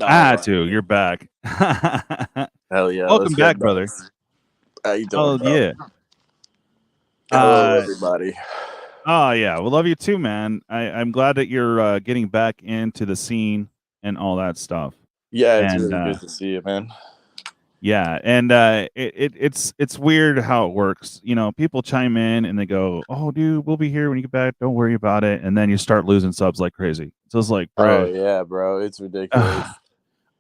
No, I had to. You're back. hell yeah. Welcome back, brother. How you doing, Oh, bro? yeah. Hello, everybody. Oh, yeah. We love you too, man. I'm glad that you're getting back into the scene and all that stuff. Yeah, it's really good to see you, man. Yeah, and it's weird how it works. You know, people chime in and they go, "Oh, dude, we'll be here when you get back. Don't worry about it." And then you start losing subs like crazy. So it's like, bro, oh yeah, bro, it's ridiculous.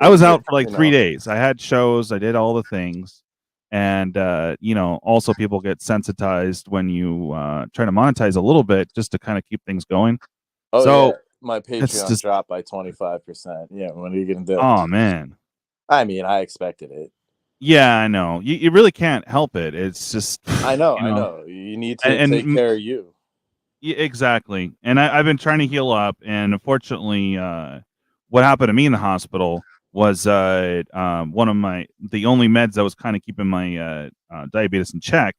I was out for like 3 days. I had shows. I did all the things, and you know, also people get sensitized when you try to monetize a little bit just to kind of keep things going. Oh so yeah, my Patreon dropped by 25%. Yeah, what are you gonna do? Oh man, I mean, I expected it. Yeah, I know. You really can't help it. It's just I know. You need to take care of you. Yeah, exactly. And I've been trying to heal up, and unfortunately, what happened to me in the hospital was one of the only meds that was kind of keeping my diabetes in check.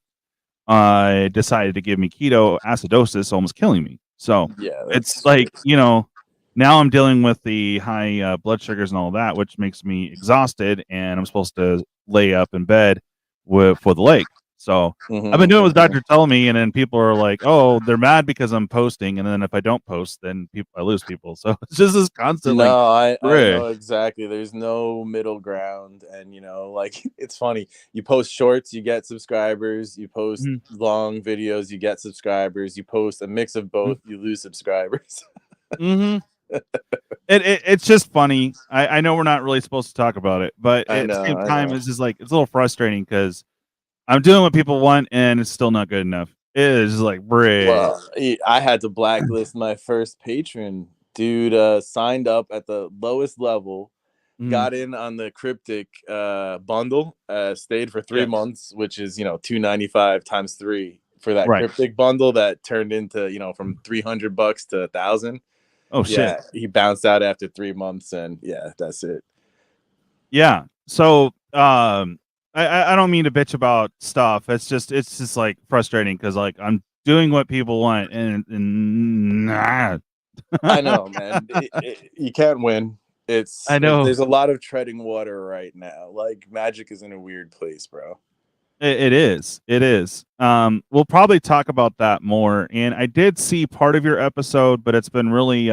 Decided to give me ketoacidosis, almost killing me. So yeah, it's like, you know, now I'm dealing with the high blood sugars and all that, which makes me exhausted, and I'm supposed to lay up in bed for the leg. So I've been doing what the doctor telling me, and then people are like, "Oh, they're mad because I'm posting," and then if I don't post, then I lose people. So it's just this constant. No, I know exactly. There's no middle ground, and you know, like it's funny. You post shorts, you get subscribers. You post long videos, you get subscribers. You post a mix of both, you lose subscribers. It's just funny. I know we're not really supposed to talk about it, but at the same time, it's just like it's a little frustrating because I'm doing what people want, and it's still not good enough. It is just like, well, I had to blacklist my first patron. Dude signed up at the lowest level, got in on the Cryptic bundle, stayed for 3 months, which is, you know, $295 times 3 for that Cryptic bundle that turned into, you know, from $300 to $1,000. Oh shit! Yeah, he bounced out after 3 months, and yeah, that's it. Yeah. So I don't mean to bitch about stuff. It's just like frustrating because like I'm doing what people want, and nah. I know, man. You can't win. I know. There's a lot of treading water right now. Like Magic is in a weird place, bro. It is. We'll probably talk about that more. And I did see part of your episode, but it's been really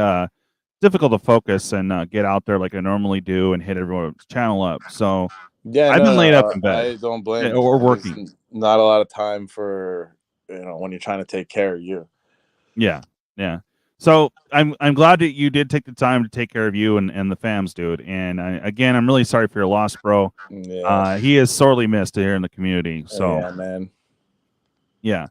difficult to focus and get out there like I normally do and hit everyone's channel up. So yeah, I've been laid up in bed. I don't blame you. Or working. There's not a lot of time for, you know, when you're trying to take care of you. Yeah. So I'm glad that you did take the time to take care of you and the fams, dude. And again, I'm really sorry for your loss, bro. Yeah. He is sorely missed here in the community. So yeah, man. Yeah.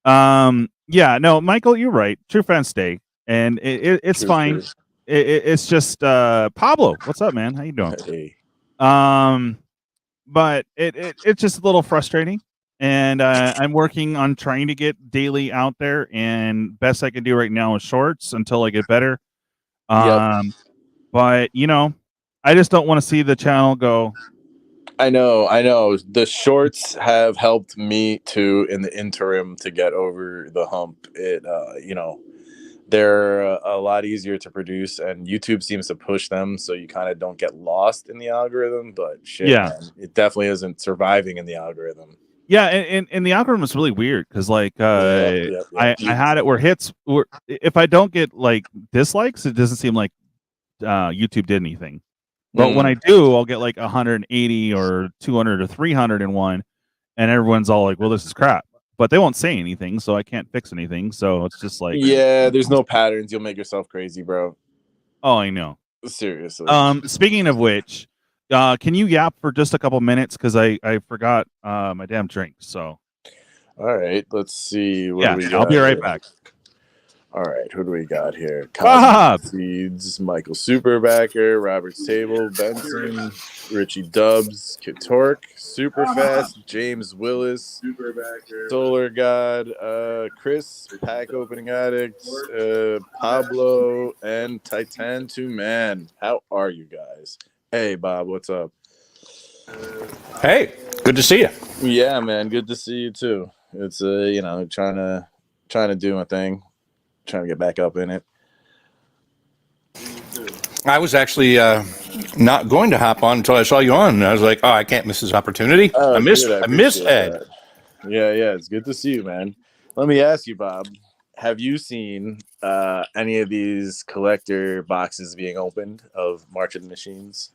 Yeah. No, Michael, you're right. True fans stay, and it's fine. It's just Pablo. What's up, man? How you doing? Hey. But it's just a little frustrating. And I'm working on trying to get daily out there, and best I can do right now is shorts until I get better. But you know, I just don't want to see the channel go. I know. The shorts have helped me too in the interim to get over the hump. You know, they're a lot easier to produce, and YouTube seems to push them so you kind of don't get lost in the algorithm. But shit, man, it definitely isn't surviving in the algorithm. Yeah, and the algorithm is really weird because like I had it where hits were, if I don't get like dislikes, it doesn't seem like YouTube did anything. But when I do, I'll get like 180 or 200 or 301, and everyone's all like, "Well, this is crap," but they won't say anything, so I can't fix anything. So it's just like, yeah, there's no patterns. You'll make yourself crazy, bro. Oh, I know. Seriously. Speaking of which. Can you yap for just a couple minutes because I forgot my damn drink. So, all right, let's see. I'll be right back. All right, who do we got here? Bob Seeds, Michael Superbacker, Robert's Table, Benson, Richie Dubs, Katork, Superfast, James Willis, Superbacker, Solar God, Chris, Pack Opening Addict, Pablo, and Titan 2 Man. How are you guys? Hey, Bob, what's up? Hey, good to see you. Yeah, man, good to see you too. It's you know, trying to do my thing, trying to get back up in it. I was actually not going to hop on until I saw you on, and I was like, "Oh, I can't miss this opportunity." I miss Ed. That. Yeah, it's good to see you, man. Let me ask you, Bob. Have you seen any of these collector boxes being opened of March of the Machines?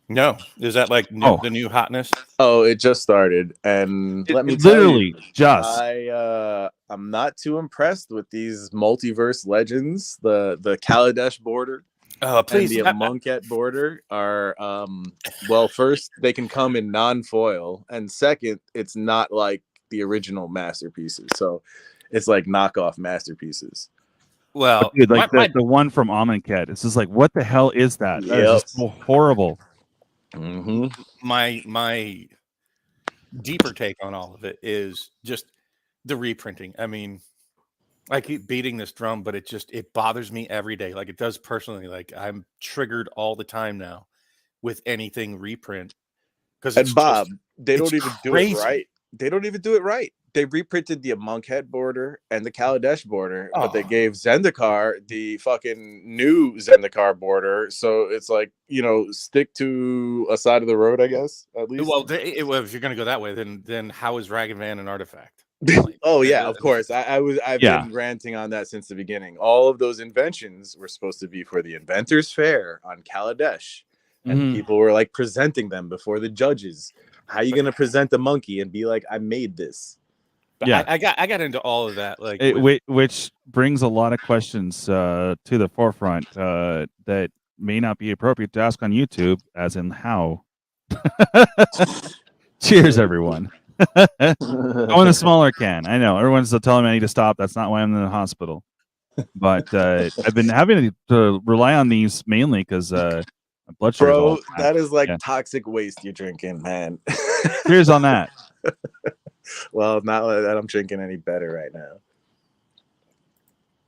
No, is that like the new hotness? Oh, it just started, and let me literally tell you, I'm not too impressed with these multiverse legends. The Kaladesh border, please, and the Amonkhet border are well. First, they can come in non-foil, and second, it's not like the original masterpieces, so it's like knockoff masterpieces. Well, dude, like the one from Amonkhet, it's just like, what the hell is that? That is just so horrible. Mm-hmm. My deeper take on all of it is just the reprinting. I mean, I keep beating this drum, but it bothers me every day. Like it does personally. Like I'm triggered all the time now with anything reprint. And Bob, they don't even do it right. They don't even do it right. They reprinted the Amonkhet border and the Kaladesh border, but they gave Zendikar the fucking new Zendikar border. So it's like, stick to a side of the road, I guess, at least. Well, if you're going to go that way, then how is Ragavan an artifact? Oh, yeah, of course. I've been ranting on that since the beginning. All of those inventions were supposed to be for the Inventors Fair on Kaladesh. And people were like presenting them before the judges. How are you going to present the monkey and be like, I made this? Yeah, I got into all of that, like which brings a lot of questions to the forefront that may not be appropriate to ask on YouTube, as in how. Cheers, everyone. I want a smaller can. I know everyone's telling me I need to stop. That's not why I'm in the hospital. But I've been having to rely on these mainly because my blood sugar. Bro, that is like toxic waste you're drinking, man. Cheers on that. Well, not that I'm drinking any better right now.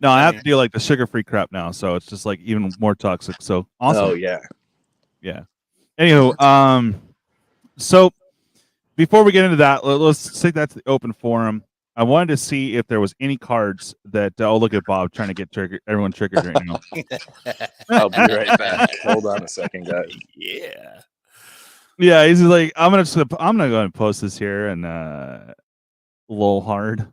No, I have to do like the sugar-free crap now, so it's just like even more toxic. So awesome. Oh yeah. Anywho, so before we get into that, let's take that to the open forum. I wanted to see if there was any cards that. Oh, look at Bob trying to get everyone triggered right now. I'll be right back. Hold on a second, guys. Yeah, he's like, I'm gonna go and post this here and lol hard.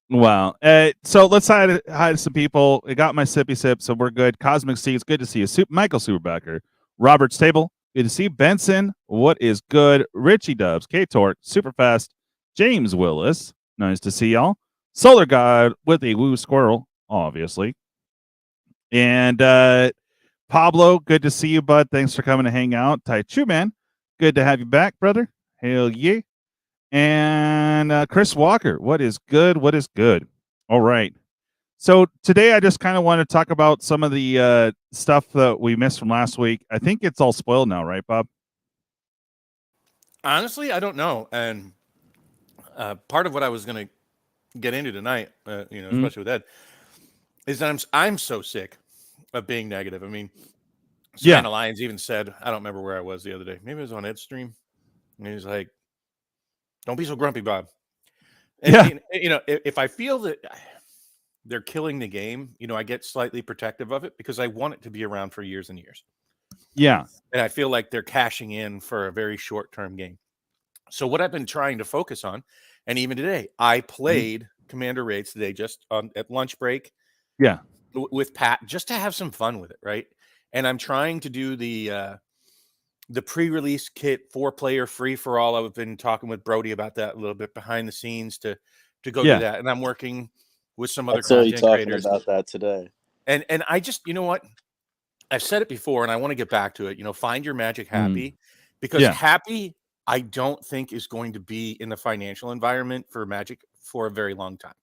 Wow. So let's hi to some people. I got my sippy sip, so we're good. Cosmic C, it's good to see you. Michael Superbacker, Robert's Table, good to see you. Benson, what is good? Richie Dubs, K Torque, super fast. James Willis, nice to see y'all. Solar God with a woo squirrel, obviously, and Pablo, good to see you, bud. Thanks for coming to hang out. Tai Chu Man, good to have you back, brother. Hell yeah. And Chris Walker, what is good? What is good? All right. So today I just kind of want to talk about some of the stuff that we missed from last week. I think it's all spoiled now, right, Bob? Honestly, I don't know. And part of what I was going to get into tonight, especially with Ed, is that I'm so sick of being negative. I mean, Savannah Lyons even said, I don't remember where I was the other day. Maybe it was on Ed's stream. And he was like, don't be so grumpy, Bob. And, if I feel that they're killing the game, I get slightly protective of it because I want it to be around for years and years. Yeah. And I feel like they're cashing in for a very short-term game. So what I've been trying to focus on, and even today, I played Commander Raids today just at lunch break. Yeah. With Pat, just to have some fun with it, right? And I'm trying to do the pre-release kit 4-player free-for-all. I've been talking with Brody about that a little bit behind the scenes to go do that. And I'm working with some other content creators about that today. And I just, you know what? I've said it before, and I want to get back to it. Find your magic happy, because happy, I don't think is going to be in the financial environment for Magic for a very long time.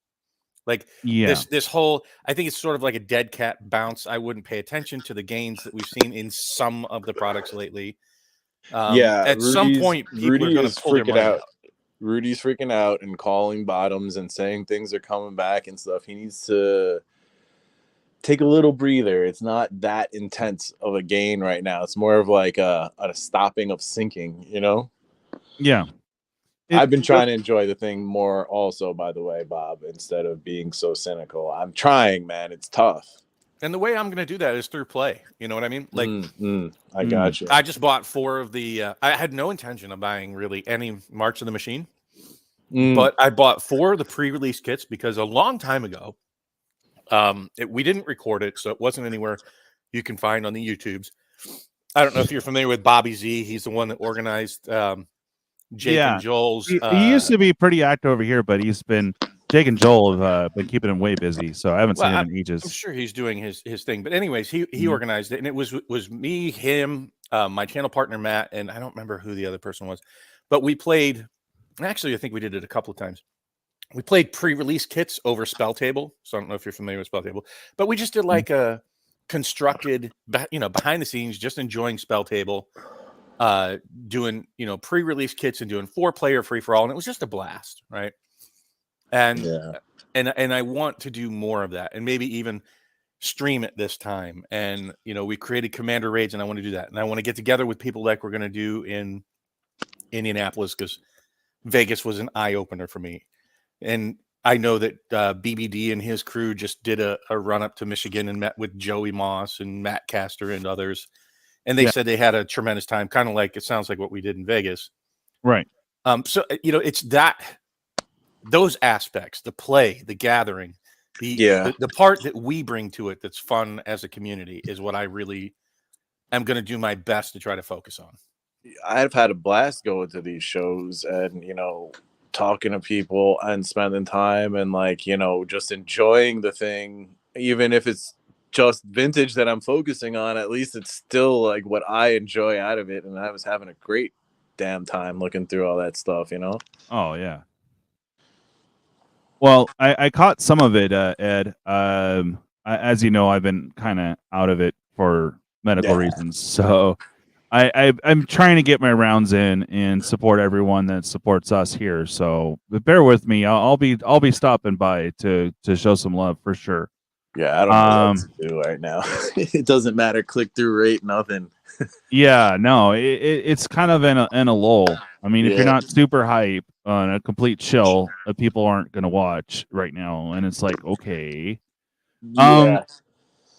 Like this whole, I think it's sort of like a dead cat bounce. I wouldn't pay attention to the gains that we've seen in some of the products lately. At some point, people are going to pull their money out. Rudy's freaking out and calling bottoms and saying things are coming back and stuff. He needs to take a little breather. It's not that intense of a gain right now. It's more of like a stopping of sinking, Yeah. I've been trying to enjoy the thing more also, by the way, Bob, instead of being so cynical. I'm trying, man. It's tough. And the way I'm going to do that is through play. You know what I mean? Like, I got you. I just bought 4 of the. I had no intention of buying really any March of the Machine, but I bought 4 of the pre-release kits because a long time ago, we didn't record it, so it wasn't anywhere you can find on the YouTubes. I don't know if you're familiar with Bobby Z. He's the one that organized Jake and Joel's. He used to be pretty active over here, but Jake and Joel have been keeping him way busy, so I haven't seen him in ages. I'm sure he's doing his thing, but anyways, he organized it, and it was me, him, my channel partner Matt, and I don't remember who the other person was, but we played. Actually, I think we did it a couple of times. We played pre-release kits over Spell Table, so I don't know if you're familiar with Spell Table, but we just did like a constructed, behind the scenes, just enjoying Spell Table, doing pre-release kits and doing 4-player free-for-all, and it was just a blast, right? And I want to do more of that, and maybe even stream it this time. And we created Commander Raids, and I want to do that, and I want to get together with people like we're going to do in Indianapolis, because Vegas was an eye-opener for me. And I know that BBD and his crew just did a run up to Michigan and met with Joey Moss and Mattcaster and others. And they said they had a tremendous time, kind of like it sounds like what we did in Vegas. Right. So, it's those aspects, the play, the gathering, the part that we bring to it that's fun as a community is what I really am going to do my best to try to focus on. I've had a blast going to these shows and, talking to people and spending time and just enjoying the thing, even if it's just vintage that I'm focusing on. At least it's still like what I enjoy out of it, and I was having a great damn time looking through all that stuff. Oh yeah. Well, I caught some of it, Ed. As you know, I've been kind of out of it for medical reasons, so I'm trying to get my rounds in and support everyone that supports us here. So bear with me. I'll be stopping by to show some love for sure. Yeah, I don't know what to do right now. It doesn't matter. Click through rate, nothing. Yeah, no, it's kind of in a lull. I mean, if you're not super hype on a complete chill, people aren't going to watch right now, and it's like, okay.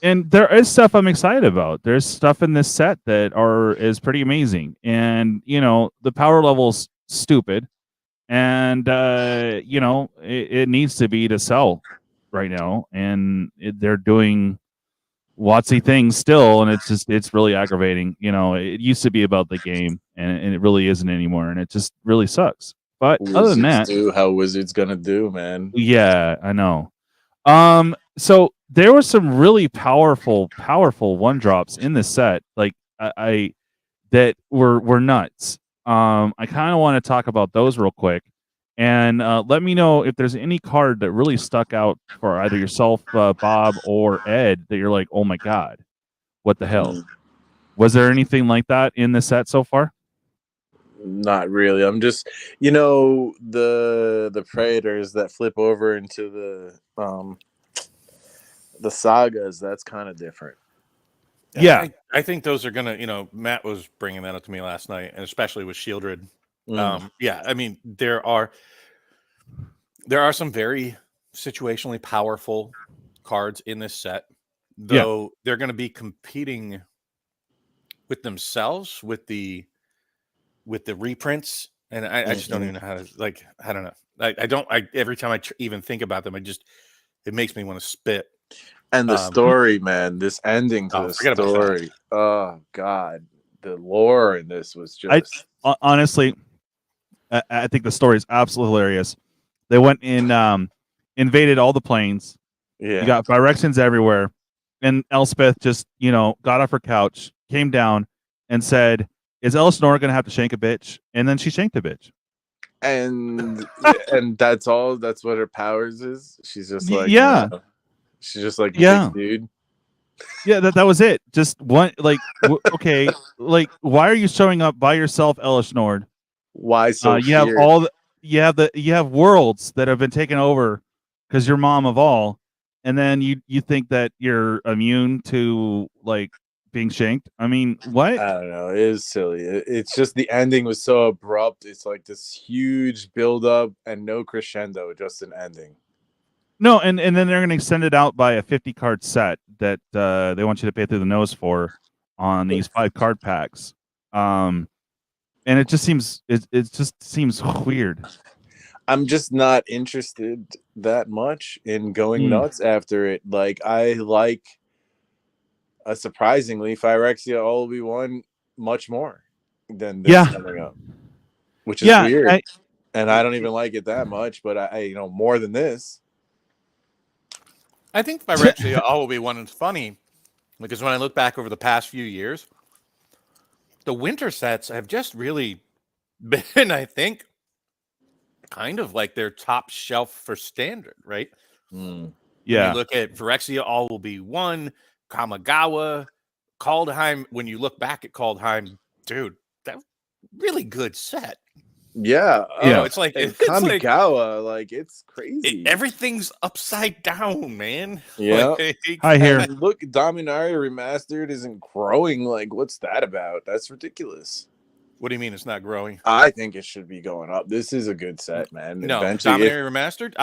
And there is stuff I'm excited about. There's stuff in this set that is pretty amazing, and the power level's stupid, and it needs to be to sell right now, and they're doing Watsy things still, and it's really aggravating. It used to be about the game, and it really isn't anymore, and it just really sucks. But other than that, how Wizards gonna do, man? Yeah, I know. So there were some really powerful one drops in this set, like that were nuts. I kind of want to talk about those real quick, and let me know if there's any card that really stuck out for either yourself, Bob, or Ed, that you're like, oh my god, what the hell? Was there anything like that in the set so far? Not really. I'm just, the Predators that flip over into the sagas. That's kind of different. Yeah, I think those are gonna. Matt was bringing that up to me last night, and especially with Shieldred. Yeah, I mean there are some very situationally powerful cards in this set, though they're going to be competing with themselves with the reprints, and I just don't even know how to I don't know. Every time I even think about them, it makes me want to spit. And the story, man, this ending to the story. Oh God, the lore in this was just. Honestly, I think the story is absolutely hilarious. They went in, invaded all the planes. Yeah, you got Phyrexians everywhere, and Elspeth just got off her couch, came down, and said, "Is Elsinore going to have to shank a bitch?" And then she shanked a bitch. And that's all. That's what her powers is. She's just like she's just like big dude. Yeah, that was it. Just one okay, why are you showing up by yourself, Elish Nord? Why so? You have you have worlds that have been taken over because you're mom of all, and then you think that you're immune to being shanked. I mean, what? I don't know. It is silly. It's just the ending was so abrupt. It's like this huge build up and no crescendo, just an ending. No, and then they're going to extend it out by a 50 card set that they want you to pay through the nose for on these 5 card packs. And it just seems weird. I'm just not interested that much in going nuts after it. Like, I like surprisingly Phyrexia All Will Be One much more than this coming up, which is weird. And I don't even like it that much, but I more than this. I think Phyrexia All Will Be One is funny because when I look back over the past few years, the winter sets have just really been, I think, kind of like their top shelf for standard, right? Mm. Yeah. When you look at Phyrexia All Will Be One, Kamigawa, Kaldheim. When you look back at Kaldheim, dude, that really good set. Yeah, it's like Kamigawa, like it's crazy. Everything's upside down, man. Yeah, I hear. Look, Dominaria Remastered isn't growing. Like, what's that about? That's ridiculous. What do you mean it's not growing? I think it should be going up. This is a good set, man. No, Dominaria Remastered.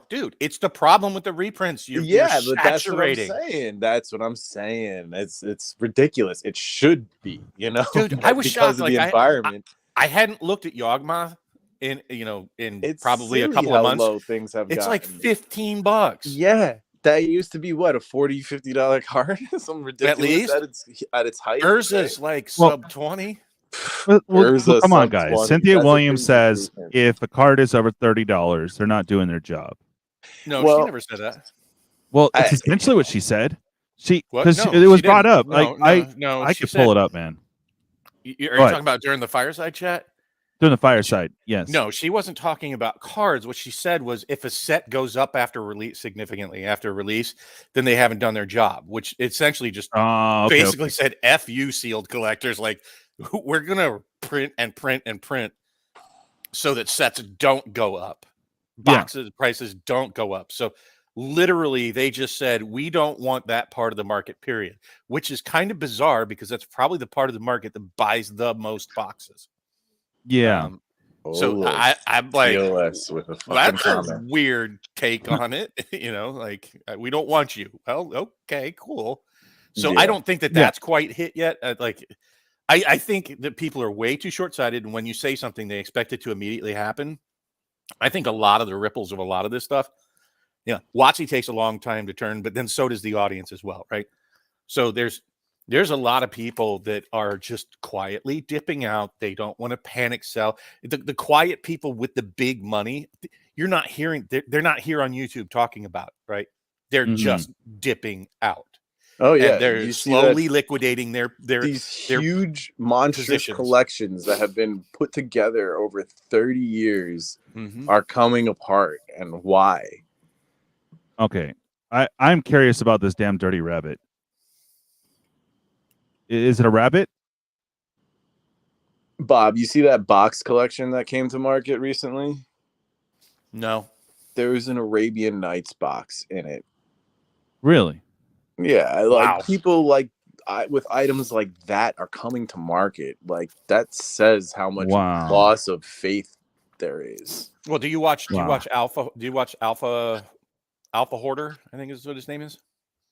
Dude, it's the problem with the reprints. You're but that's what I'm saying. That's what I'm saying. It's ridiculous. It should be, Dude, I was shocked. Because of the environment. I hadn't looked at Yawgmoth in it's probably a couple of months. Low things have it's gotten. like $15. Yeah, that used to be what, a $40-$50 card, some ridiculous at least at its height. Urza's like sub 20. Come on, guys. 20. Cynthia Williams says if a card is over $30, they're not doing their job. No, she never said that. Well, it's essentially what she said. It was brought up. I could pull it up, man. Are you talking about during the fireside chat? During the fireside, yes. No, she wasn't talking about cards. What she said was if a set goes up after release, significantly after release, then they haven't done their job, which essentially just basically said F you sealed collectors. Like, we're going to print and print and print so that sets don't go up. Boxes, prices don't go up. So literally, they just said, we don't want that part of the market, period, which is kind of bizarre because that's probably the part of the market that buys the most boxes. Yeah. So I'm like, with a that's a weird take on it. We don't want you. Well, okay, cool. So I don't think that's quite hit yet. I think that people are way too short-sighted, and when you say something, they expect it to immediately happen. I think a lot of the ripples of a lot of this stuff, WotC takes a long time to turn, but then so does the audience as well, right? So there's a lot of people that are just quietly dipping out. They don't want to panic sell. The quiet people with the big money, you're not hearing. They're not here on YouTube talking about it, right? They're just dipping out. Oh yeah, and they're slowly liquidating their huge monstrous collections that have been put together over 30 years are coming apart. And why? Okay, I'm curious about this damn dirty rabbit. Is it a rabbit? Bob, you see that box collection that came to market recently? No. There was an Arabian Nights box in it. Really? Yeah, people with items like that are coming to market. Like, that says how much loss of faith there is. Well, do you watch Alpha? Do you watch Alpha Hoarder? I think is what his name is.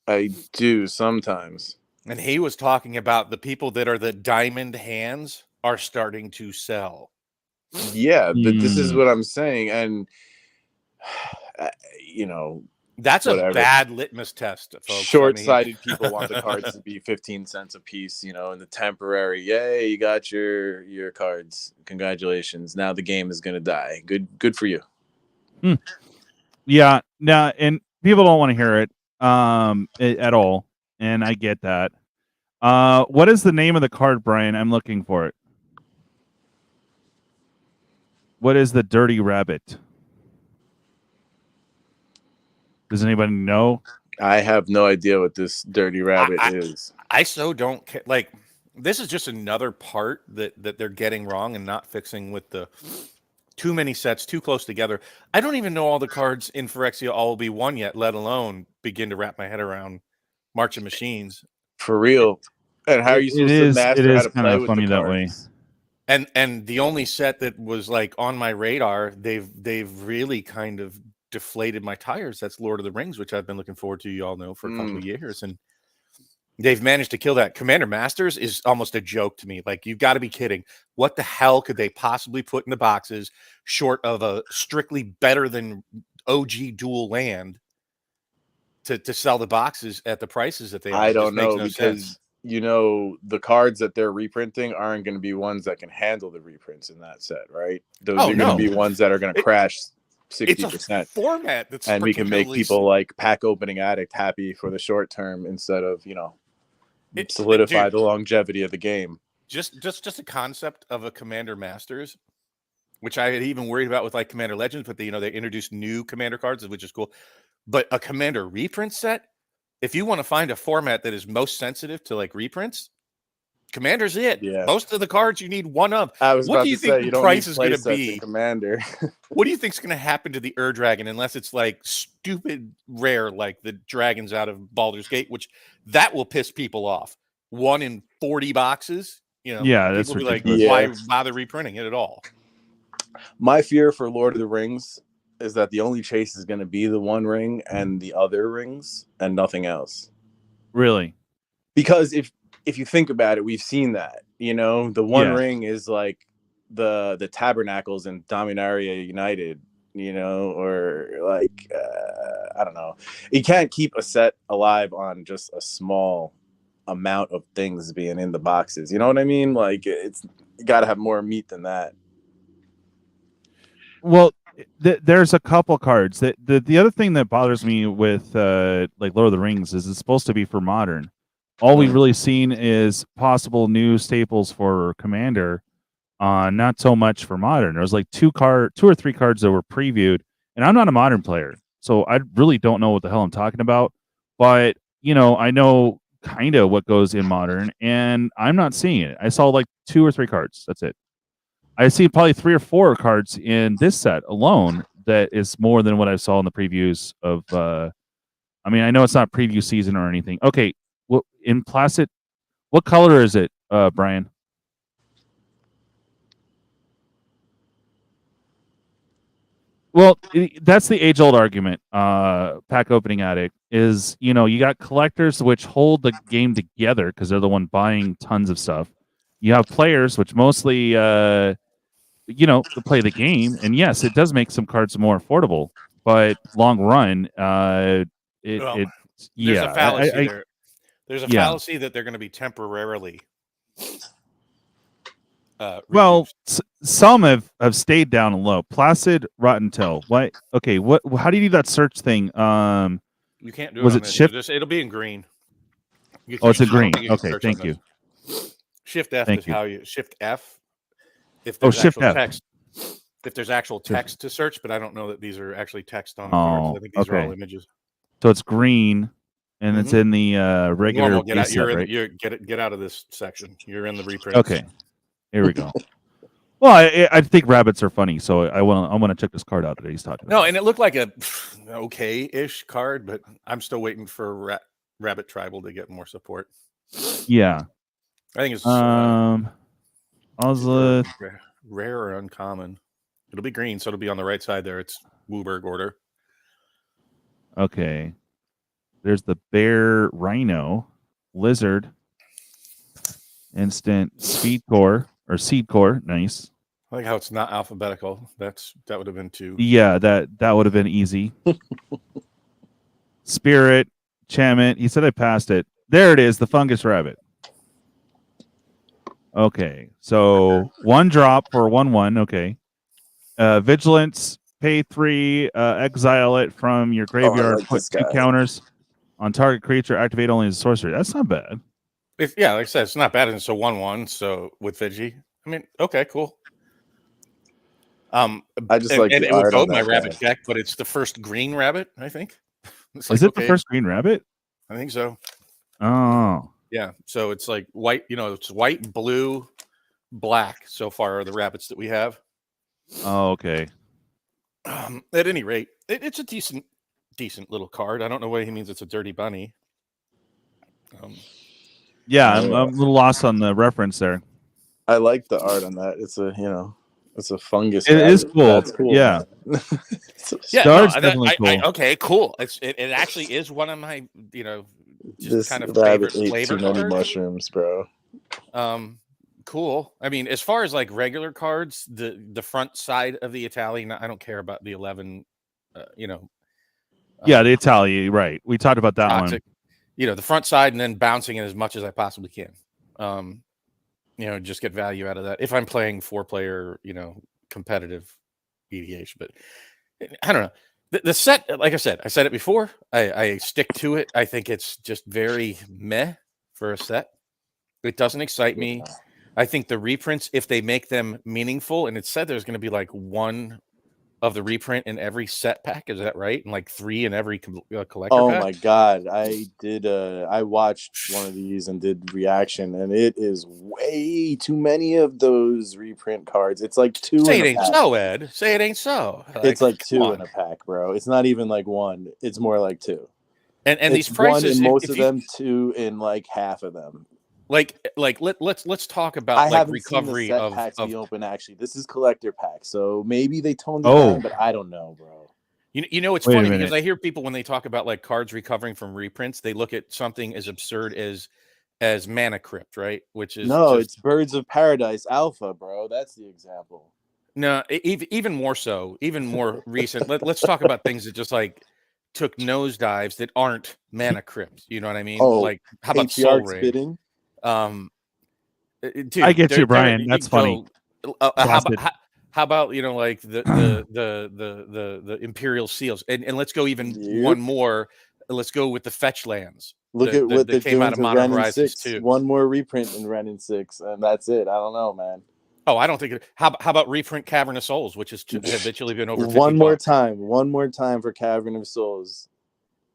I do sometimes. And he was talking about the people that are the diamond hands are starting to sell. Yeah, but this is what I'm saying. And, that's a bad litmus test, folks. Short-sighted people want the cards to be 15 cents a piece, in the temporary. Yay, you got your cards. Congratulations. Now the game is going to die. Good for you. Yeah. Now, and people don't want to hear it at all. And I get that. What is the name of the card, Brian? I'm looking for it. What is the dirty rabbit? Does anybody know? I have no idea what this dirty rabbit is. I so don't care. Like, this is just another part that they're getting wrong and not fixing with the too many sets too close together. I don't even know all the cards in Phyrexia All Will Be One yet, let alone begin to wrap my head around March of Machines. For real. And how are you supposed to master how to play with the cards? And the only set that was like on my radar, they've really kind of deflated my tires. That's Lord of the Rings, which I've been looking forward to, you all know, for a couple of years. And they've managed to kill that. Commander Masters is almost a joke to me. Like, you've got to be kidding. What the hell could they possibly put in the boxes short of a strictly better than OG dual land to sell the boxes at the prices that they are? I don't know, no because sense. you know the cards that they're reprinting aren't going to be ones that can handle the reprints in that set, right? Those are going to be ones that are going to crash 60%. It's a format that's and we can make people like pack opening addict happy for the short term instead of, you know, solidify the longevity of the game. Just a concept of a Commander Masters, which I had even worried about with like Commander Legends, but they introduced new Commander cards, which is cool. But a Commander reprint set, if you want to find a format that is most sensitive to like reprints, Commander's it. Yeah. Most of the cards you need one of. I was what about do you to think say, the you don't price need is going to play sets be? in Commander. What do you think is going to happen to the Dragon unless it's like stupid rare, like the dragons out of Baldur's Gate, which that will piss people off. 1 in 40 boxes. You know, yeah, that's people be like, ridiculous. why bother reprinting it at all? My fear for Lord of the Rings is that the only chase is going to be the One Ring and the other rings and nothing else. Really? Because if you think about it, we've seen that, you know, the One Ring is like the Tabernacles and Dominaria United, you know, or like, I don't know. You can't keep a set alive on just a small amount of things being in the boxes. You know what I mean? Like, you got to have more meat than that. Well, there's a couple cards that the other thing that bothers me with like Lord of the Rings is it's supposed to be for modern. All we've really seen is possible new staples for Commander, not so much for modern. There was like 2 or 3 cards that were previewed, and I'm not a modern player, so I really don't know what the hell I'm talking about. But you know, I know kind of what goes in modern, and I'm not seeing it. I saw like 2 or 3 cards. That's it. I see probably 3 or 4 cards in this set alone that is more than what I saw in the previews of. I mean, I know it's not preview season or anything. Okay, well, in Placid, what color is it, Brian? Well, that's the age-old argument. Pack opening addict is, you know, you got collectors which hold the game together because they're the one buying tons of stuff. You have players which mostly. You know, to play the game, and yes, it does make some cards more affordable, but long run, there's a fallacy there. There's a fallacy that they're going to be temporarily. Well, some have stayed down low. Placid, Rotten Tail. What? Okay, what? How do you do that search thing? You can't do it. Was it shift? It'll be in green. Oh, it's in green. Okay, thank you. Shift F is how you shift F. If there's actual text, if there's actual text to search, but I don't know that these are actually text on the cards. I think these are all images. So it's green, and it's in the regular. Get out of this section. You're in the reprint. Okay, here we go. Well, I think rabbits are funny, so I want to check this card out that he's talking about. No, and it looked like a okay-ish card, but I'm still waiting for Rabbit Tribal to get more support. Yeah, I think it's rare or uncommon. It'll be green, so it'll be on the right side there. It's Wooburg order. Okay. There's the bear, rhino, lizard, instant speed core or seed core. Nice. I like how it's not alphabetical. That would have been 2. Yeah, that would have been easy. Spirit, Chammet. He said I passed it. There it is, the fungus rabbit. Okay, so 1 drop for 1/1. Okay, vigilance, pay 3, exile it from your graveyard. Put 2 counters on target creature. Activate only as a sorcery. That's not bad. Like I said, it's not bad. It's a 1/1. So with Vigi, I mean, okay, cool. I just like it would go my rabbit deck, but it's the first green rabbit. I think. Is it the first green rabbit? I think so. Oh. Yeah, so it's like white, it's white, blue, black so far are the rabbits that we have. Oh, okay. At any rate, it's a decent little card. I don't know why he means it's a dirty bunny. Yeah, I'm a little lost on the reference there. I like the art on that. It's It's a fungus. It is cool. That's cool. Yeah. Definitely cool. Okay, cool. It actually is one of my, just This kind of rabbit favorite ate flavor too many cards. mushrooms, bro. Cool. I mean, as far as like regular cards, the front side of the Italian, I don't care about the 11. The Italian, right? We talked about that toxic, one. The front side, and then bouncing it as much as I possibly can. Just get value out of that if I'm playing 4-player, competitive EDH. But I don't know. The set, like I said it before. I stick to it. I think it's just very meh for a set. It doesn't excite me. I think the reprints, if they make them meaningful, and it said there's going to be like one of the reprint in every set pack, is that right? And like 3 in every collector pack? My god, I watched one of these and did reaction, and it is way too many of those reprint cards. It's like 2 Say in it a ain't pack. so, Ed. Say it ain't so. It's like 2 in a pack, bro. It's not even like 1. It's more like 2. And these prices, 1 in most of them, 2 in like half of them. Let's talk about like recovery of packs be open. Actually, this is collector pack, so maybe they toned it down, but I don't know, bro. It's funny because I hear people when they talk about like cards recovering from reprints, they look at something as absurd as Mana Crypt, right? Which is it's Birds of Paradise Alpha, bro. That's the example. No, even more so, even more recent. Let's talk about things that just like took nosedives that aren't Mana Crypt. You know what I mean? Like how about Soul Ring? Spitting? Dude, I get you, Brian. That's funny. How about like the Imperial Seals, and let's go even one more. Let's go with the fetch lands. Look at what they came out of Modern Horizons 6. One more reprint in Ren and 6, and that's it. I don't know, man. Oh, I don't think. How about reprint Cavern of Souls, which has habitually been over 50 one more time for Cavern of Souls.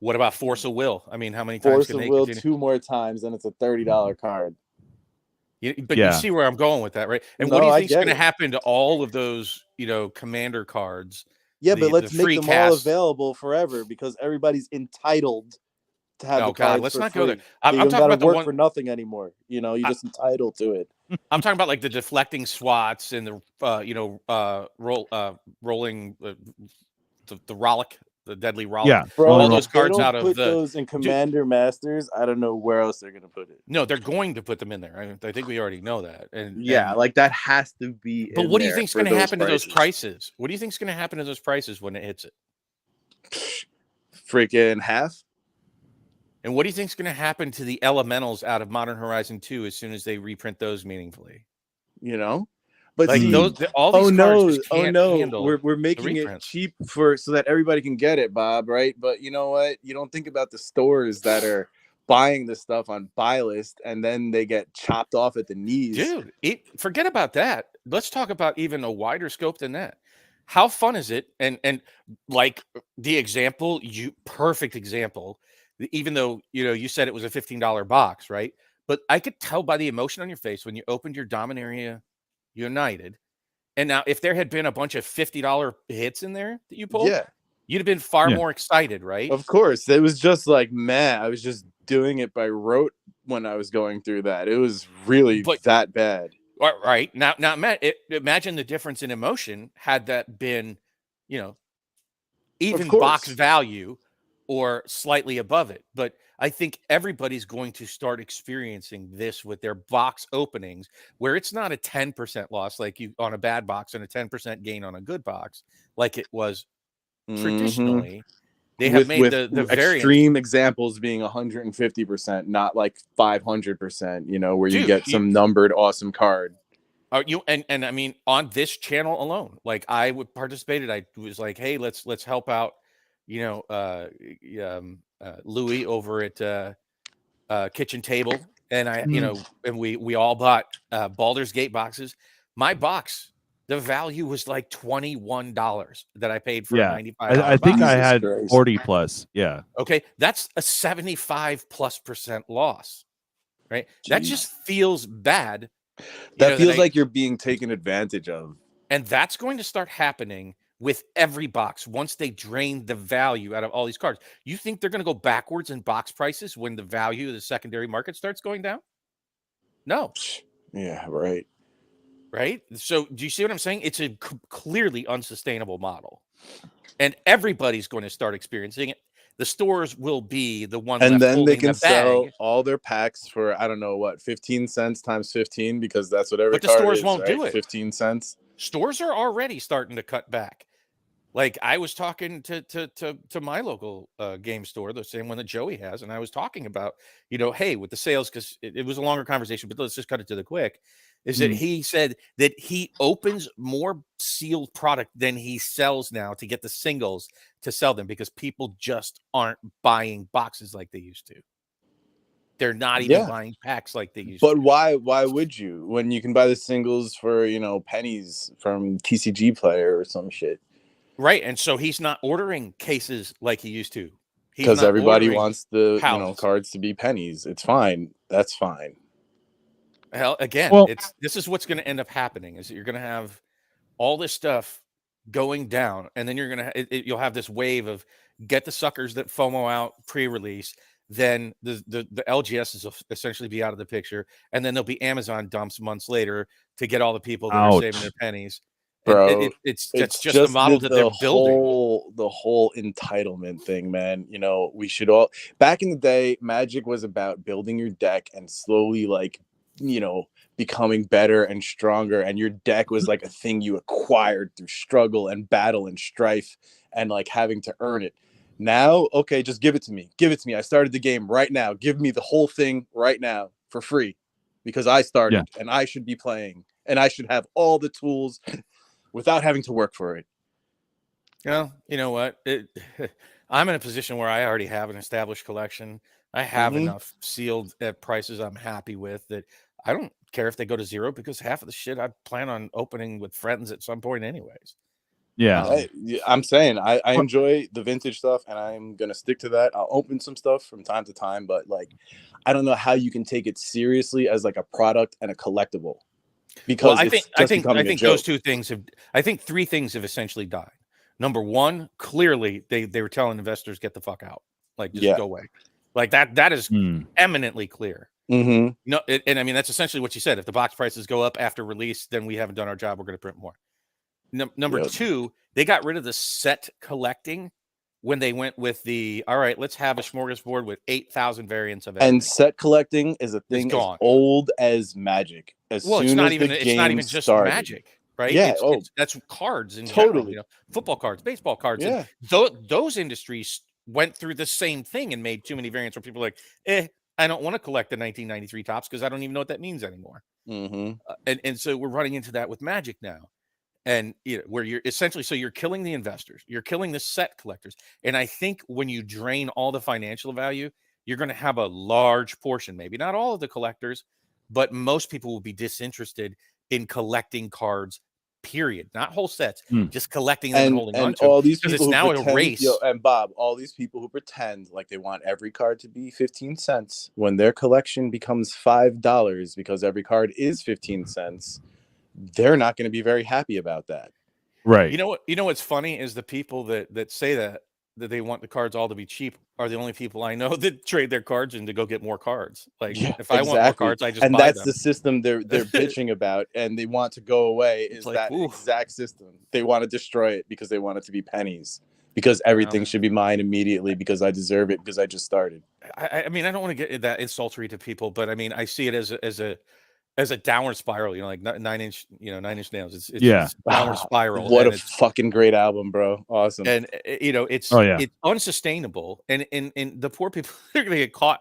What about Force of Will? I mean, how many times can they Will continue? 2 more times, and it's a $30 card. You see where I'm going with that, right? And what do you think is going to happen to all of those, commander cards? Yeah, but let's make them all available forever because everybody's entitled to have the cards. Let's for not free. go there. I'm talking about the work one for nothing anymore. You're just entitled to it. I'm talking about like the deflecting swats and the rolling the Rollick. The Deadly Rollick. Yeah, bro, all those cards don't out of put those in Commander Masters. I don't know where else they're gonna put it. No, they're going to put them in there. I think we already know that. And like that has to be. But what do you think's going to happen to those prices? What do you think's going to happen to those prices when it hits it? Freaking half. And what do you think's going to happen to the elementals out of Modern Horizon 2 as soon as they reprint those meaningfully? But like all these cards just can't handle we're making it cheap so that everybody can get it, Bob, right? But you know what? You don't think about the stores that are buying this stuff on buy list and then they get chopped off at the knees. Dude, forget about that. Let's talk about even a wider scope than that. How fun is it? And like the example, perfect example, even though you said it was a $15 box, right? But I could tell by the emotion on your face when you opened your Dominaria United, and now if there had been a bunch of $50 hits in there that you pulled, you'd have been far more excited, right? Of course. It was just like, man, I was just doing it by rote when I was going through that. It was really that bad. Right. Now Matt, imagine the difference in emotion had that been, even box value or slightly above it. But I think everybody's going to start experiencing this with their box openings, where it's not a 10% loss like you on a bad box and a 10% gain on a good box, like it was traditionally. They have made the extreme examples being 150%, not like 500%. Where you get some numbered awesome card. And I mean, on this channel alone, like I would participated. I was like, hey, let's help out. Louis over at Kitchen Table, and and we all bought Baldur's Gate boxes. My box, the value was like $21 that I paid for a $95. I think I had 40 plus. Yeah. Okay, that's a 75+% loss, right? Jeez. That just feels bad. That feels like you're being taken advantage of, and that's going to start happening with every box once they drain the value out of all these cards. You think they're going to go backwards in box prices when the value of the secondary market starts going down? No. Yeah, right. right? So do you see what I'm saying? It's a clearly unsustainable model, and everybody's going to start experiencing it. The stores will be the one and left then they holding can the bag. sell all their packs for, I don't know what, 15 cents times 15, because that's what every But the card stores is, won't right? do it. 15 cents. Stores are already starting to cut back. Like I was talking to my local game store, the same one that Joey has, and I was talking about, you know, hey, with the sales, because it was a longer conversation, but let's just cut it to the quick. Is that he said that he opens more sealed product than he sells now to get the singles to sell them, because people just aren't buying boxes like they used to. They're not even buying packs like they used to. But why would you, when you can buy the singles for, you know, pennies from TCG Player or some shit? Right. And so he's not ordering cases like he used to. Because everybody wants the you know, cards to be pennies. It's fine. That's fine. Hell, again, this is what's going to end up happening, is that you're going to have all this stuff going down, and then you're going to you'll have this wave of get the suckers that FOMO out pre-release, then the LGS will essentially be out of the picture, and then there'll be Amazon dumps months later to get all the people that are saving their pennies. Bro, it's just the model that they're building. The whole entitlement thing, man. You know, we should all, back in the day, Magic was about building your deck and slowly, like, you know, becoming better and stronger, and your deck was like a thing you acquired through struggle and battle and strife and like having to earn it. Now, okay, just give it to me. Give it to me. I started the game right now. Give me the whole thing right now for free, because I started and I should be playing and I should have all the tools without having to work for it. Well, you know what? I'm in a position where I already have an established collection. I have enough sealed at prices I'm happy with that I don't care if they go to zero, because half of the shit I plan on opening with friends at some point anyways. Yeah. I'm saying I enjoy the vintage stuff, and I'm going to stick to that. I'll open some stuff from time to time, but like, I don't know how you can take it seriously as like a product and a collectible. Because I think those two things have, I think three things have essentially died. Number one, clearly they were telling investors, get the fuck out, like just go away, like that is eminently clear. No, and I mean that's essentially what you said. If the box prices go up after release, then we haven't done our job. We're going to print more. Number two, they got rid of the set collecting when they went with the, all right, let's have a smorgasbord with 8,000 variants of everything. And set collecting is a thing as old as Magic. It's not even just started. Magic, right? Yeah, that's cards in general, you know, football cards, baseball cards. Yeah. Those industries went through the same thing and made too many variants where people are like, I don't want to collect the 1993 tops because I don't even know what that means anymore. And so we're running into that with Magic now. And you know, where you're essentially, so you're killing the investors, you're killing the set collectors. And I think when you drain all the financial value, you're going to have a large portion, maybe not all of the collectors, but most people will be disinterested in collecting cards, period. Not whole sets, just collecting them and holding on to all these people, because it's now a race. And Bob, all these people who pretend like they want every card to be 15 cents when their collection becomes $5 because every card is 15 cents. They're not going to be very happy about that. Right. You know what's funny is the people that say that they want the cards all to be cheap are the only people I know that trade their cards in to go get more cards. Like if I want more cards, I just buy that's them. The system they're bitching about and they want to go away is like, that exact system. They want to destroy it because they want it to be pennies, because everything should be mine immediately because I deserve it because I just started. I mean, I don't want to get that insultory to people, but I mean, I see it as a downward spiral, you know, like 9-inch nails. It's a downward spiral. What a fucking great album, bro. Awesome. And you know, it's unsustainable. And the poor people that are going to get caught,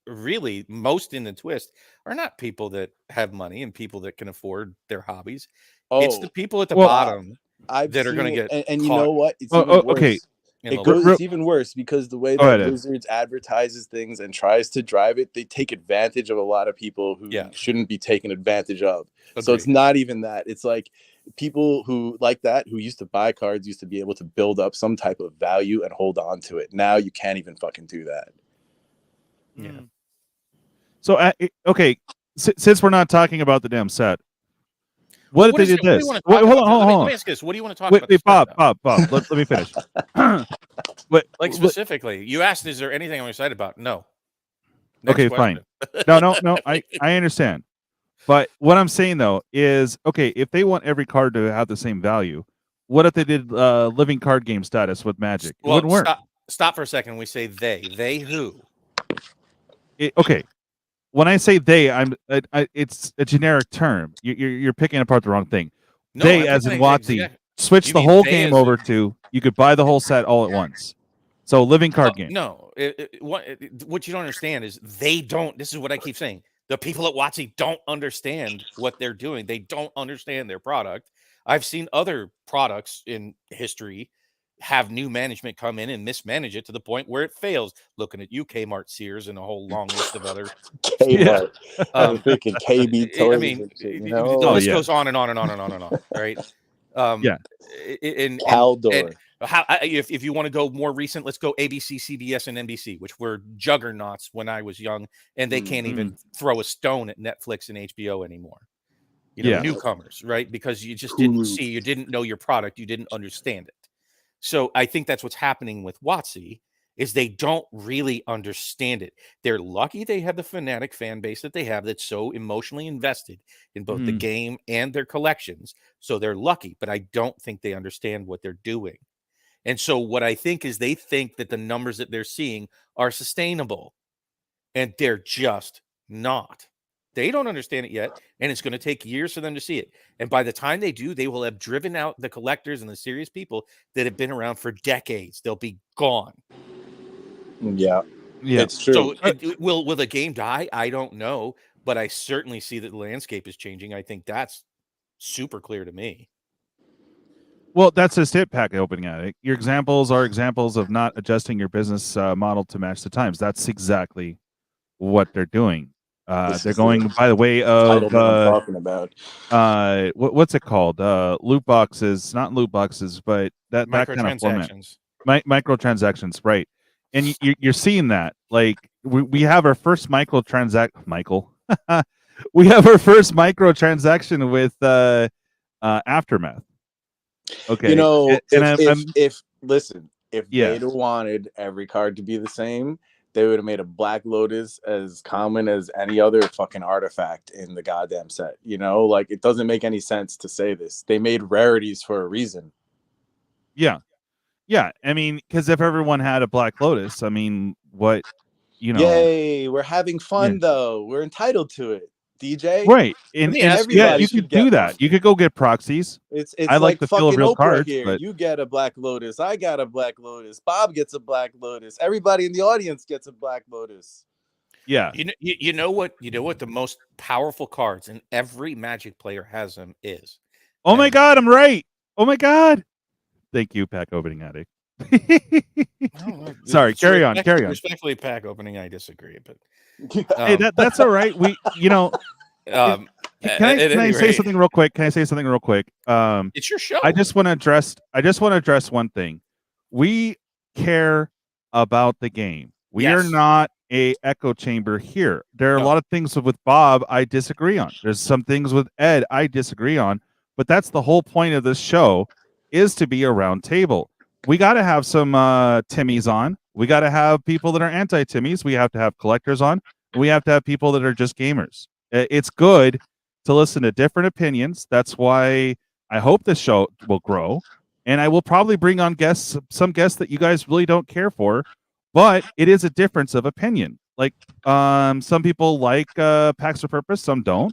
really, most in the twist are not people that have money and people that can afford their hobbies. It's the people at the bottom that are going to get and caught. you know what? It's even worse. Okay. It's even worse because the way that Blizzard advertises things and tries to drive it, they take advantage of a lot of people who shouldn't be taken advantage of. Agreed. So it's not even that. It's like people who like that, who used to buy cards, used to be able to build up some type of value and hold on to it. Now you can't even fucking do that. Yeah. So, okay, since we're not talking about the damn set, what if they did this? Hold on. Let me ask this. What do you want to talk about? Wait, Bob. Let me finish. Like specifically, you asked, is there anything I'm excited about? No. Next question. Fine. No. I understand. But what I'm saying though is, okay, if they want every card to have the same value, what if they did living card game status with Magic? It wouldn't work. Stop for a second. We say they. They who? Okay. When I say they, it's a generic term. You're picking apart the wrong thing. No, they, as in WotC, switch the whole game over to you could buy the whole set all at once. So living card game. No, what you don't understand is they don't. This is what I keep saying. The people at WotC don't understand what they're doing. They don't understand their product. I've seen other products in history have new management come in and mismanage it to the point where it fails. Looking at you, Kmart, Sears, and a whole long list of other Kmart. I'm thinking KB toys. I mean, the list goes on and on and on and on and on. Right? Haldor. If you want to go more recent, let's go ABC, CBS, and NBC, which were juggernauts when I was young, and they can't even throw a stone at Netflix and HBO anymore. Newcomers, right? Because you just didn't see, you didn't know your product, you didn't understand it. So I think that's what's happening with WotC is they don't really understand it. They're lucky they have the fanatic fan base that they have that's so emotionally invested in both the game and their collections. So they're lucky, but I don't think they understand what they're doing. And so what I think is they think that the numbers that they're seeing are sustainable, and they're just not. They don't understand it yet, and it's going to take years for them to see it. And by the time they do, they will have driven out the collectors and the serious people that have been around for decades. They'll be gone. Yeah, it's true. So will the game die? I don't know, but I certainly see that the landscape is changing. I think that's super clear to me. Well, that's just it, pack opening addict. Your examples are examples of not adjusting your business model to match the times. That's exactly what they're doing. They're going by the way of talking about. What's it called? Loot boxes, not loot boxes, but that kind of format. Microtransactions, right? And you're seeing that. Like we have our first we have our first microtransaction with Aftermath. Okay, if they'd wanted every card to be the same, they would have made a Black Lotus as common as any other fucking artifact in the goddamn set. Like it doesn't make any sense to say this. They made rarities for a reason. Yeah. I mean, because if everyone had a Black Lotus, I mean, what, Yay, we're having fun though. We're entitled to it, DJ. Right. And you could do that. You could go get proxies. It's I like the feel of real Oprah cards. Here. But... You get a Black Lotus. I got a Black Lotus. Bob gets a Black Lotus. Everybody in the audience gets a Black Lotus. Yeah. You know what the most powerful cards, and every Magic player has them, is. Oh my God, I'm right. Oh my God. Thank you, pack opening addict. Sorry, carry on. Respectfully, pack opening, I disagree, but hey, that's all right. Can I say something real quick? It's your show. I just want to address one thing. We care about the game. We are not a echo chamber here. There are a lot of things with Bob I disagree on. There's some things with Ed I disagree on, but that's the whole point of this show, is to be a round table. We got to have some Timmies on. We got to have people that are anti-Timmies. We have to have collectors on. We have to have people that are just gamers. It's good to listen to different opinions. That's why I hope this show will grow. And I will probably bring on some guests that you guys really don't care for. But it is a difference of opinion. Like some people like Packs for Purpose, some don't.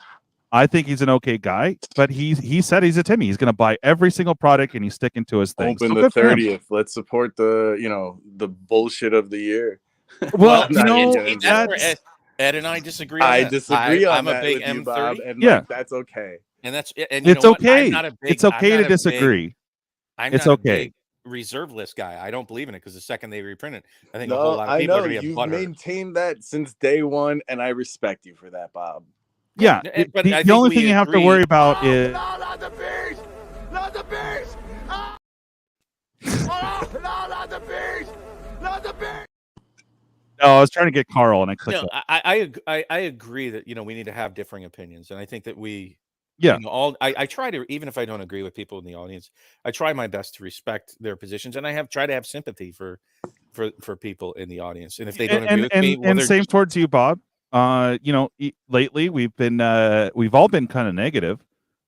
I think he's an okay guy, but he said he's a Timmy. He's going to buy every single product and he's sticking to his thing. Open the 30th. Let's support the bullshit of the year. Well, Ed and I disagree. I disagree on I'm that a big with you, M30, Bob, and that's okay. And it's okay. It's okay to disagree. It's okay. Reserve list guy. I don't believe in it because the second they reprint it, I think a whole lot of people are going to get butthurt. You've maintained that since day one, and I respect you for that, Bob. Yeah, but the only thing you have to worry about is. Not the beast! Not the beast! Not the beast! Not the beast! No, I was trying to get Carl, and I clicked. I agree that we need to have differing opinions, and I think that we. I try to, even if I don't agree with people in the audience, I try my best to respect their positions, and I try to have sympathy for people in the audience. And if they don't agree with me, same towards you, Bob. You know, lately we've all been kind of negative,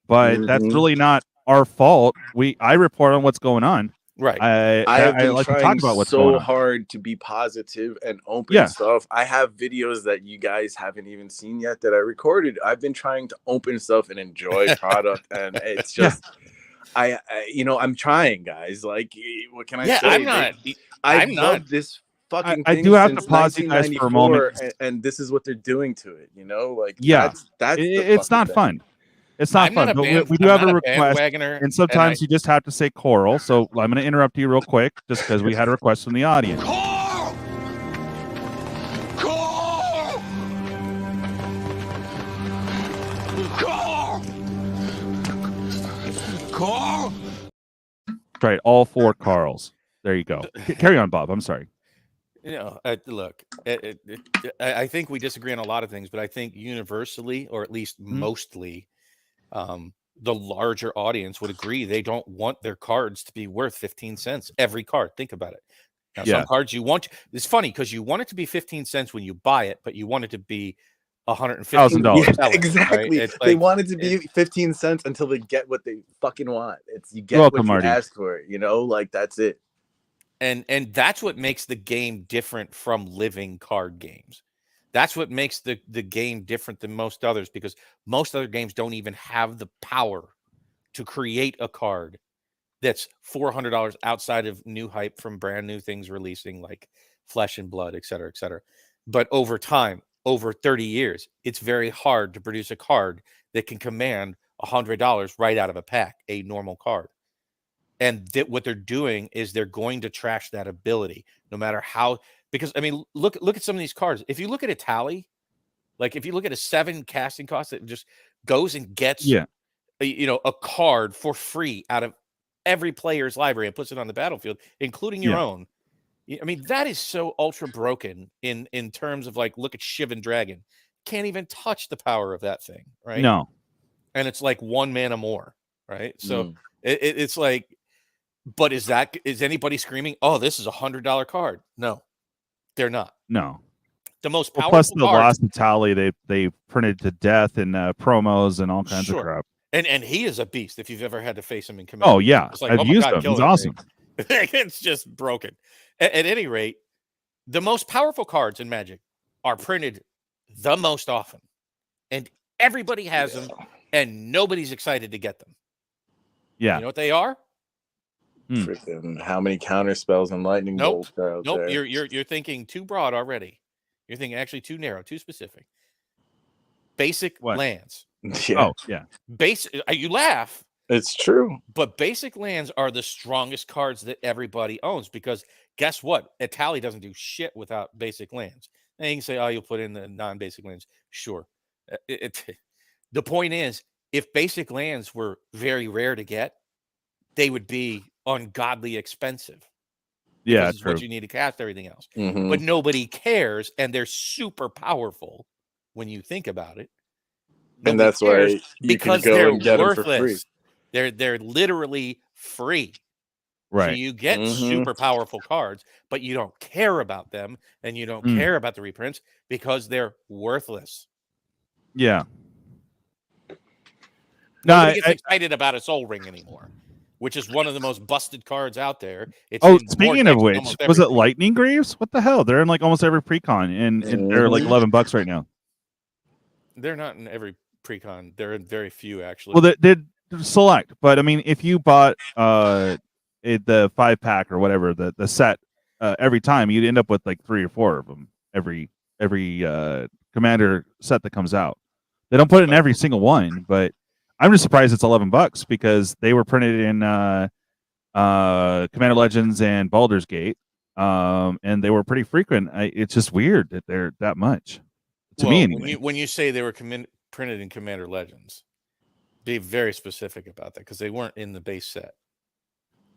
but that's really not our fault. I report on what's going on. Right. I have been like to trying talk about what's going so on. hard to be positive and open stuff. I have videos that you guys haven't even seen yet that I recorded. I've been trying to open stuff and enjoy product, and it's just I'm trying, guys. Like, what can I say? I've loved this fucking thing. I do have to since pause you guys for a moment, and this is what they're doing to it. You know, like that's it's not fun. It's not fun, but we do have a request, and sometimes you just have to say Coral. So I'm going to interrupt you real quick, just because we had a request from the audience. Coral! Coral! Coral! Coral! Right, all 4 Carls. There you go. Carry on, Bob. I'm sorry. You know, look, I think we disagree on a lot of things, but I think universally, or at least mostly, the larger audience would agree they don't want their cards to be worth 15 cents every card. Think about it. Now, some cards you want. It's funny because you want it to be 15 cents when you buy it, but you want it to be $150,000. Yeah, exactly. Right? They want it to be 15 cents until they get what they fucking want. It's you get Welcome, what you Marty. ask for. You know, like that's it. And that's what makes the game different from living card games. That's what makes the game different than most others, because most other games don't even have the power to create a card that's $400 outside of new hype from brand new things releasing like Flesh and Blood, et cetera, et cetera. But over time, over 30 years, it's very hard to produce a card that can command $100 right out of a pack, a normal card. And what they're doing is they're going to trash that ability, no matter how. Because I mean, look at some of these cards. If you look at a tally, like if you look at a 7 casting cost that just goes and gets, a card for free out of every player's library and puts it on the battlefield, including your own. I mean, that is so ultra broken in terms of like, look at Shivan Dragon. Can't even touch the power of that thing, right? No. And it's like 1 mana more, right? So it's like. But is anybody screaming, oh, this is $100 card? No, they're not. No. The most powerful plus the cards, lost tally they printed to death in promos and all kinds of crap. And he is a beast if you've ever had to face him in Commander. Oh yeah, it's like, I've used him. He's awesome. It's just broken. At any rate, the most powerful cards in Magic are printed the most often, and everybody has them, and nobody's excited to get them. Yeah, you know what they are? Freaking how many counter spells and lightning bolts are out there? You're thinking too broad already. You're thinking actually too narrow, too specific. Basic lands. Yeah. Oh, yeah. You laugh. It's true. But basic lands are the strongest cards that everybody owns, because guess what? A tally doesn't do shit without basic lands. And you can say, oh, you'll put in the non-basic lands. Sure. The point is, if basic lands were very rare to get, they would be ungodly expensive. Yeah, it's what you need to cast everything else. But nobody cares, and they're super powerful when you think about it. And that's why you can go and get them for free. They're literally free. Right. So you get super powerful cards, but you don't care about them, and you don't care about the reprints because they're worthless. Yeah. Nobody gets excited about a Soul Ring anymore, which is one of the most busted cards out there. Speaking of which, was it Lightning Greaves? What the hell? They're in like almost every precon, and they're like $11 right now. They're not in every precon. They're in very few, actually. Well, they select, but I mean, if you bought the 5-pack or whatever, the set every time, you'd end up with like 3 or 4 of them every commander set that comes out. They don't put it in every single one, but I'm just surprised it's $11 because they were printed in Commander Legends and Baldur's Gate, and they were pretty frequent. It's just weird that they're that much to me. Anyway. When you say they were printed in Commander Legends, be very specific about that, because they weren't in the base set.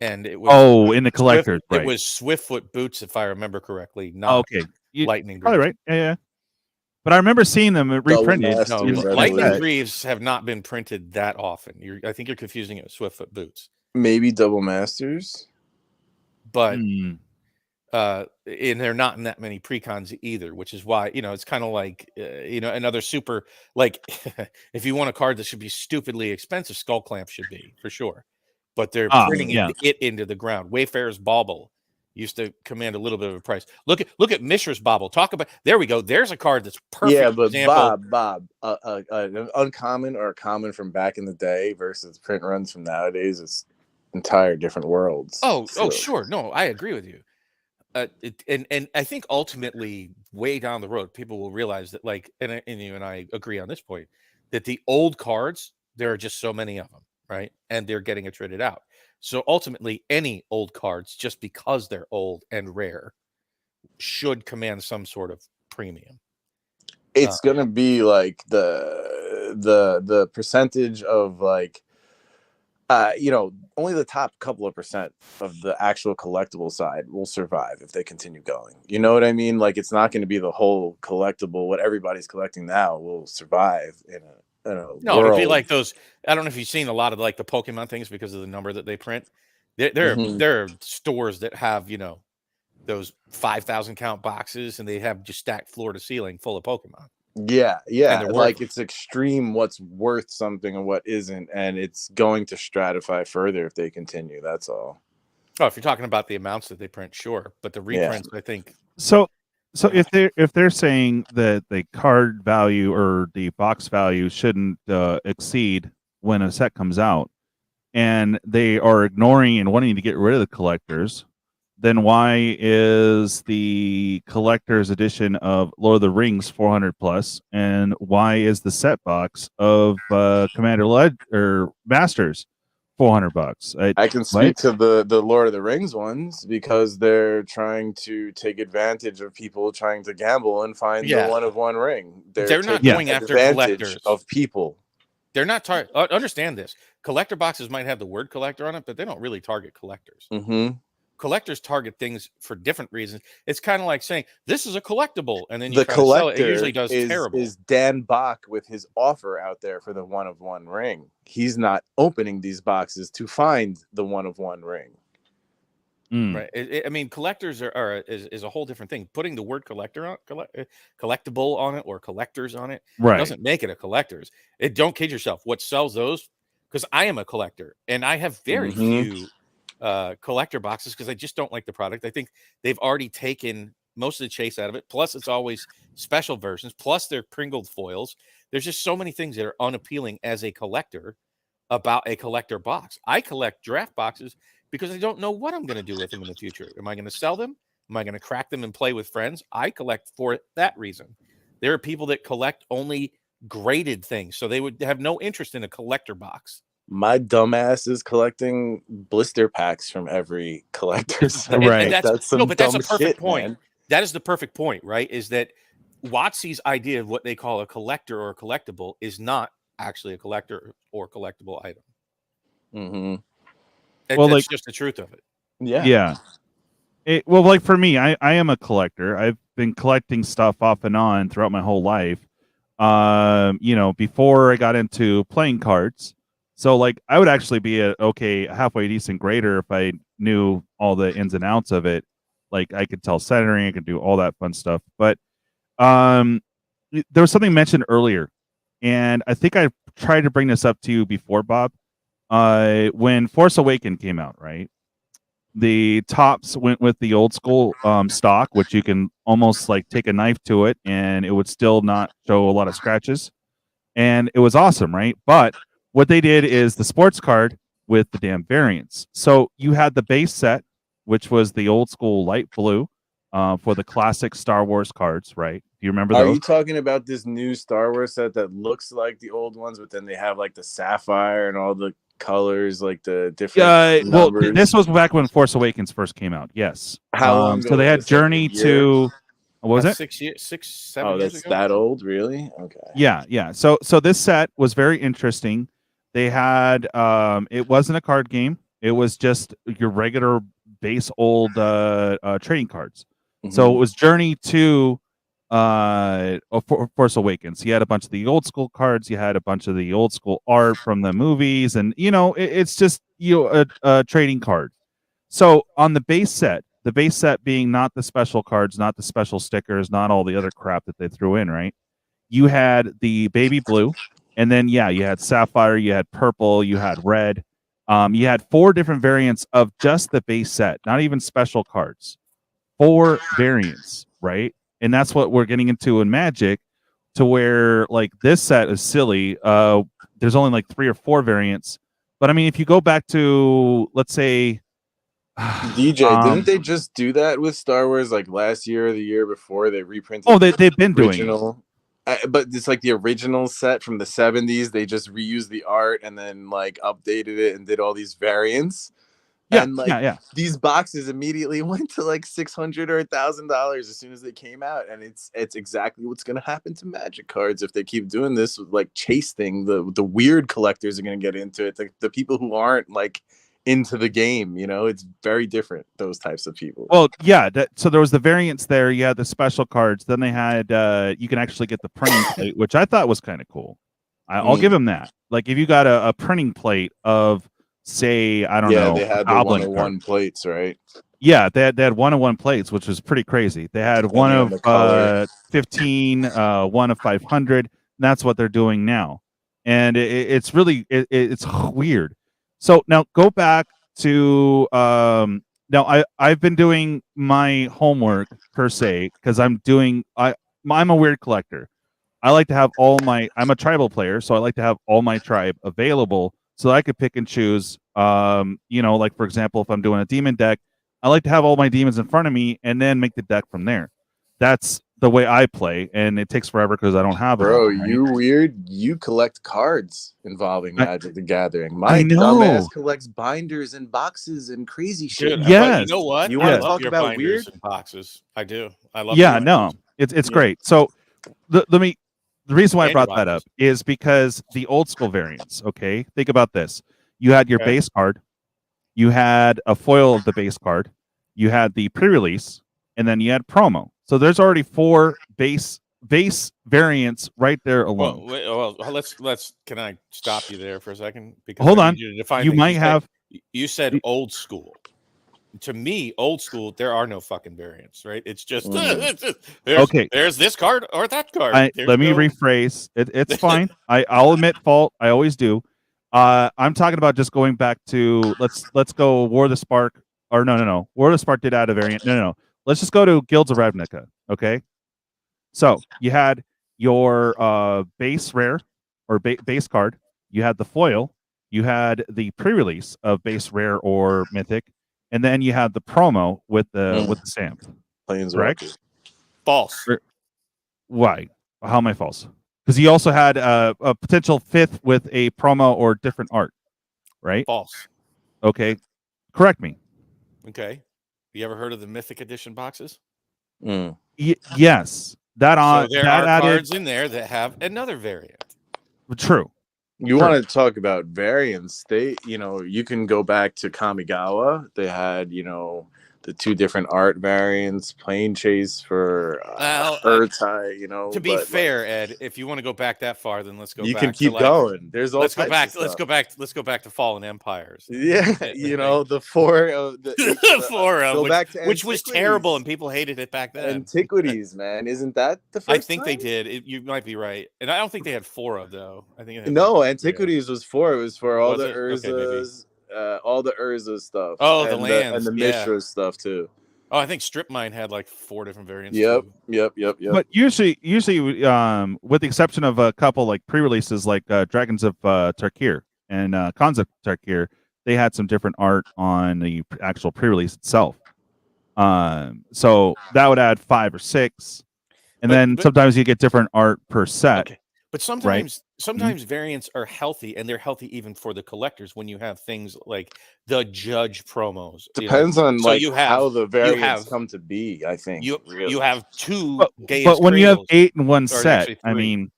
And it was in the collectors. Right. It was Swiftfoot boots, if I remember correctly. Not Lightning Greaves. Probably right. Yeah. But I remember seeing them reprinted. No, Lightning Greaves have not been printed that often. I think you're confusing it with Swiftfoot boots. Maybe Double Masters. But and they're not in that many precons either, which is why, it's kind of like, another super, like, if you want a card that should be stupidly expensive, Skull Clamp should be, for sure. But they're printing it into the ground. Wayfarer's Bauble used to command a little bit of a price. Look at Mishra's Bauble. There we go. There's a card that's perfect. Yeah, but example. Bob, an uncommon or a common from back in the day versus print runs from nowadays, it's entire different worlds. Oh, sure. No, I agree with you. And I think ultimately, way down the road, people will realize that, like, and you and I agree on this point, that the old cards, there are just so many of them, right? And they're getting traded out. So ultimately, any old cards, just because they're old and rare, should command some sort of premium. It's gonna be like the percentage of, like, only the top couple of percent of the actual collectible side will survive if they continue going. You know what I mean? Like, it's not going to be the whole collectible. What everybody's collecting now will survive in a world. It'd be like those. I don't know if you've seen a lot of, like, the Pokemon things because of the number that they print. There are stores that have, those 5,000 count boxes, and they have just stacked floor to ceiling full of Pokemon. Yeah, like, it's extreme what's worth something and what isn't, and it's going to stratify further if they continue. That's all. Oh, if you're talking about the amounts that they print, sure, but the reprints, I think. So if they're saying that the card value or the box value shouldn't exceed when a set comes out, and they are ignoring and wanting to get rid of the collectors, then why is the collector's edition of Lord of the Rings 400 plus, and why is the set box of Commander or Masters $400? I can speak to the Lord of the Rings ones because they're trying to take advantage of people trying to gamble and find the one of one ring. They're not going after collectors of people. They're not understand this. Collector boxes might have the word collector on it, but they don't really target collectors. Mm-hmm. Collectors target things for different reasons. It's kind of like saying this is a collectible, and then the collector it usually does terrible. Is Dan Bach with his offer out there for the one of one ring? He's not opening these boxes to find the one of one ring. Right. I mean, collectors is a whole different thing. Putting the word collector on collectible on it or collectors on it doesn't make it a collector's. Don't kid yourself. What sells those? Because I am a collector and I have very few collector boxes because I just don't like the product. I think they've already taken most of the chase out of it. Plus, it's always special versions. Plus, they're Pringled foils. There's just so many things that are unappealing as a collector about a collector box. I collect draft boxes because I don't know what I'm going to do with them in the future. Am I going to sell them? Am I going to crack them and play with friends? I collect for that reason. There are people that collect only graded things, so they would have no interest in a collector box. My dumbass is collecting blister packs from every collector site. Right. That's a perfect point. Man. That is the perfect point, right? Is that WotC's idea of what they call a collector or a collectible is not actually a collector or collectible item. Mm-hmm. That's just the truth of it. Yeah. Like for me, I am a collector. I've been collecting stuff off and on throughout my whole life. Before I got into playing cards. So, like, I would actually be a halfway decent grader if I knew all the ins and outs of it. Like, I could tell centering, I could do all that fun stuff. But there was something mentioned earlier, and I think I tried to bring this up to you before, Bob. When Force Awakens came out, right? The tops went with the old school stock, which you can almost like take a knife to it, and it would still not show a lot of scratches. And it was awesome, right? But what they did is the sports card with the damn variants. So you had the base set, which was the old school light blue for the classic Star Wars cards, right? Do you remember those? Are you talking about this new Star Wars set that looks like the old ones, but then they have like the sapphire and all the colors, like the different numbers? Well, this was back when Force Awakens first came out. Yes. How long ago? So they had Journey to... What was it? 6 years, 7 years ago. Oh, that's that old, really? Okay. Yeah. So this set was very interesting. They had it wasn't a card game. It was just your regular base old trading cards. Mm-hmm. So it was Journey to Force Awakens. You had a bunch of the old school cards. You had a bunch of the old school art from the movies, and it's just a trading card. So on the base set, The base set being not the special cards, not the special stickers, not all the other crap that they threw in, right? You had the baby blue, and then you had sapphire, you had purple, you had red. You had 4 different variants of just the base set, not even special cards. 4 variants, right? And that's what we're getting into in Magic, to where like this set is silly. There's only like 3 or 4 variants. But I mean, if you go back to, let's say, DJ, didn't they just do that with Star Wars like last year or the year before? They reprinted. Oh, they've been doing it. But it's like the original set from the 70s. They just reused the art and then like updated it and did all these variants. Yeah, and like these boxes immediately went to like $600 or $1,000 as soon as they came out, and it's exactly what's going to happen to Magic cards if they keep doing this. Like chase thing, the weird collectors are going to get into it. The people who aren't like into the game, you know, it's very different. Those types of people. Well, yeah. So there was the variants there. You had the special cards. Then they had you can actually get the printing plate, which I thought was kind of cool. I'll give them that. Like if you got a printing plate of, say, I don't know. Yeah, they had the 1-of-1 plates, right? Yeah, they had 1-of-1 plates, which was pretty crazy. They had one of 15, one of 500. That's what they're doing now, and it's really it's weird. So now go back to now I've been doing my homework per se, because I'm a weird collector. I like to have I'm a tribal player, so I like to have all my tribe available, so I could pick and choose. You know, like for example, if I'm doing a demon deck, I like to have all my demons in front of me and then make the deck from there. That's the way I play, and it takes forever because I don't have it. Bro, you weird. You collect cards involving Magic the Gathering. My dumbass collects binders and boxes and crazy shit. Yeah, you know what? You want to talk about weird boxes? I do. I love. Yeah, no, it's great. So the reason why I brought that up is because the old school variants. Okay, think about this. You had your base card, you had a foil of the base card, you had the pre-release, and then you had promo. So there's already 4 base variants right there alone. Well, let's. Can I stop you there for a second? Because hold on. You might have. You said old school. To me, old school, there are no fucking variants, right? It's just there's this card or that card. Let me rephrase. It's fine. I'll admit fault. I always do. I'm talking about just going back to let's go War of the Spark, or no. War of the Spark did add a variant. No. Let's just go to Guilds of Ravnica. Okay. So you had your base rare or base card. You had the foil. You had the pre-release of base rare or mythic, and then you had the promo with the stamp. Correct? False. Why? How am I false? Because you also had a potential 5th with a promo or different art, right? False. Okay. Correct me. Okay. You ever heard of the Mythic Edition boxes? Yes. There are cards in there that have another variant. True. You want to talk about variants? You can go back to Kamigawa. They had, the 2 different art variants, Plane Chase for Urtai, To be fair, Ed, if you want to go back that far, then let's go back. You can keep going. There's all let's go back to Fallen Empires. Yeah, the 4 of the 4 of which was terrible and people hated it back then. Antiquities, man. Isn't that the first I think time? They did. You might be right. And I don't think they had 4 of though. I think Antiquities was 4. It was for all the Urzas. All the Urza stuff. Oh, the lands. And the Mishra stuff, too. Oh, I think Strip Mine had like 4 different variants. Yep. But usually, with the exception of a couple like pre-releases like Dragons of Tarkir and Khans of Tarkir, they had some different art on the actual pre-release itself. So that would add 5 or 6. And then sometimes you get different art per set. Okay. But sometimes variants are healthy, and they're healthy even for the collectors when you have things like the Judge promos. Depends on how the variants come to be, I think. You have 2 but when you have 8 in one set, I mean,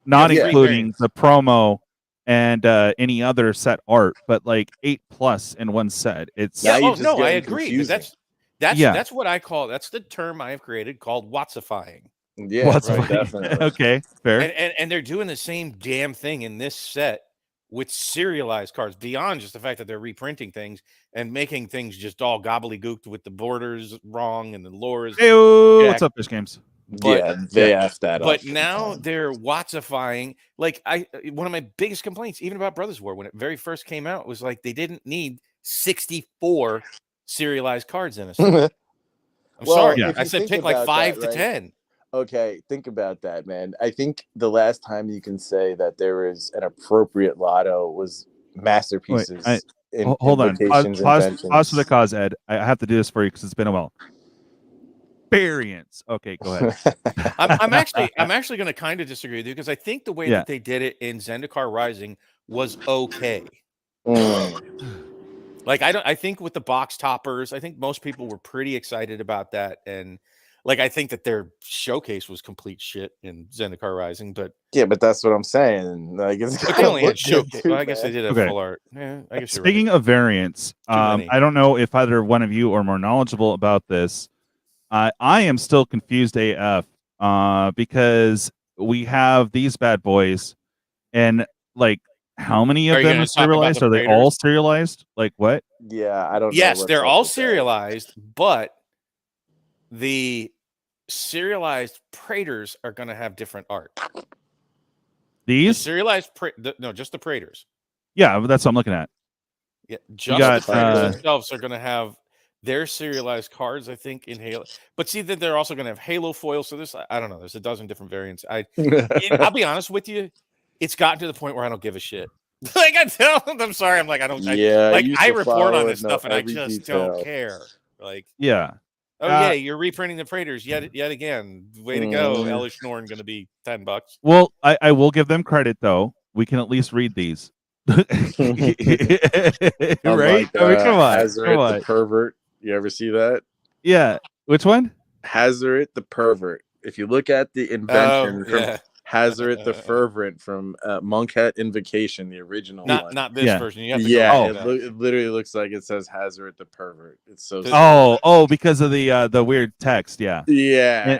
not including the promo and any other set art, but like 8+ in one set. It's I agree. That's what I call, that's the term I have created called Watsifying. Yeah, right, definitely. Okay, fair. And they're doing the same damn thing in this set with serialized cards beyond just the fact that they're reprinting things and making things just all gobbledygooked with the borders wrong and the lore is. Hey, what's up, Fish Games? But, they effed that up. But now they're Watsifying. Like one of my biggest complaints, even about Brothers War, when it very first came out, was like they didn't need 64 serialized cards in a set. I'm sorry. I said pick like 5 to 10. Okay, think about that, man. I think the last time you can say that there is an appropriate lotto was Masterpieces. Hold on. Pause for the cause, Ed. I have to do this for you because it's been a while. Variance. Okay, go ahead. I'm actually going to kind of disagree with you because I think the way that they did it in Zendikar Rising was okay. Like I think with the box toppers, I think most people were pretty excited about that, and like I think that their showcase was complete shit in Zendikar Rising, but but that's what I'm saying. Like they only had showcase. Well, I guess they did have full art. Yeah, I guess. Speaking of variants, I don't know if either one of you are more knowledgeable about this. I am still confused AF because we have these bad boys, and like, how many of them are serialized? Are they all serialized? Like what? Yeah, I don't know. Yes, they're all serialized, but the serialized Praetors are going to have different art. These serialized no, just the Praetors. Yeah, that's what I'm looking at. Yeah, just the Praetors themselves are going to have their serialized cards, I think, in Halo. But see that they're also going to have Halo foil. So I don't know. There's a dozen different variants. I'll be honest with you. It's gotten to the point where I don't give a shit. Like I tell them, I'm sorry. I'm like, I don't. I report on this stuff and I just don't care. Like, you're reprinting the Praetors yet again. Way to go, Elish Norn. Going to be $10. Well, I will give them credit though. We can at least read these. Right? Like, I mean, come on. The Pervert. You ever see that? Yeah. Which one? Hazaret the Pervert. If you look at the invention from Hazaret the Fervent from Monkhet Invocation, the original one. Not this version. You have to it literally looks like it says Hazaret the Pervert. It's so because of the weird text. Yeah,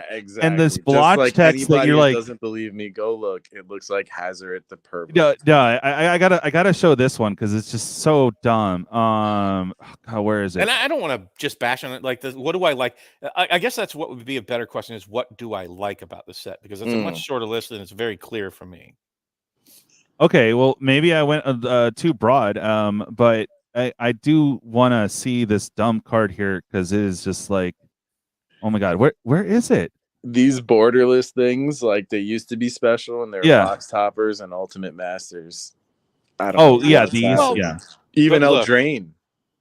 exactly. And this blotch text that you're like, doesn't believe me, go look. It looks like Hazaret the Pervert. No, I gotta show this one because it's just so dumb. Where is it? And I don't want to just bash on it. Like, what do I like? I guess that's what would be a better question: is what do I like about the set? Because it's a much shorter list and it's very clear for me. Okay, well, maybe I went too broad. But I do want to see this dumb card here because it is just like, oh my god, where is it? These borderless things, like they used to be special, and they're box toppers and ultimate masters. I don't. Even Eldraine.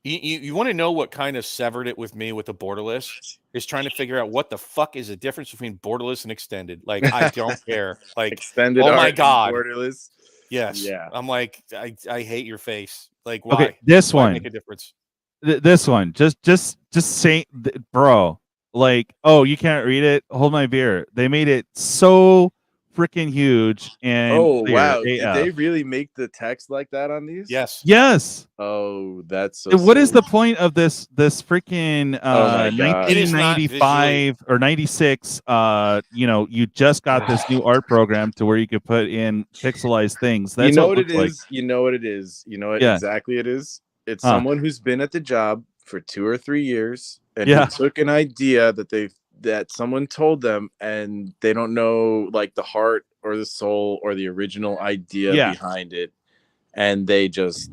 You want to know what kind of severed it with me with the borderless is trying to figure out what the fuck is the difference between borderless and extended. Like I don't care. Like extended. Oh my god, borderless. Yes. Yeah. I'm like I hate your face. Like why? Okay, this one make a difference. This one just say, bro. Like, oh, you can't read it. Hold my beer. They made it so freaking huge and wow, did they really make the text like that on these? Yes. Oh, that's so what is the point of this freaking 1995 or 96 you just got this new art program to where you could put in pixelized things. That's what it is. You know what it is. You know what exactly it is. It's someone who's been at the job for 2 or 3 years and who took an idea that someone told them, and they don't know like the heart or the soul or the original idea behind it, and they just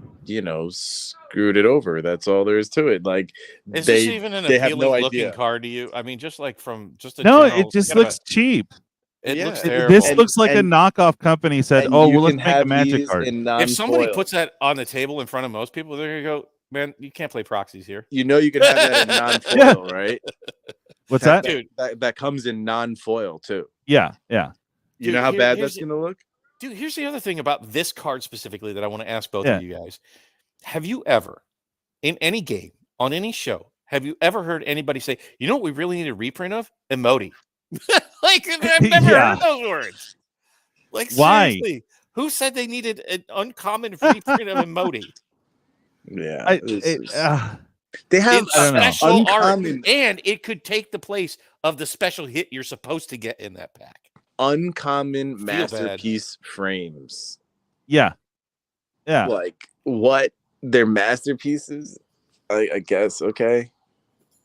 screwed it over. That's all there is to it. Like, is this even an appealing looking card to you? I mean, just like from just a it just looks cheap. It looks terrible. This looks like a knockoff company said, "Oh, well, let's make a Magic card." If somebody puts that on the table in front of most people, they're gonna go, "Man, you can't play proxies here." You can have that in non-foil, right? What's that? Dude, that comes in non-foil too. Yeah. You know how bad that's gonna look? Dude, here's the other thing about this card specifically that I want to ask both of you guys. Have you ever, in any game, on any show, have you ever heard anybody say, you know what we really need a reprint of? Emoji. Like, I've never heard those words. Like, seriously, who said they needed an uncommon reprint of emoji? Yeah. They have special art, and it could take the place of the special hit you're supposed to get in that pack. Uncommon masterpiece frames. Yeah. Yeah. like what their masterpieces. I guess okay.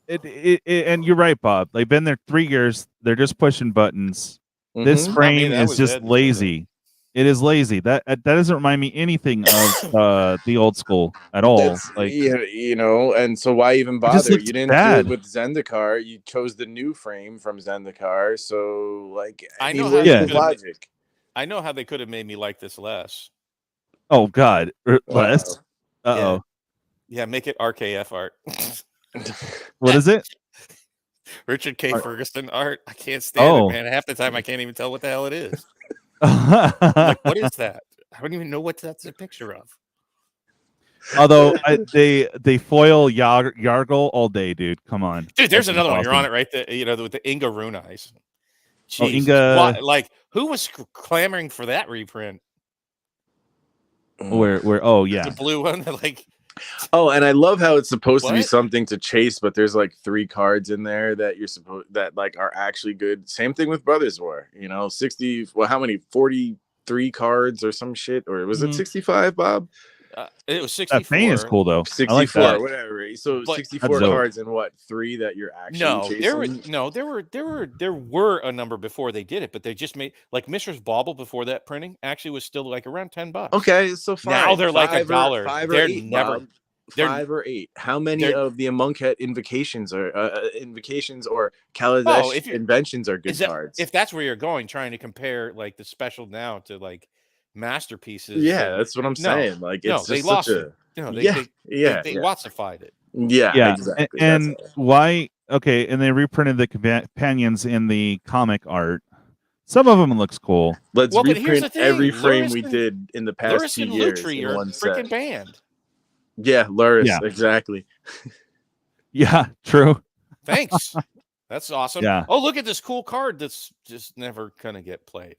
And you're right, Bob. They've been there 3 years. They're just pushing buttons. This Mhm. Not me, frame that is was just Ed that said that. lazy. It is lazy. That doesn't remind me anything of the old school at all. That's Like, you know, and so why even it just bother? looks You didn't bad. do it with Zendikar. You chose the new frame from Zendikar. So like, I I know mean, how where's they the could've made- logic? I know how they could have made me like this less. Oh God, less. Yeah. Yeah, make it RKF art. What is it? Richard K. Ferguson art. I can't stand Oh. it, man. Half the time I can't even tell what the hell it is. Like, what is that? I don't even know what that's a picture of. Although they foil Yargle all day, dude. Come on, Dude, there's That's another one. awesome. You're on it right there. You know, with the Inga Rune Eyes. Oh, Jeez. Inga. Like, who was clamoring for that reprint? Where? Oh yeah. The blue one, like. Oh, and I love how it's supposed to be What? something to chase, but there's like 3 cards in there that you're supposed that like are actually good. Same thing with Brothers War. You know, 60. Well, how many? 43 cards or some shit, or was it 65, Bob? It was 64. That thing is cool though. 64, I like that. whatever. So But- 64 That's dope. cards and what? 3 that you're actually No, chasing. there were a number before they did it, but they just made like Mishra's Bauble before that printing actually was still like around $10. Okay, so fine. Now they're like $5 $1. or They're $8, never- Bob. they're- 5 or 8. How many they're- of the Amonkhet invocations or Kaladesh if you're- inventions are good Is that- cards? If that's where you're going, trying to compare like the special now to like masterpieces. Yeah, and- that's what I'm saying. Like, no, it's they just lost such it. a No, they yeah. Wattsified it. Yeah, exactly. and That's why? Okay, and they reprinted the companions in the comic art. Some of them looks cool. Let's Well, but here's the reprint thing, every frame Luris we and- did in the past Luris 2 and years Lutri in are one freaking set. banned. Yeah, Luris, Yeah. exactly. Yeah, true. Thanks. That's awesome. Yeah. Oh, look at this cool card that's just never gonna get played.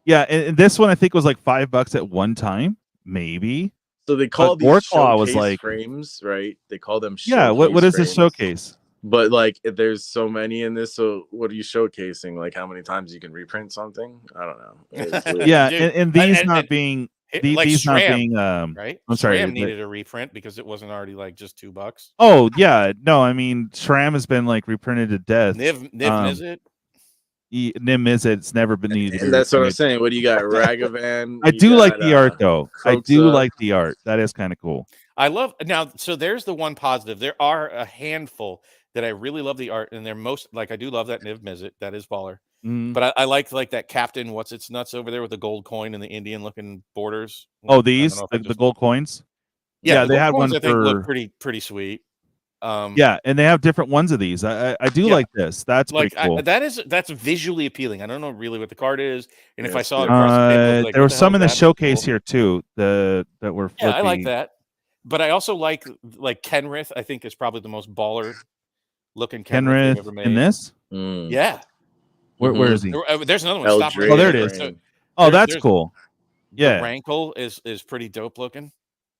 Yeah, and this one I think was like $5 at one time, maybe. So they call But these Warclaw was showcase like- frames, right? They call them Yeah, what is this frames. showcase? But like, there's so many in this. So what are you showcasing? Like, how many times you can reprint something? I don't know. It's weird. Yeah, Dude, and these and- not and- being Like these not SRAM, being right? I'm sorry, SRAM but- needed a reprint because it wasn't already like just $2. Oh yeah, no, I mean SRAM has been like reprinted to death. Niv Mizzet. Nim Mizzet, it's never been needed. to be And that's what I'm reprinted. saying. What do you got? Ragavan. I You do like got, the art though. I do Croxa. like the art. That is kind of cool. I love now. So there's the one positive. There are a handful that I really love the art, and they're most like I do love that Niv Mizzet. That is baller. Mm. But I like that Captain. What's its nuts over there with the gold coin and the Indian looking borders. Oh, I don't these know if I the just- gold coins. Yeah, yeah, the they gold had coins, one I think look for- pretty sweet. Yeah, and they have different ones of these. I do Yeah. like this. That's like pretty cool. that's visually appealing. I don't know really what the card is, and if I Yes, saw it yeah. across the table, I'd be like, There what was the some hell in the is that? showcase Cool. here too. That were flippy. Yeah, I like that. But I also like Kenrith. I think is probably the most baller looking Kenrith they've ever Kenrith made. in this. Mm. Yeah, Where is he? there's another one. Stop Eldraine Oh, there it Ranger. is. frame. Oh, there- that's there's- cool. The Yeah. Rankle is pretty dope looking.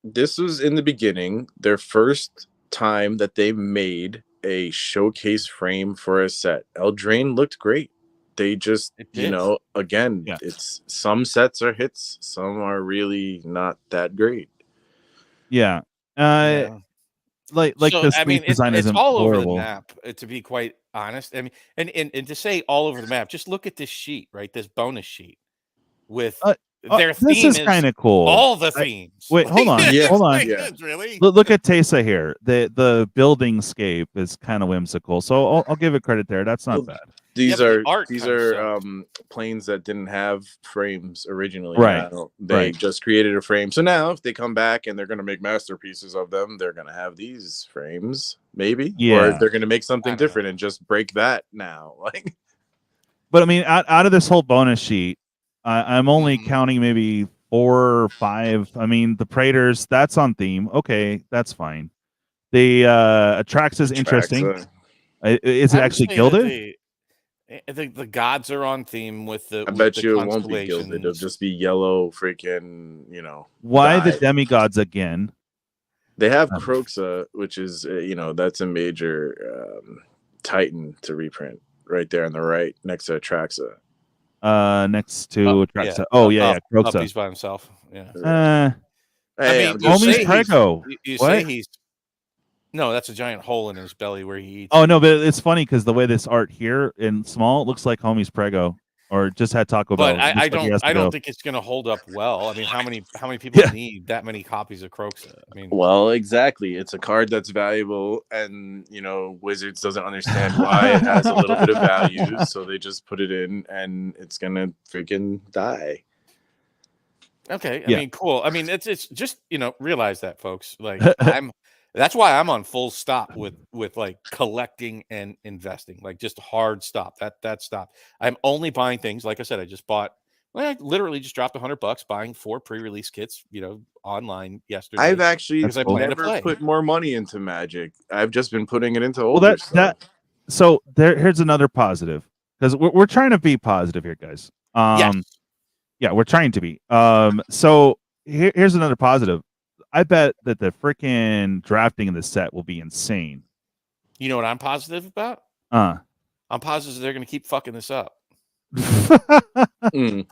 This was in the beginning, their first time that they made a showcase frame for a set. Eldraine looked great. They just, It you did. know, again, Yeah. it's some sets are hits, some are really not that great. Yeah. Yeah. Like So, the I mean, space design it's is all over the horrible. map. To be quite honest, I mean, and to say all over the map, just look at this sheet, right? This bonus sheet with their theme This is kind of cool. all the themes. Wait, hold on, Yeah, hold on. yeah. Really? Look at Tesa here. The building scape is kind of whimsical, so I'll give it credit there. That's not Well, bad. These but the are art these kinda are sucked. planes that didn't have frames originally. Right, Now they right. just created a frame. So now if they come back and they're gonna make masterpieces of them, they're gonna have these frames, maybe. Yeah. Or they're gonna make I something don't know. different and just break that now. Like But I mean, out of this whole bonus sheet, I'm only Mhm. counting maybe 4 or 5. I mean, the Praetors, that's on theme. Okay, that's fine. The Atrax is interesting. Traxa. Is it I would actually say that gilded? the gods are on theme with the. I with bet the you it won't be gilded. It'll constellations. just be yellow freaking, you know. Why dye. the demigods again? They have Um, Croxa, which is that's a major Titan to reprint right there on the right next to Atraxa. Next to Atraxa. yeah. Oh yeah, Up, Croxa. he's by himself. Yeah. Hey, I mean, I'm you just Homie's say Prego. you What? say he's no, that's a giant hole in his belly where he eats. Oh no, but it's funny because the way this art here in small looks like Homie's Prego, or just had Taco But Bell. Looks like he has to I don't go. think it's going to hold up well. I mean, how many people Yeah. need that many copies of Croxa? I mean, well, exactly. It's a card that's valuable, and Wizards doesn't understand why it has a little bit of value, so they just put it in, and it's gonna freaking die. okay, I Yeah. mean, cool. I mean, it's just realize that, folks. Like that's why I'm on full stop with like collecting and investing, like just hard stop. That stop. I'm only buying things. Like I said, I just bought. Well, I literally just dropped $100 buying 4 pre-release kits, online yesterday. I've actually because I plan to never play. put more money into Magic. I've just been putting it into older stuff. So here's another positive, because we're trying to be positive here, guys. Yes. Yeah, we're trying to be. So here's another positive. I bet that the freaking drafting in the set will be insane. You know what I'm positive about? I'm positive they're going to keep fucking this up. Mm.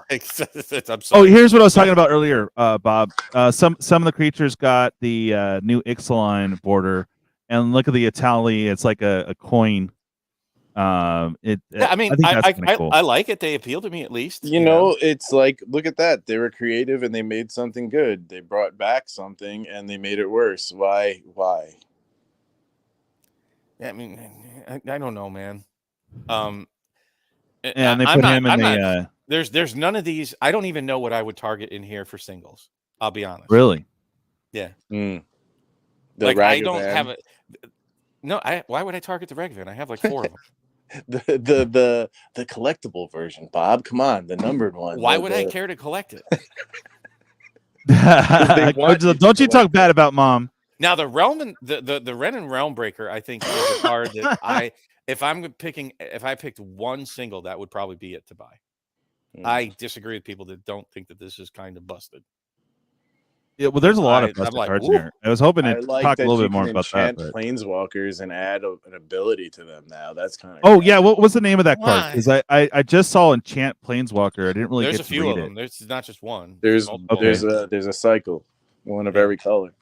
I'm sorry. Oh, here's what I was talking about earlier, Bob. Some of the creatures got the new Ixalan border, and look at the Itali. It's like a coin. I mean, I think that's kinda cool. I like it. They appeal to me at least. It's like, look at that. They were creative and they made something good. They brought back something and they made it worse. Why? I mean, I don't know, man. And they put him in the. There's none of these. I don't even know what I would target in here for singles. I'll be honest. Really? Yeah. The Like I don't Ragavan. have it. No, why would I target the Ragavan? I have like 4 of them. the collectible version, Bob. Come on, the numbered one. Why would I care to collect it? Don't you talk bad about Mom. Now the Realm and the Ren and Realm Breaker, I think, is a card that if I picked one single, that would probably be it to buy. I disagree with people that don't think that this is kind of busted. Yeah, well, there's a lot of busted cards in here. I was hoping to talk a little bit more about that. Planeswalkers and add an ability to them now. That's kind of. Oh yeah, what was the name of that card? Because I just saw Enchant Planeswalker. I didn't really. There's get a few of to read them. There's not just one. There's a cycle, one of every color.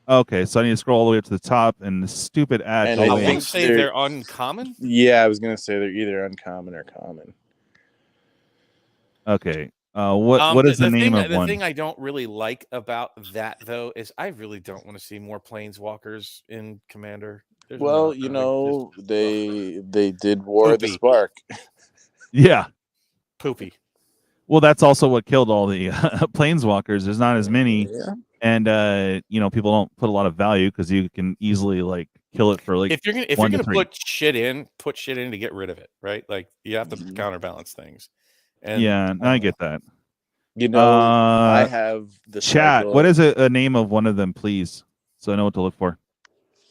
Okay, so I need to scroll all the way up to the top, and the stupid ad. And I want to say they're uncommon. Yeah, I was gonna say they're either uncommon or common. Okay. What is the name of one? The thing I don't really like about that, though, is I really don't want to see more Planeswalkers in Commander. They did War of the Spark. Yeah. Poopy. Well, that's also what killed all the Planeswalkers. There's not as many, and people don't put a lot of value because you can easily like kill it for like. If you're gonna put shit in to get rid of it, right? Like you have to counterbalance things. And I get that. I have the chat. cycle. What is a name of one of them, please, so I know what to look for.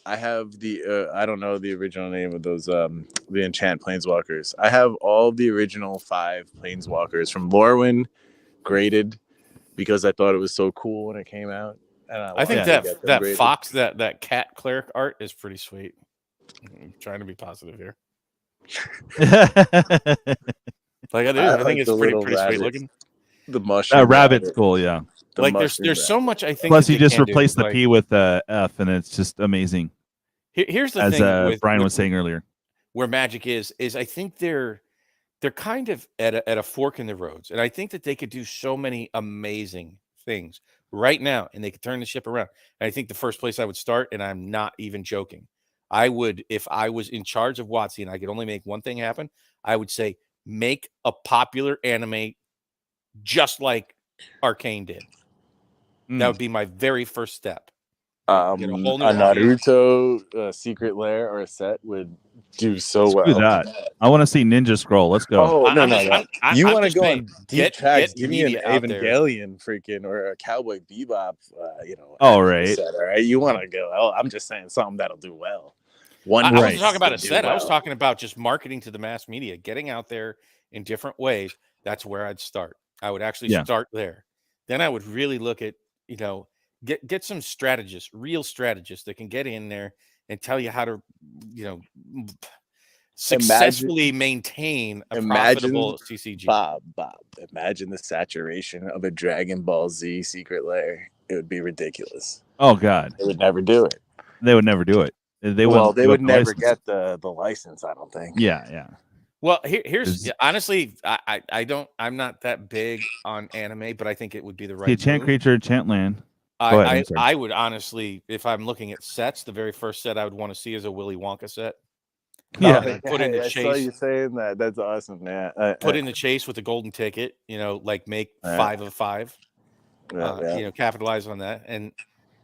I have the I don't know the original name of those the Enchant Planeswalkers. I have all the original 5 Planeswalkers from Lorwyn graded because I thought it was so cool when it came out. And I think that fox that cat cleric art is pretty sweet. I'm trying to be positive here. Like I think it's pretty sweet looking. The mushroom rabbit's cool, yeah. Like there's so much I think. Plus, you just replace the P with the F, and it's just amazing. Here's the thing, as Brian was saying earlier, where Magic is I think they're kind of at a fork in the roads, and I think that they could do so many amazing things right now, and they could turn the ship around. And I think the first place I would start, and I'm not even joking, I would, if I was in charge of WotC and I could only make one thing happen, I would say make a popular anime just like Arcane did. That would be my very first step. A Naruto Secret Lair or a set would do so well. Do that. I want to see Ninja Scroll. Let's go. Oh no! You want to go on deep tracks? Give me an Evangelion freaking or a Cowboy Bebop. All right. Set, all right. You want to go? Oh, I'm just saying something that'll do well. I wasn't talking about a set. Well. I was talking about just marketing to the mass media, getting out there in different ways. That's where I'd start. I would actually start there. Then I would really look at, get some strategists, real strategists that can get in there and tell you how to, successfully maintain a profitable CCG. Bob, imagine the saturation of a Dragon Ball Z Secret Lair. it would be ridiculous. Oh God, They would never do it. they would never do it. They would never license. get the license. I don't think. Yeah. Well, here's honestly, I'm not that big on anime, but I think it would be the right. Enchant creature, enchant land. I would honestly, if I'm looking at sets, the very first set I would want to see is a Willy Wonka set. Yeah, put in the I chase. saw you saying that. That's awesome, man. Put in the chase with the golden ticket. Like make 5 of 5. Capitalize on that, and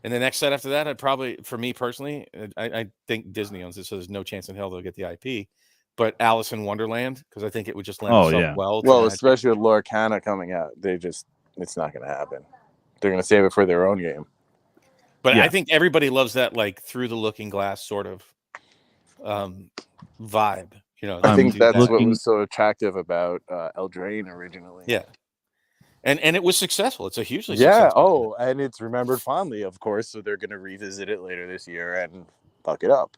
the next set after that, I'd probably, for me personally, I think Disney owns it, so there's no chance in hell they'll get the IP. But Alice in Wonderland, because I think it would just lend itself well. Well, especially with Lorcana coming out, it's not going to happen. They're going to save it for their own game. But I think everybody loves that, like, through the looking glass sort of vibe. I think that's what was so attractive about Eldraine originally. Yeah. And it was successful. It's a hugely successful. And it's remembered fondly, of course. So they're going to revisit it later this year and fuck it up.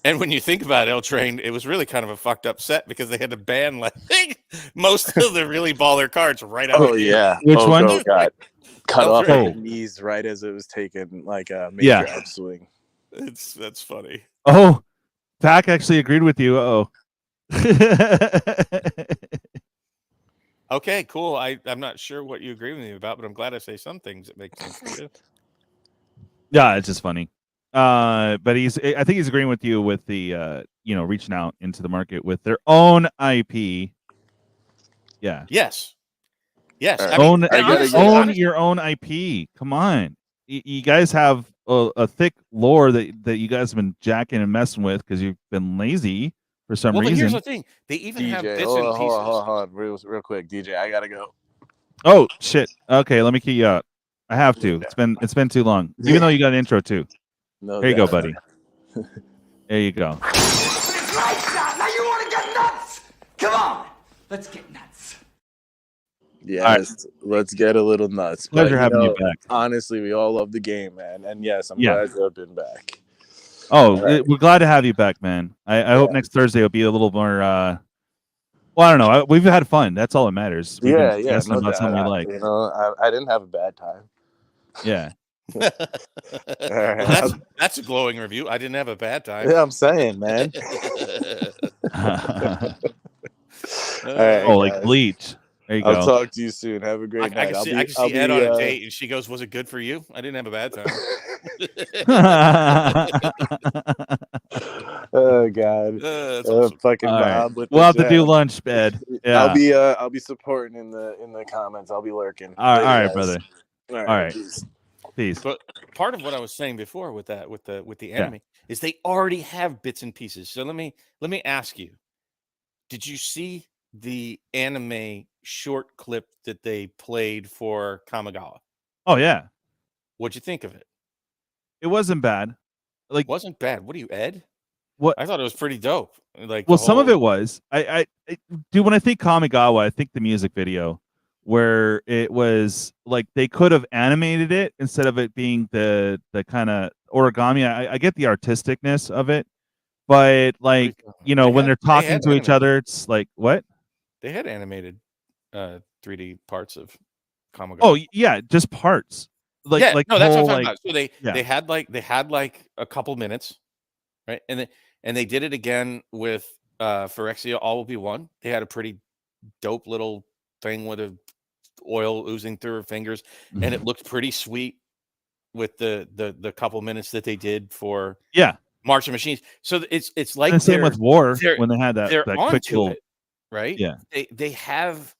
And when you think about Eldraine, it was really kind of a fucked up set because they had to ban most of the really baller cards right out. Oh yeah, which one? Oh god, cut off at the knees right as it was taking like a major upswing. That's funny. Oh, Pac actually agreed with you. Okay, cool. I'm not sure what you agree with me about, but I'm glad I say some things that make sense to you. Yeah, it's just funny. But I think he's agreeing with you with the reaching out into the market with their own IP. Yeah. Yes. Own your own IP. Come on. You guys have a thick lore that you guys have been jacking and messing with because you've been lazy for some reason. But here's the thing. They even have bits and pieces. Hold on. Real quick, DJ. I gotta go. Oh shit. Okay, let me key you out. I have to. It's been too long. Even though you got an intro too. No, there you go, buddy. There you go. Now you want to get nuts? Come on, let's get nuts. Yes, let's get a little nuts. Pleasure having you back. Honestly, we all love the game, man. And yes, I'm glad to have been back. Oh, we're glad to have you back, man. I hope next Thursday will be a little more. Well, I don't know. We've had fun. That's all that matters. We've been discussing about something we like. I didn't have a bad time. Yeah. Well, that's a glowing review. I didn't have a bad time. Yeah, I'm saying, man. Like Bleach. There you go. I'll talk to you soon. Have a great night. I can see Ed on a date, and she goes, "Was it good for you?" I didn't have a bad time. Oh God! Awesome. Fucking Bob. Right. We'll have to do lunch, Ed. Yeah. I'll be supporting in the comments. I'll be lurking. All right, brother. All right. Peace. But part of what I was saying before with the anime is they already have bits and pieces. So let me ask you: did you see the anime short clip that they played for Kamigawa? Oh yeah. What'd you think of it? It wasn't bad. Like, wasn't bad. What are you, Ed? What? I thought it was pretty dope. Like, well, some of it was. I do when I think Kamigawa, I think the music video where it was like they could have animated it instead of it being the kind of origami. I get the artisticness of it, but like when they're talking to each other, it's like what? They had animated 3D parts of Kamigawa. Oh yeah, just parts. Like that's what I'm talking about. So they had like a couple minutes, right? And they did it again with Phyrexia All Will Be One. They had a pretty dope little thing with a oil oozing through her fingers, and it looked pretty sweet with the couple minutes that they did for March of Machines. So it's like the same with War when they had that quick little right? Yeah. They have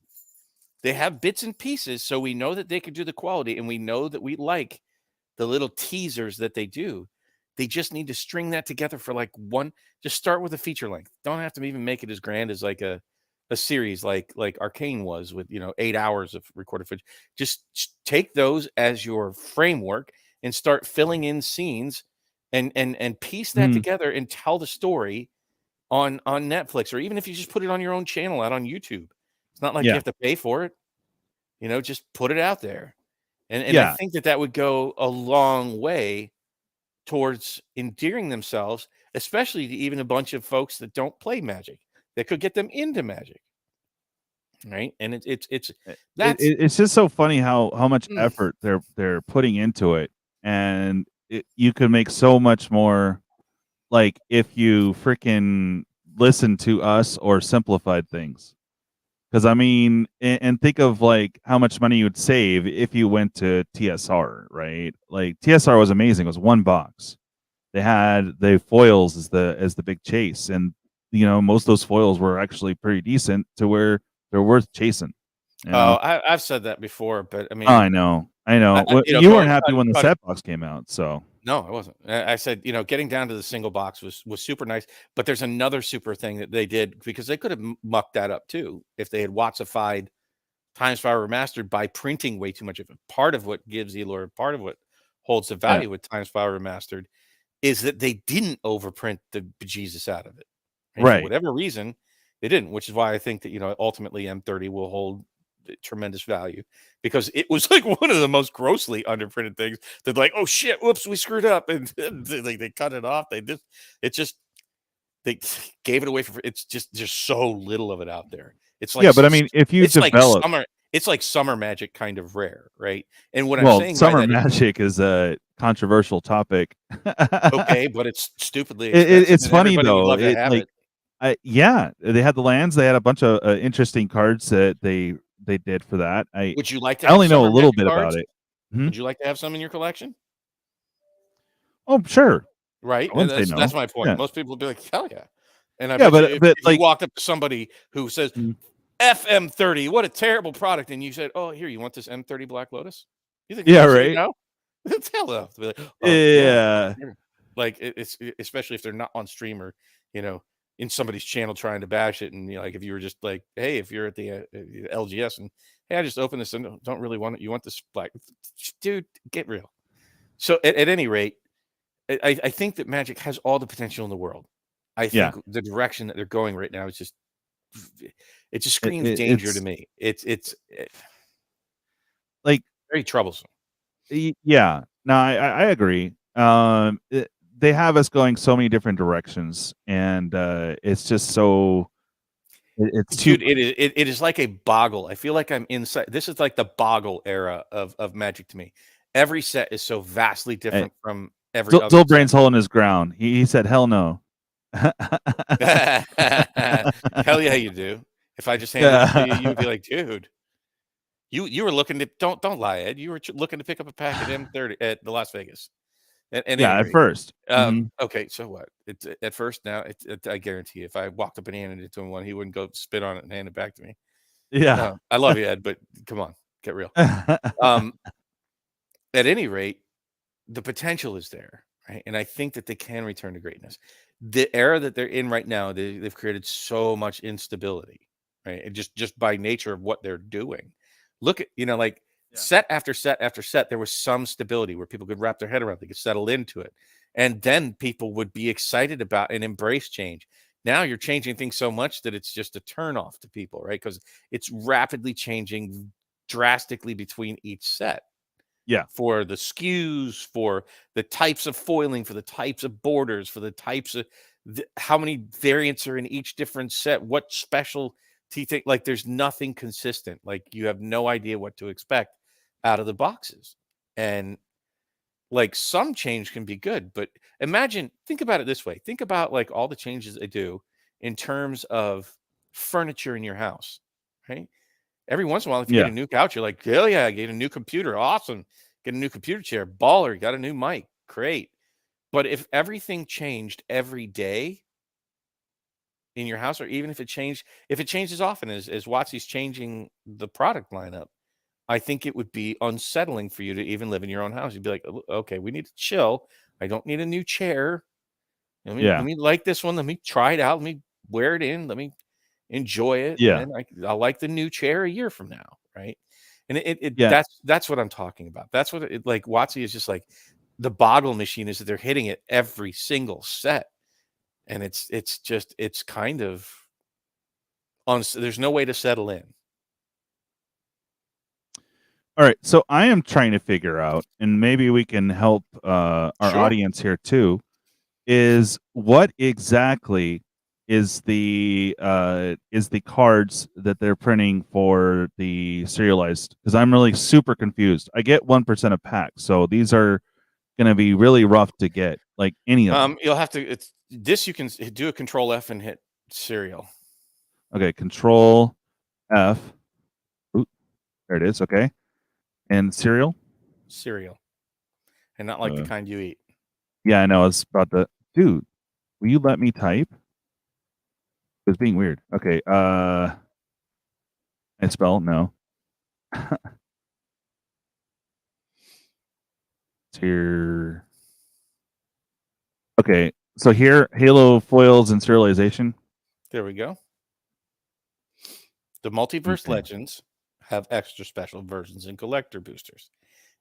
bits and pieces, so we know that they could do the quality, and we know that we like the little teasers that they do. They just need to string that together for like one. Just start with a feature length. Don't have to even make it as grand as like a series like Arcane was with 8 hours of recorded footage. Just take those as your framework and start filling in scenes and piece that together and tell the story on Netflix, or even if you just put it on your own channel out on YouTube. It's not like you have to pay for it. Just put it out there. And I think that would go a long way towards endearing themselves, especially to even a bunch of folks that don't play Magic, that could get them into Magic. right? And it's it's just so funny how much effort they're putting into it, and you could make so much more, like, if you freaking listen to us or simplified things. Because I mean, and think of like how much money you would save if you went to TSR, right? Like TSR was amazing. It was one box. They had the foils as the big chase, and you know most of those foils were actually pretty decent to where they're worth chasing. You know? Oh, I've said that before, but I mean, I know. You weren't happy when the set box came out, so no, I wasn't. I said, getting down to the single box was super nice. But there's another super thing that they did, because they could have mucked that up too if they had Watsified Times 5 Remastered by printing way too much of it. Part of what gives Elor, part of what holds the value with Times 5 Remastered is that they didn't overprint the bejesus out of it. And right. For whatever reason, they didn't, which is why I think that, ultimately M30 will hold tremendous value, because it was like one of the most grossly underprinted things that, like, oh shit, whoops, we screwed up, and they cut it off. They gave it away for, it's just there's so little of it out there. It's like, but I mean, if you develop, it's like summer magic kind of rare, right? And what I'm saying, summer magic is a controversial topic. Okay, but it's stupidly it's funny though. They had the lands. They had a bunch of interesting cards that they did for that. Would you like to? I only know a little bit about it. Would you like to have some in your collection? Oh, sure. Right. That's my point. Yeah. Most people would be like, hell yeah. And if like, you walked up to somebody who says FM30, what a terrible product, and you said, oh, here, you want this M30 Black Lotus? You think right? No? Hell no. Like, yeah. Like, it's especially if they're not on stream or, in somebody's channel trying to bash it, and like if you were just like, hey, if you're at the LGS and hey, I just opened this and don't really want it, you want this black, dude, get real. So at any rate, I think that Magic has all the potential in the world. I think the direction that they're going right now is just, it just screams danger to me. It's like very troublesome. Yeah, no, I agree. They have us going so many different directions, and it's just so. Dude, it is like a boggle. I feel like I'm inside. This is like the boggle era of Magic to me. Every set is so vastly different from every other. Zolbrain's holding his ground. He said, "Hell no." Hell yeah, you do. If I just handed it to you, you'd be like, dude, you were looking to don't lie, Ed. You were looking to pick up a pack at M30 at the Las Vegas. At first. Okay, so what? It's at first. Now, I guarantee you, if I walked up and handed it to him, he wouldn't go spit on it and hand it back to me. Yeah, no, I love you, Ed, but come on, get real. At any rate, the potential is there, right? And I think that they can return to greatness. The era that they're in right now, they've created so much instability, right? And just by nature of what they're doing. Look at, set after set after set, there was some stability where people could wrap their head around, they could settle into it. And then people would be excited about and embrace change. Now you're changing things so much that it's just a turnoff to people, right? Because it's rapidly changing drastically between each set. Yeah. For the skews, for the types of foiling, for the types of borders, for the types of how many variants are in each different set, what special thing, like there's nothing consistent. Like you have no idea what to expect out of the boxes. And like some change can be good, but think about it this way. Think about like all the changes they do in terms of furniture in your house, right? Every once in a while, if you get a new couch, you're like, hell yeah, I get a new computer. Awesome. Get a new computer chair. Baller. Got a new mic. Great. But if everything changed every day in your house, or even if it changes often as WotC's changing the product lineup, I think it would be unsettling for you to even live in your own house. You'd be like, okay, we need to chill. I don't need a new chair. Let me like this one. Let me try it out. Let me wear it in. Let me enjoy it. Yeah. And I'll like the new chair a year from now. Right. And that's what I'm talking about. That's what like WotC is just like the boggle machine is that they're hitting it every single set. And it's kind of there's no way to settle in. All right. So I am trying to figure out, and maybe we can help our audience here too, is what exactly is the cards that they're printing for the serialized, because I'm really super confused. I get 1% of packs, so these are going to be really rough to get, like any of them. You'll have to you can do a Control F and hit serial. Okay, Control F. Ooh, there it is. Okay, and cereal, and not like the kind you eat. Yeah, I know. It's about the dude. Will you let me type? It's being weird. Okay. I spell no. Here. Okay. So here, Halo foils and serialization. There we go. The Multiverse Legends have extra special versions and collector boosters.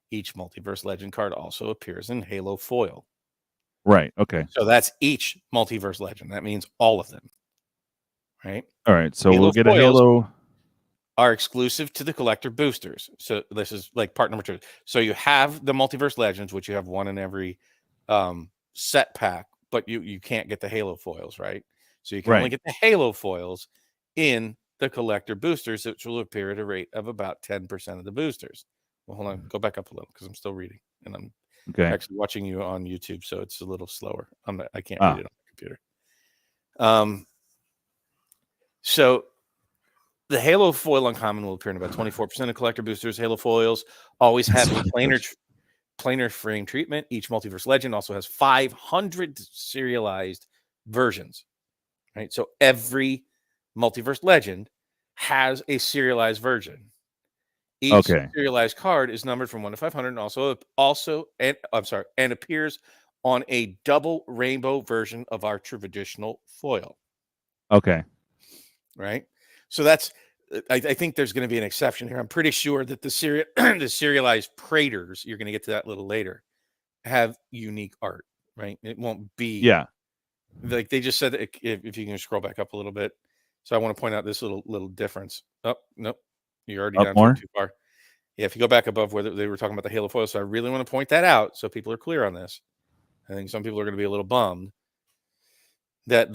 Each Multiverse Legend card also appears in Halo foil. Right. Okay. So that's each Multiverse Legend. That means all of them. Right. All right. So Halo we'll get a Halo. Are exclusive to the collector boosters. So this is like part number 2. So you have the Multiverse Legends, which you have one in every set pack, but you can't get the Halo foils, right? So you can only get the Halo foils in the collector boosters, which will appear at a rate of about 10% of the boosters. Well, hold on, go back up a little because I'm still reading and I'm actually watching you on YouTube, so it's a little slower. I can't read it on the computer. So the Halo foil uncommon will appear in about 24% of collector boosters. Halo foils always have a planar frame treatment. Each Multiverse Legend also has 500 serialized versions. Right, so every Multiverse Legend has a serialized version. Each serialized card is numbered from 1 to 500, and appears on a double rainbow version of our traditional foil. Okay. Right. So that's. I think there's going to be an exception here. I'm pretty sure that the serialized Praetors, you're going to get to that a little later, have unique art. Right. It won't be. Yeah. Like they just said, if you can scroll back up a little bit. So I want to point out this little difference. Oh, nope. You're already down too far. Yeah, if you go back above where they were talking about the Halo foil. So I really want to point that out so people are clear on this. I think some people are going to be a little bummed that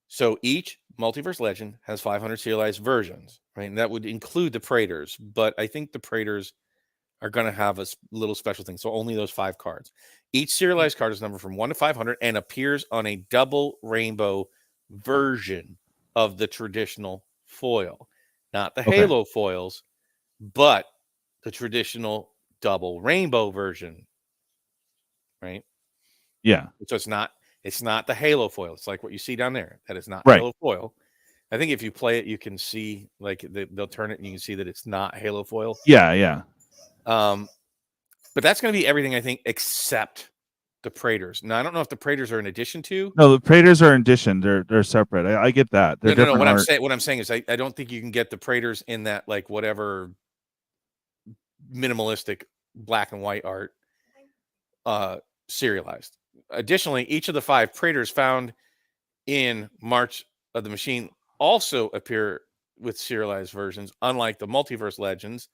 so each Multiverse Legend has 500 serialized versions, right? And that would include the Praetors, but I think the Praetors are going to have a little special thing. So only those 5 cards. Each serialized card is numbered from 1 to 500 and appears on a double rainbow version of the traditional foil. Not the Halo foils, but the traditional double rainbow version. Right? Yeah. So it's not the Halo foil. It's like what you see down there. That is not Halo foil. I think if you play it, you can see like they'll turn it and you can see that it's not Halo foil. Yeah, yeah. But that's going to be everything, I think, except the Praetors. Now, I don't know if the Praetors are in addition to. No, the Praetors are in addition. They're separate. I get that. They're no. What I'm saying is, I don't think you can get the Praetors in that like whatever minimalistic black and white art serialized. Additionally, each of the 5 Praetors found in March of the Machine also appear with serialized versions, unlike the Multiverse Legends.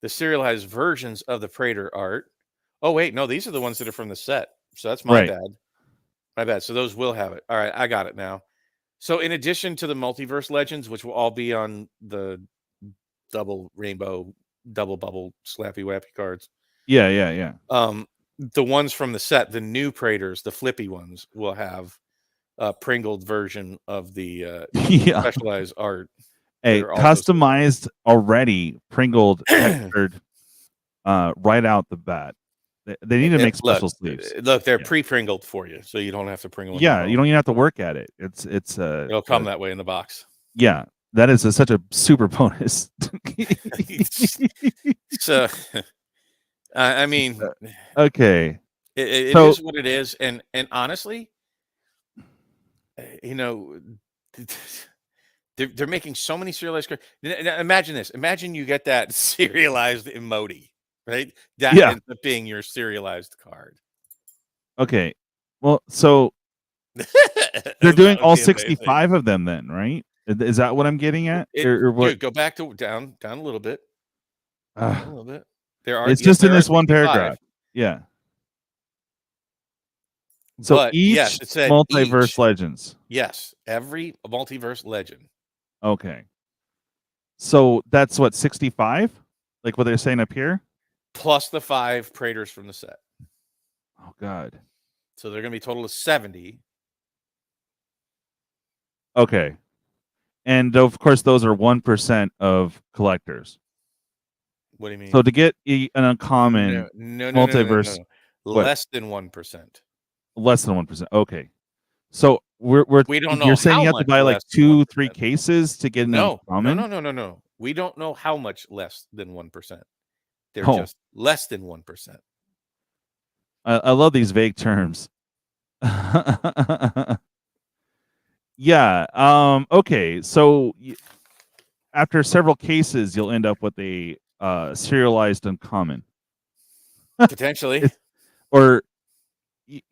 The serialized versions of the Praetor art. Oh, wait, no, these are the ones that are from the set. So that's my bad. My bad. So those will have it. All right, I got it now. So in addition to the Multiverse Legends, which will all be on the double rainbow, double bubble, slappy wappy cards. Yeah. The ones from the set, the new Praetors, the flippy ones, will have a Pringled version of the specialized art. Hey, customized already, Pringled, textured, right out the bat. They need to make special sleeves. Look, they're pre-Pringled for you, so you don't have to Pringle. Yeah, you don't even have to work at it. It'll come that way in the box. Yeah, that is such a super bonus. So, I mean, okay, it is what it is, and honestly, you know, they're making so many serialized cards. Imagine this. Imagine you get that serialized emoji, right? That ends up being your serialized card. Okay, well, so they're doing all 65 of them, then, right? Is that what I'm getting at? Or what? Dude, go back to down a little bit. A little bit. There are. It's just in this one paragraph. Yeah. So but each yes, it said multiverse each. legends. Yes, every multiverse legend. Okay. So that's what 65? Like what they're saying up here? Plus the 5 Praetors from the set. Oh God. So they're going to be a total of 70. Okay. And of course, those are 1% of collectors. What do you mean? So to get an uncommon multiverse, no. What? Less than 1%. Less than 1%. Okay. So we don't know you're saying how you have to much buy like less than 2-3 cases to get an No, uncommon? no. We don't know how much less than 1%. They're Oh. just less than 1%. I love these vague terms. Yeah. Okay. So after several cases, you'll end up with a serialized uncommon. Potentially. Or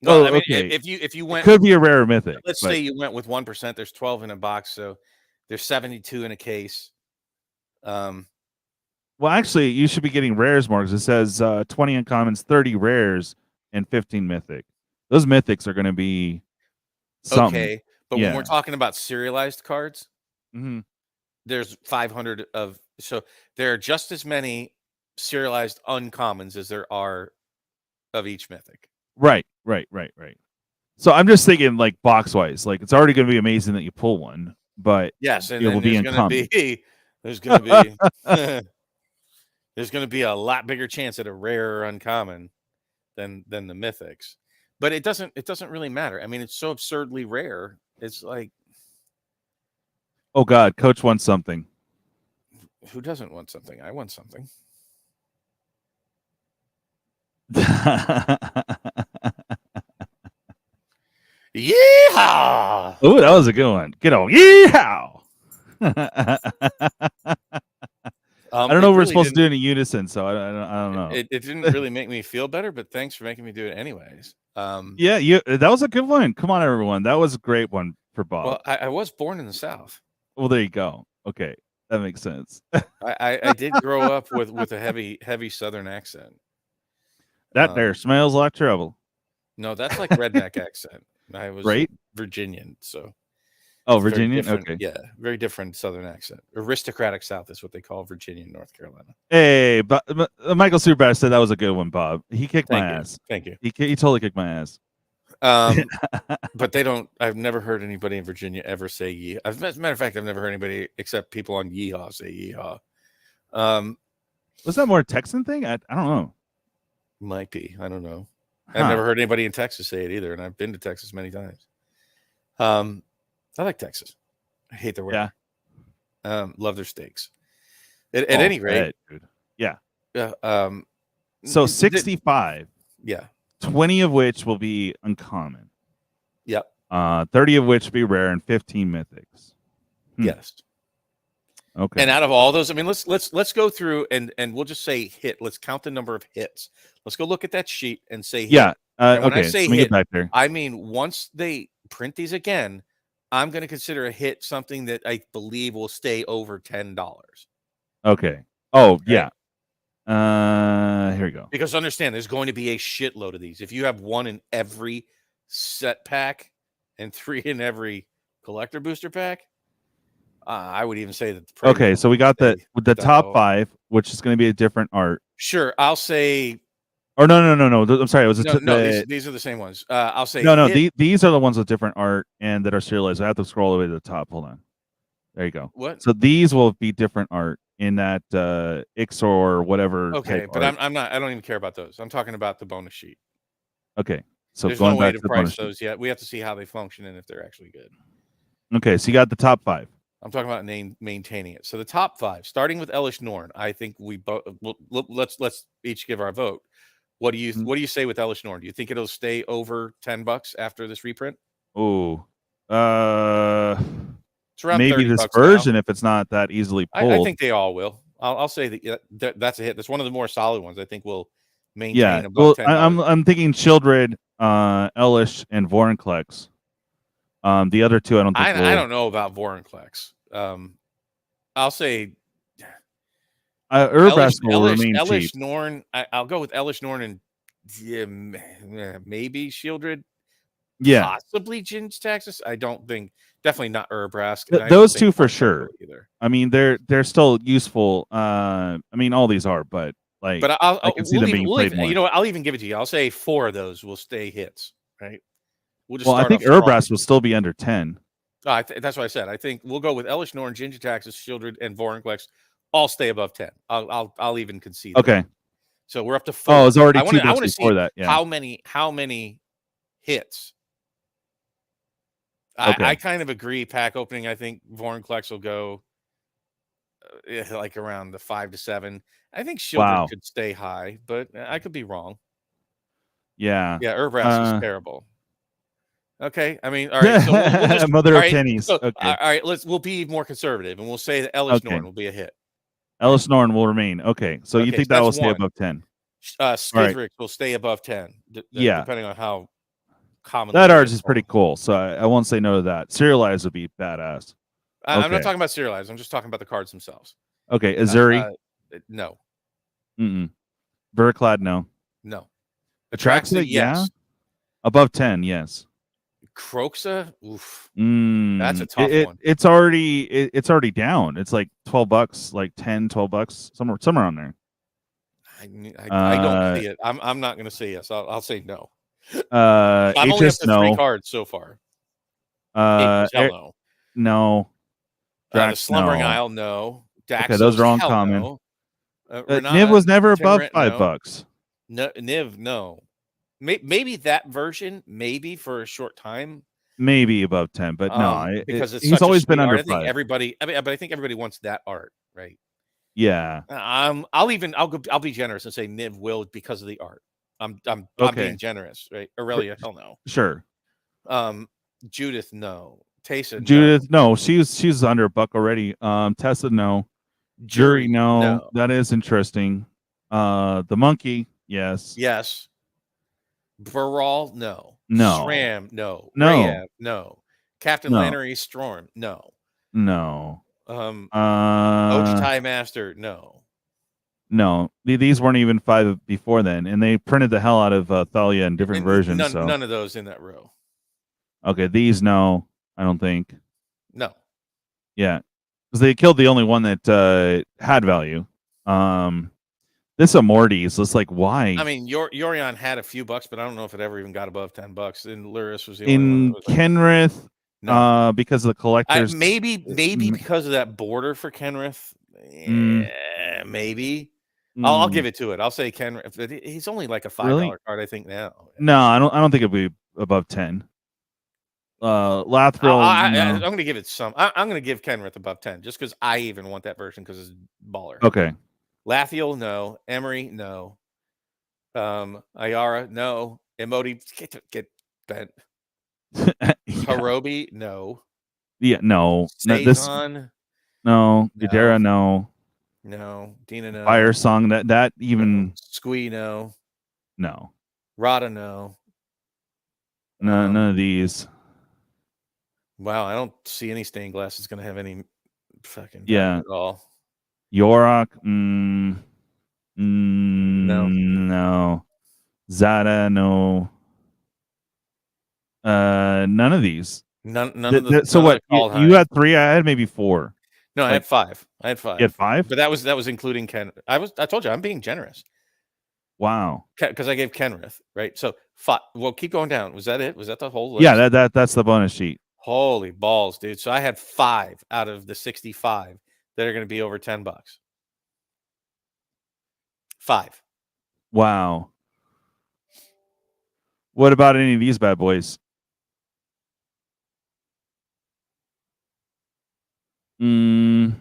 No, I mean, okay. if you went, it could be a rare mythic. let's say you went with 1%. There's 12 in a box, so there's 72 in a case. Well, actually, you should be getting rares more because it says 20 uncommons, 30 rares, and 15 mythic. Those mythics are going to be something. Okay, but when we're talking about serialized cards, there's 500 of. So there are just as many serialized uncommons as there are of each mythic. Right. So I'm just thinking, like box wise, like it's already going to be amazing that you pull one, but yes, and it will be uncommon. There's going to be there's going to be a lot bigger chance at a rare or uncommon than the mythics. But it doesn't really matter. I mean, it's so absurdly rare. It's like, oh God, Coach wants something. Who doesn't want something? I want something. Yeehaw! Oh, that was a good one. Get on. Yeehaw! I don't know if we're supposed to do it in unison, so I don't know. It didn't really make me feel better, but thanks for making me do it anyways. Yeah, that was a good one. Come on, everyone. That was a great one for Bob. Well, I was born in the South. Well, there you go. Okay, that makes sense. I did grow up with a heavy Southern accent. That there smells like trouble. No, that's like redneck accent. I was Virginian, so. Oh, Virginian? Okay. Yeah, very different Southern accent. Aristocratic South is what they call Virginia and North Carolina. Hey, but Michael Superbash said that was a good one, Bob. He kicked my ass. Thank you. He totally kicked my ass. But they don't. I've never heard anybody in Virginia ever say "yee." As a matter of fact, I've never heard anybody except people on Yeehaw say "yeehaw." Was that more a Texan thing? I don't know. Might be. I don't know. I've never heard anybody in Texas say it either, and I've been to Texas many times. I like Texas. I hate their weather. Yeah. Love their steaks. At any rate, dude. Yeah. So 65. Yeah. 20 of which will be uncommon. Yep. 30 of which will be rare and 15 mythics. Yes. Okay. And out of all those, I mean, let's go through and we'll just say hit. Let's count the number of hits. Let's go look at that sheet and say hit. Yeah. When okay. I say Let me hit, get back there. I mean once they print these again, I'm going to consider a hit something that I believe will stay over $10. Okay. Oh, yeah. Here we go. Because understand, there's going to be a shitload of these. If you have one in every set pack and 3 in every collector booster pack, I would even say that. Okay, so we got the top 5, which is going to be a different art. Sure, I'll say. Or no. I'm sorry. It was these are the same ones. I'll say no. These are the ones with different art and that are serialized. I have to scroll all the way to the top. Hold on. There you go. What? So these will be different art in that Ixor or whatever. Okay, but I'm not. I don't even care about those. I'm talking about the bonus sheet. Okay, so there's going no way back to to the price bonus those yet. We have to see how they function and if they're actually good. Okay, so you got the top 5. I'm talking about maintaining it. So the top 5, starting with Elish Norn, I think we both. Let's each give our vote. What do you say with Elish Norn? Do you think it'll stay over $10 after this reprint? Oh, it's around maybe this version if it's not that easily pulled. I think they all will. I'll say that that's a hit. That's one of the more solid ones. I think we'll maintain above $10. I'm thinking Childred, Elish, and Vorinclex. The other two, I don't think. I don't know about Vorinclex. I'll say Urabrask will remain Elish cheap. Norn. I'll go with Elish Norn and maybe Shieldred. Possibly Ginge Taxis. I don't think. Definitely not Urbrask. Those two for sure. Either. I mean, they're still useful. I mean, all these are, but like, but I can see them being played more. You know what? I'll even give it to you. I'll say 4 of those will stay hits. Right. We'll just. Well, I think Urbrask will still be under 10. That's what I said. I think we'll go with Elish Norn, Ginge Taxis, Shieldred, and Vorinclex. All stay above 10. I'll even concede. Okay. That. So we're up to 4. Oh, it's already 2 I want to see that. Yeah. How many hits. Okay. I kind of agree. Pack opening, I think Vorinclex will go like around the 5 to 7. I think Shieldred could stay high, but I could be wrong. Yeah. Yeah, Urbrask is terrible. Okay. I mean, all right. So we'll just, Mother of pennies. So, okay. All right. We'll be more conservative and we'll say that Elish Norn will be a hit. Elish Norn will remain. Okay. So you think that will stay above 10? Skidrick will stay above 10. Depending on how common that art is pretty cool. So I won't say no to that. Serialized would be badass. I'm not talking about serialized. I'm just talking about the cards themselves. Okay. Azuri? No. Verclad? No. No. Atraxa? Yeah. Above 10, yes. Croxa? Oof. That's a tough one. It's already down. It's like $12, like $10, $12, somewhere on there. I don't see it. I'm not going to say yes. I'll say no. I'm only up to 3 cards so far. No. No. The Slumbering Isle, no. Daxos, okay, those are all common. No. Niv was never above $5. No, Niv, no. Maybe that version, maybe for a short time. Maybe above 10, but no. Because he's always been under 5. I think everybody wants that art, right? Yeah. I'll be generous and say Niv will because of the art. I'm being generous, right? Aurelia, hell no. Sure. Judith, no. Tessa, Judith, no. She's under $1 already. Tessa, no. Jury, no. That is interesting. The monkey, yes. Yes. Baral, no. No. Shram, no. No. Rayab, no. Captain Lannery Storm, no. No. Ojitai Master, no. No, these weren't even 5 before then, and they printed the hell out of Thalia in different versions. None of those in that row. Okay, these no, I don't think. No. Yeah, because they killed the only one that had value. This Amortes, it's like why? I mean, Yorion had a few bucks, but I don't know if it ever even got above $10. And Luris was the only one. Kenrith, no. Because of the collectors. Maybe because of that border for Kenrith. Maybe. I'll give it to it. I'll say Kenrith. He's only like a $5 card, I think now. No, I don't think it'd be above 10. Lathril. I'm going to give it some. I'm going to give Kenrith above 10 just because I even want that version because it's baller. Okay. Lathiel, no. Emery, no. Ayara, no. Emoti, get bent. Harobi, no. Yeah, no. Saison, no. Gadara, no. No. Dina, no. Fire Song, that even. Squee, no. No. Rada, no. No, none of these. Wow, I don't see any stained glass is going to have any fucking at all. Yorok, no. Zada, no. None of these. None of the. So what? You had 3. I had maybe 4. No, I had 5. You had 5, but that was including Ken. I told you I'm being generous. Wow. Because I gave Kenrith, right? So 5. Well, keep going down. Was that it? Was that the whole list? Yeah, that's the bonus sheet. Holy balls, dude! So I had 5 out of the 65 that are going to be over $10. 5. Wow. What about any of these bad boys? I mean,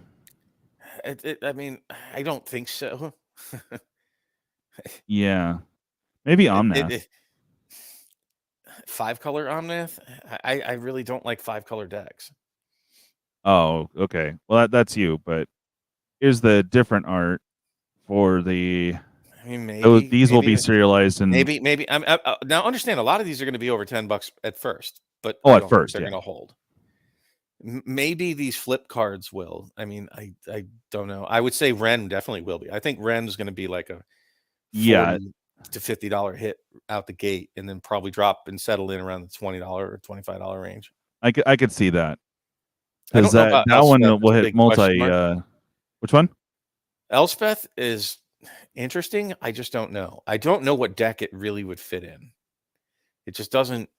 I don't think so. Yeah. Maybe Omnath. 5-color Omnath? I really don't like 5-color decks. Oh, okay. Well, that's you, but here's the different art for the. I mean, maybe these will be serialized and maybe. Now understand, a lot of these are going to be over $10 at first, but at first they're going to hold. Maybe these flip cards will. I mean, I don't know. I would say Ren definitely will be. I think Ren's going to be like a 40, to $50 hit out the gate, and then probably drop and settle in around the $20 or $25 range. I could see that. I don't know about that one Elspeth. will It's a hit big question multi. mark. Which one? Elspeth is interesting. I just don't know. I don't know what deck it really would fit in. It just doesn't.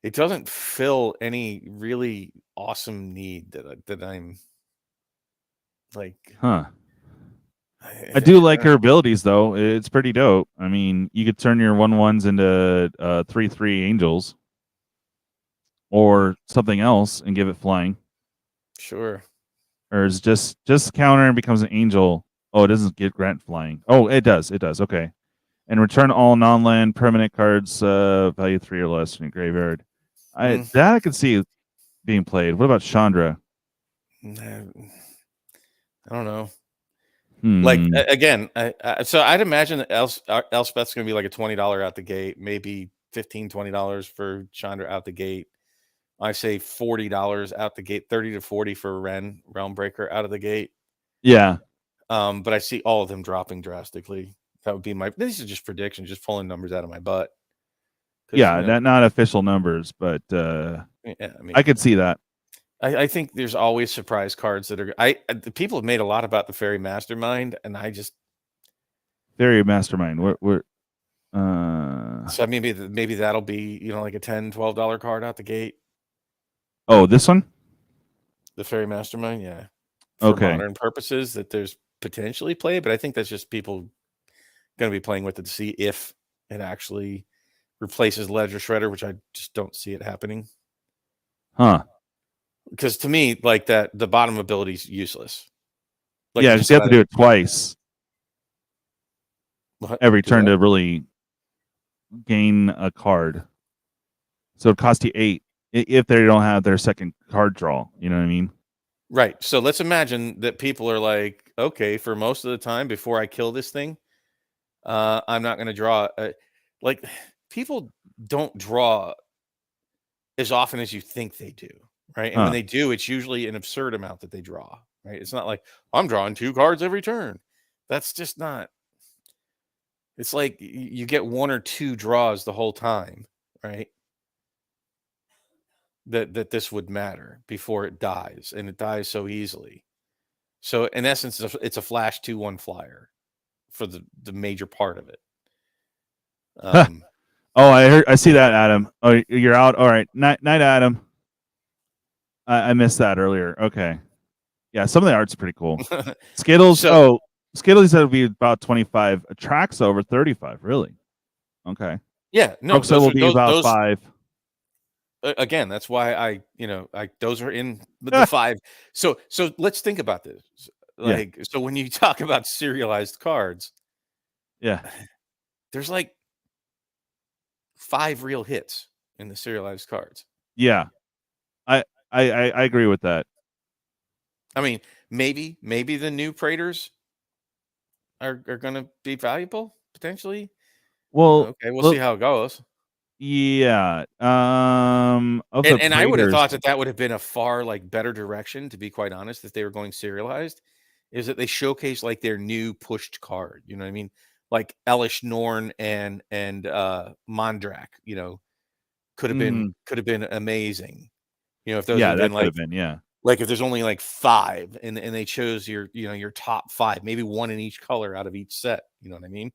It doesn't fill any really awesome need that I'm like. Huh. I do like her abilities though. It's pretty dope. I mean, you could turn your 1/1s into 3/3 angels or something else and give it flying. Sure. Or is just counter and becomes an angel. Oh, it doesn't get grant flying. Oh, it does. It does. Okay. And return all non-land permanent cards value 3 or less in your graveyard. That I could see being played. What about Chandra? I don't know. Like again, so I'd imagine that Elspeth's going to be like a $20 out the gate, maybe $15, $20 for Chandra out the gate. I say $40 out the gate, 30 to 40 for Realm Breaker out of the gate. Yeah. But I see all of them dropping drastically. That would be these are just predictions, just pulling numbers out of my butt. Yeah, not official numbers, but yeah, I mean, I could see that. I think there's always surprise cards that are. The people have made a lot about the Fairy Mastermind, and I just Fairy Mastermind. We're so maybe that'll be like a $10, $12 card out the gate. Oh, this one, the Fairy Mastermind, yeah. For modern purposes, that there's potentially play, but I think that's just people going to be playing with it to see if it actually replaces Ledger Shredder, which I just don't see it happening. Huh. Because to me, like that, the bottom ability is useless. Like yeah, because you have to do it twice every turn to really gain a card. So it costs you 8 if they don't have their second card draw. You know what I mean? Right. So let's imagine that people are like, okay, for most of the time before I kill this thing, I'm not going to draw. Like people don't draw as often as you think they do. Right. And when they do, it's usually an absurd amount that they draw. Right. It's not like I'm drawing 2 cards every turn. That's just not. It's like you get 1 or 2 draws the whole time. Right. That this would matter before it dies. And it dies so easily. So in essence, it's a flash 2/1 flyer for the major part of it. Oh, I see that, Adam. Oh, you're out. All right. Night, Adam. I missed that earlier. Okay. Yeah, some of the art's pretty cool. Skittles. Skittles said it would be about 25. Tracks over 35. Really? Okay. Yeah. No. Those will be about 5. Again, that's why those are in the 5. So let's think about this. Like, so when you talk about serialized cards, there's like 5 real hits in the serialized cards. Yeah. I agree with that. I mean, maybe the new Praetors are going to be valuable potentially. Well, okay, we'll see how it goes. Yeah. And I would have thought that would have been a far better direction, to be quite honest, if they were going serialized, is that they showcase like their new pushed card. You know what I mean? Like Elish Norn and Mondrak, could have been amazing. If those had been like if there's only like 5 and they chose your top 5, maybe 1 in each color out of each set. You know what I mean?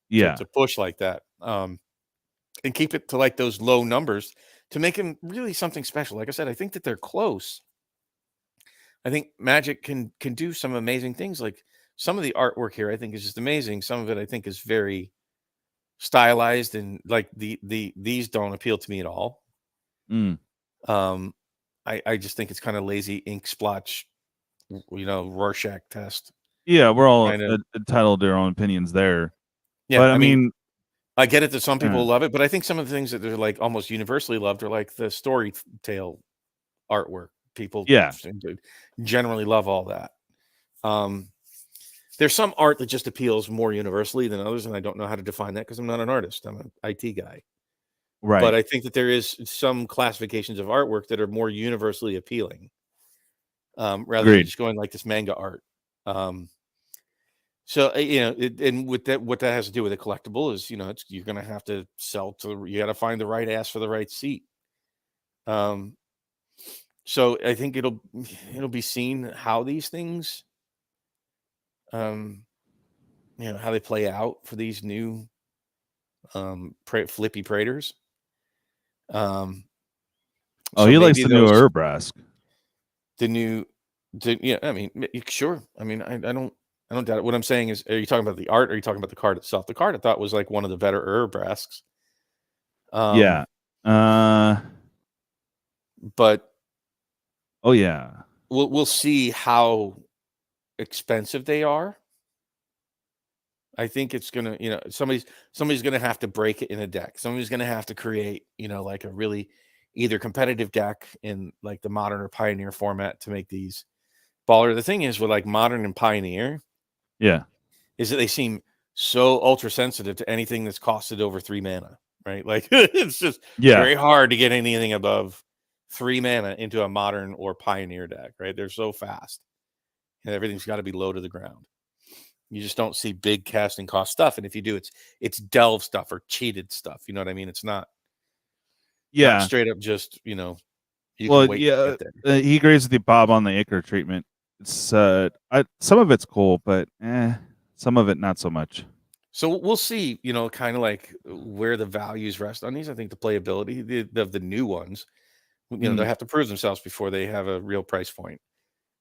Yeah. To push like that. And keep it to like those low numbers to make them really something special. Like I said, I think that they're close. I think Magic can do some amazing things. Like some of the artwork here, I think is just amazing. Some of it I think is very stylized, and like these don't appeal to me at all. I just think it's kind of lazy ink splotch, Rorschach test. Yeah, we're all entitled to our own opinions there. Yeah, but I mean, I get it that some people love it, but I think some of the things that they're like almost universally loved are like the storytale artwork. People generally love all that. There's some art that just appeals more universally than others, and I don't know how to define that because I'm not an artist. I'm an IT guy. Right. But I think that there is some classifications of artwork that are more universally appealing, rather than just going like this manga art. So and with that, what that has to do with a collectible is, you're going to have to sell to. You got to find the right ass for the right seat. So I think it'll be seen how these things, how they play out for these new flippy Praters. Oh, he likes the new Urbrask. I mean, sure. I mean, I don't doubt it. What I'm saying is, are you talking about the art or are you talking about the card itself? The card I thought was like one of the better Urbrasks. Yeah. But oh yeah, we'll see how expensive they are. I think it's gonna, somebody's gonna have to break it in a deck. Somebody's gonna have to create, like a really either competitive deck in like the Modern or Pioneer format to make these baller. The thing is with like Modern and Pioneer, is that they seem so ultra sensitive to anything that's costed over 3 mana, right? Like it's just very hard to get anything above 3 mana into a Modern or Pioneer deck, right? They're so fast, and everything's got to be low to the ground. You just don't see big casting cost stuff, and if you do, it's delve stuff or cheated stuff. You know what I mean? It's not, not straight up just you can wait to get there. He agrees with the Bob on the Acre treatment. It's some of it's cool, but some of it not so much. So we'll see, kind of like where the values rest on these. I think the playability of the new ones, they'll have to prove themselves before they have a real price point.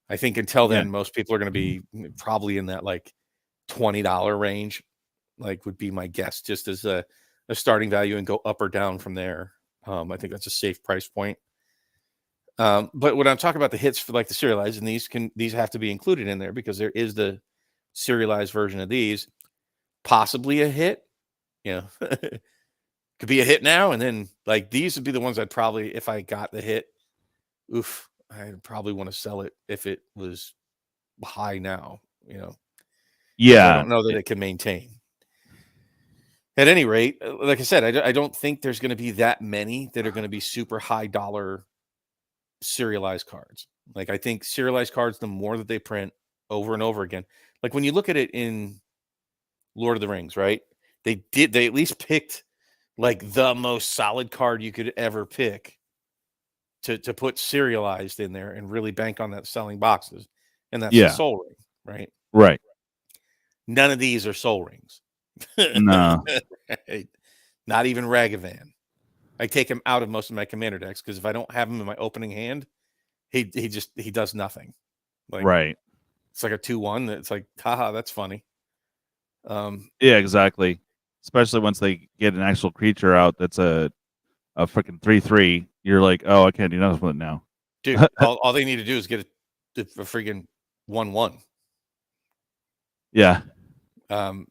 I think until then, most people are going to be probably in that like $20 range, like would be my guess, just as a starting value, and go up or down from there. I think that's a safe price point. But when I'm talking about the hits for like the serialized, and these have to be included in there because there is the serialized version of these, possibly a hit, could be a hit now. And then like these would be the ones I'd probably, if I got the hit, I'd probably want to sell it if it was high now, I don't know that it can maintain. At any rate, like I said, I don't think there's going to be that many that are going to be super high dollar serialized cards. Like I think serialized cards, the more that they print over and over again, like when you look at it in Lord of the Rings, right? They at least picked like the most solid card you could ever pick to put serialized in there and really bank on that selling boxes. And that's the Soul Ring, right? Right. None of these are Soul Rings. No. Right? Not even Ragavan. I take him out of most of my commander decks because if I don't have him in my opening hand, he does nothing. Like, right. It's like a 2/1. It's like, haha, that's funny. Yeah, exactly. Especially once they get an actual creature out that's a freaking 3/3. You're like, oh, I can't do nothing with it now. Dude, all they need to do is get a freaking 1/1. Yeah.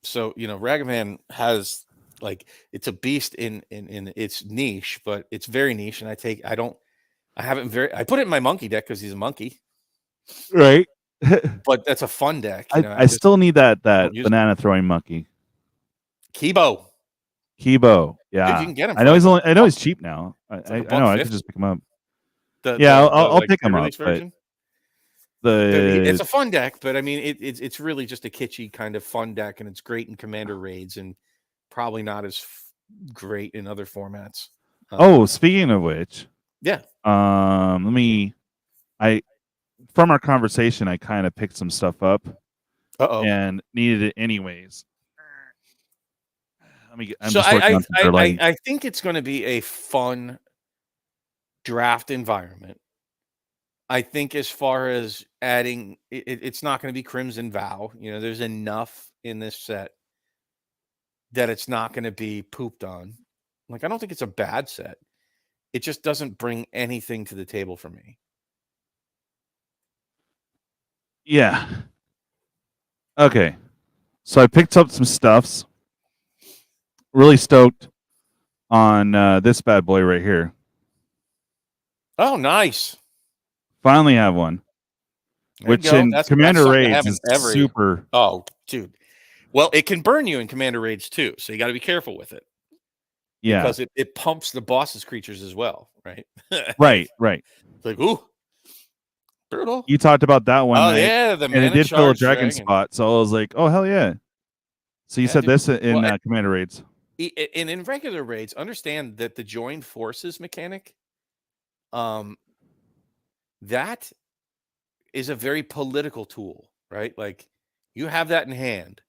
So Ragavan has like, it's a beast in its niche, but it's very niche. And I put it in my monkey deck because he's a monkey. Right. But that's a fun deck. I still need that banana throwing monkey. Kibo. Yeah. Dude, you can get him. I know he's cheap now. I know I could just pick him up. I'll pick him up. It's a fun deck, but I mean, it's really just a kitschy kind of fun deck, and it's great in commander raids, and probably not as great in other formats. Speaking of which, from our conversation, I kind of picked some stuff up, and needed it anyways. I think it's going to be a fun draft environment. I think as far as adding, it's not going to be Crimson Vow. There's enough in this set that it's not going to be pooped on. Like, I don't think it's a bad set. It just doesn't bring anything to the table for me. Yeah. Okay. So I picked up some stuffs. Really stoked on this bad boy right here. Oh, nice. Finally have one. Which in Commander Raids is super. Oh, dude. Well, it can burn you in Commander Raids too, so you got to be careful with it. Yeah. Because it pumps the boss's creatures as well, right? Right. It's like, ooh. Brutal. You talked about that one night. Yeah, the and it mana did fill a charge dragon spot. So I was like, oh hell yeah. So you said dude. this in Commander raids. And in regular raids, understand that the joined forces mechanic, that is a very political tool, right? Like you have that in hand,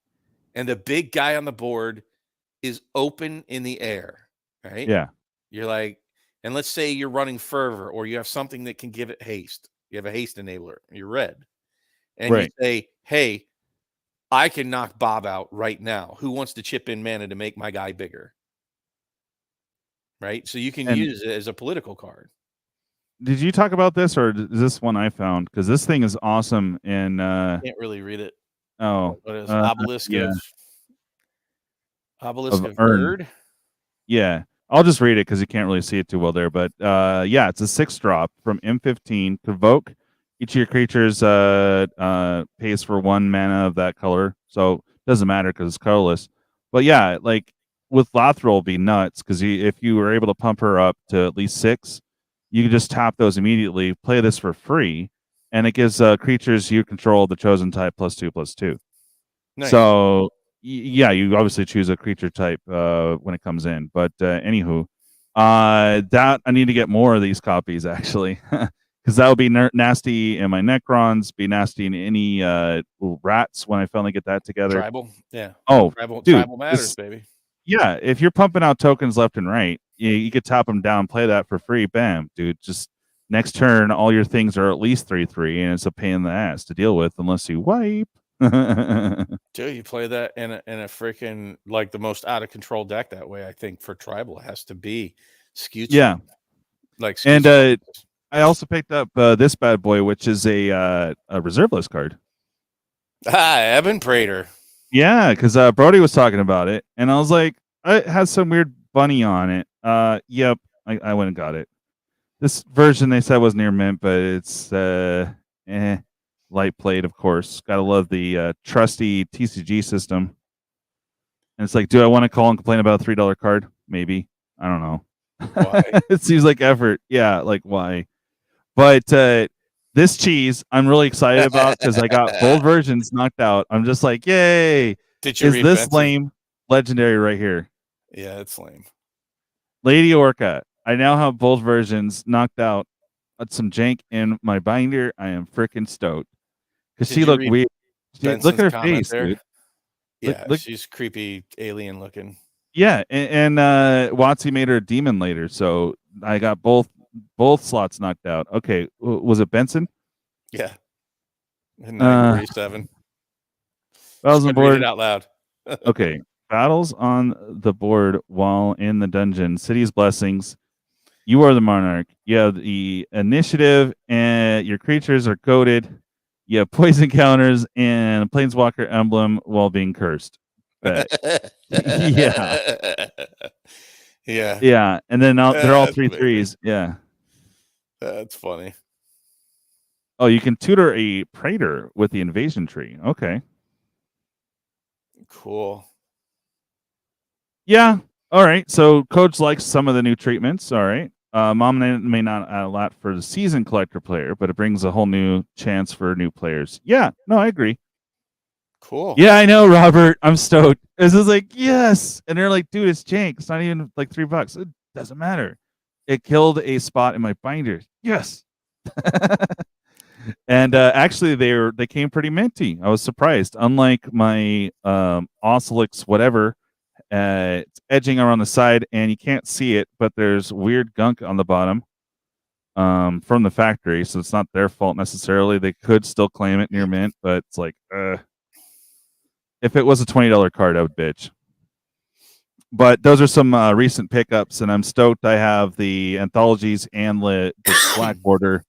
and the big guy on the board is open in the air, right? Yeah. You're like, and let's say you're running fervor, or you have something that can give it haste. You have a haste enabler. You're red, and you say, "Hey, I can knock Bob out right now. Who wants to chip in mana to make my guy bigger?" Right? So you can use it as a political card. Did you talk about this, or is this one I found? Because this thing is awesome. And can't really read it. Oh, what is obelisk of Erd? Yeah, I'll just read it because you can't really see it too well there. But yeah, it's a 6-drop from M15. Convoke. Each of your creatures pays for 1 mana of that color, so it doesn't matter because it's colorless. But yeah, like with Lathril, it'll be nuts because if you were able to pump her up to at least 6, you can just tap those immediately. Play this for free, and it gives creatures you control the chosen type +2/+2. Nice. So yeah, you obviously choose a creature type when it comes in. But anywho, that I need to get more of these copies actually. Because that would be nasty in my Necrons, be nasty in any rats when I finally get that together. Tribal, yeah. Oh, tribal matters, baby. Yeah, if you're pumping out tokens left and right, you could tap them down, play that for free. Bam, dude. Just next turn, all your things are at least 3/3, and it's a pain in the ass to deal with unless you wipe. Dude, you play that in a freaking like the most out of control deck that way. I think for tribal it has to be skewed. Yeah, like and I also picked up this bad boy, which is a reserve list card. Eben Prater. Yeah, because Brody was talking about it, and I was like, it has some weird bunny on it. Yep, I went and got it. This version they said was near mint, but it's light played, of course. Gotta love the trusty TCG system. And it's like, do I want to call and complain about a $3 card? Maybe. I don't know. Why? It seems like effort. Yeah, like why? But this cheese, I'm really excited about because I got both versions knocked out. I'm just like, yay! Did you Is read this Benson? lame? Legendary right here. Yeah, it's lame. Lady Orca. I now have both versions knocked out. Got some jank in my binder. I am freaking stoked because she looked weird. Look at her face, there? dude. Yeah, look. She's creepy alien looking. Yeah, and Watsy made her a demon later, so I got both slots knocked out. Okay, was it Benson? Yeah. 937. Battles on board. Read it out loud. Okay. Battles on the board while in the dungeon. City's blessings. You are the monarch. You have the initiative, and your creatures are goaded. You have poison counters and a planeswalker emblem while being cursed. Yeah. Yeah. Yeah. And then they're all 3/3s. Yeah. That's funny. Oh, you can tutor a Praetor with the invasion tree. Okay. Cool. Yeah. All right. So Coach likes some of the new treatments. All right. Mom may not add a lot for the season collector player, but it brings a whole new chance for new players. Yeah. No, I agree. Cool. Yeah, I know, Robert. I'm stoked. This is like, yes. And they're like, dude, it's jank. It's not even like $3. It doesn't matter. It killed a spot in my binder. Yes. And actually they came pretty minty. I was surprised. Unlike my Oscillix whatever, it's edging around the side and you can't see it, but there's weird gunk on the bottom from the factory, so it's not their fault necessarily. They could still claim it near mint, but it's like if it was a $20 card, I would bitch. But those are some recent pickups, and I'm stoked I have the anthologies and the black border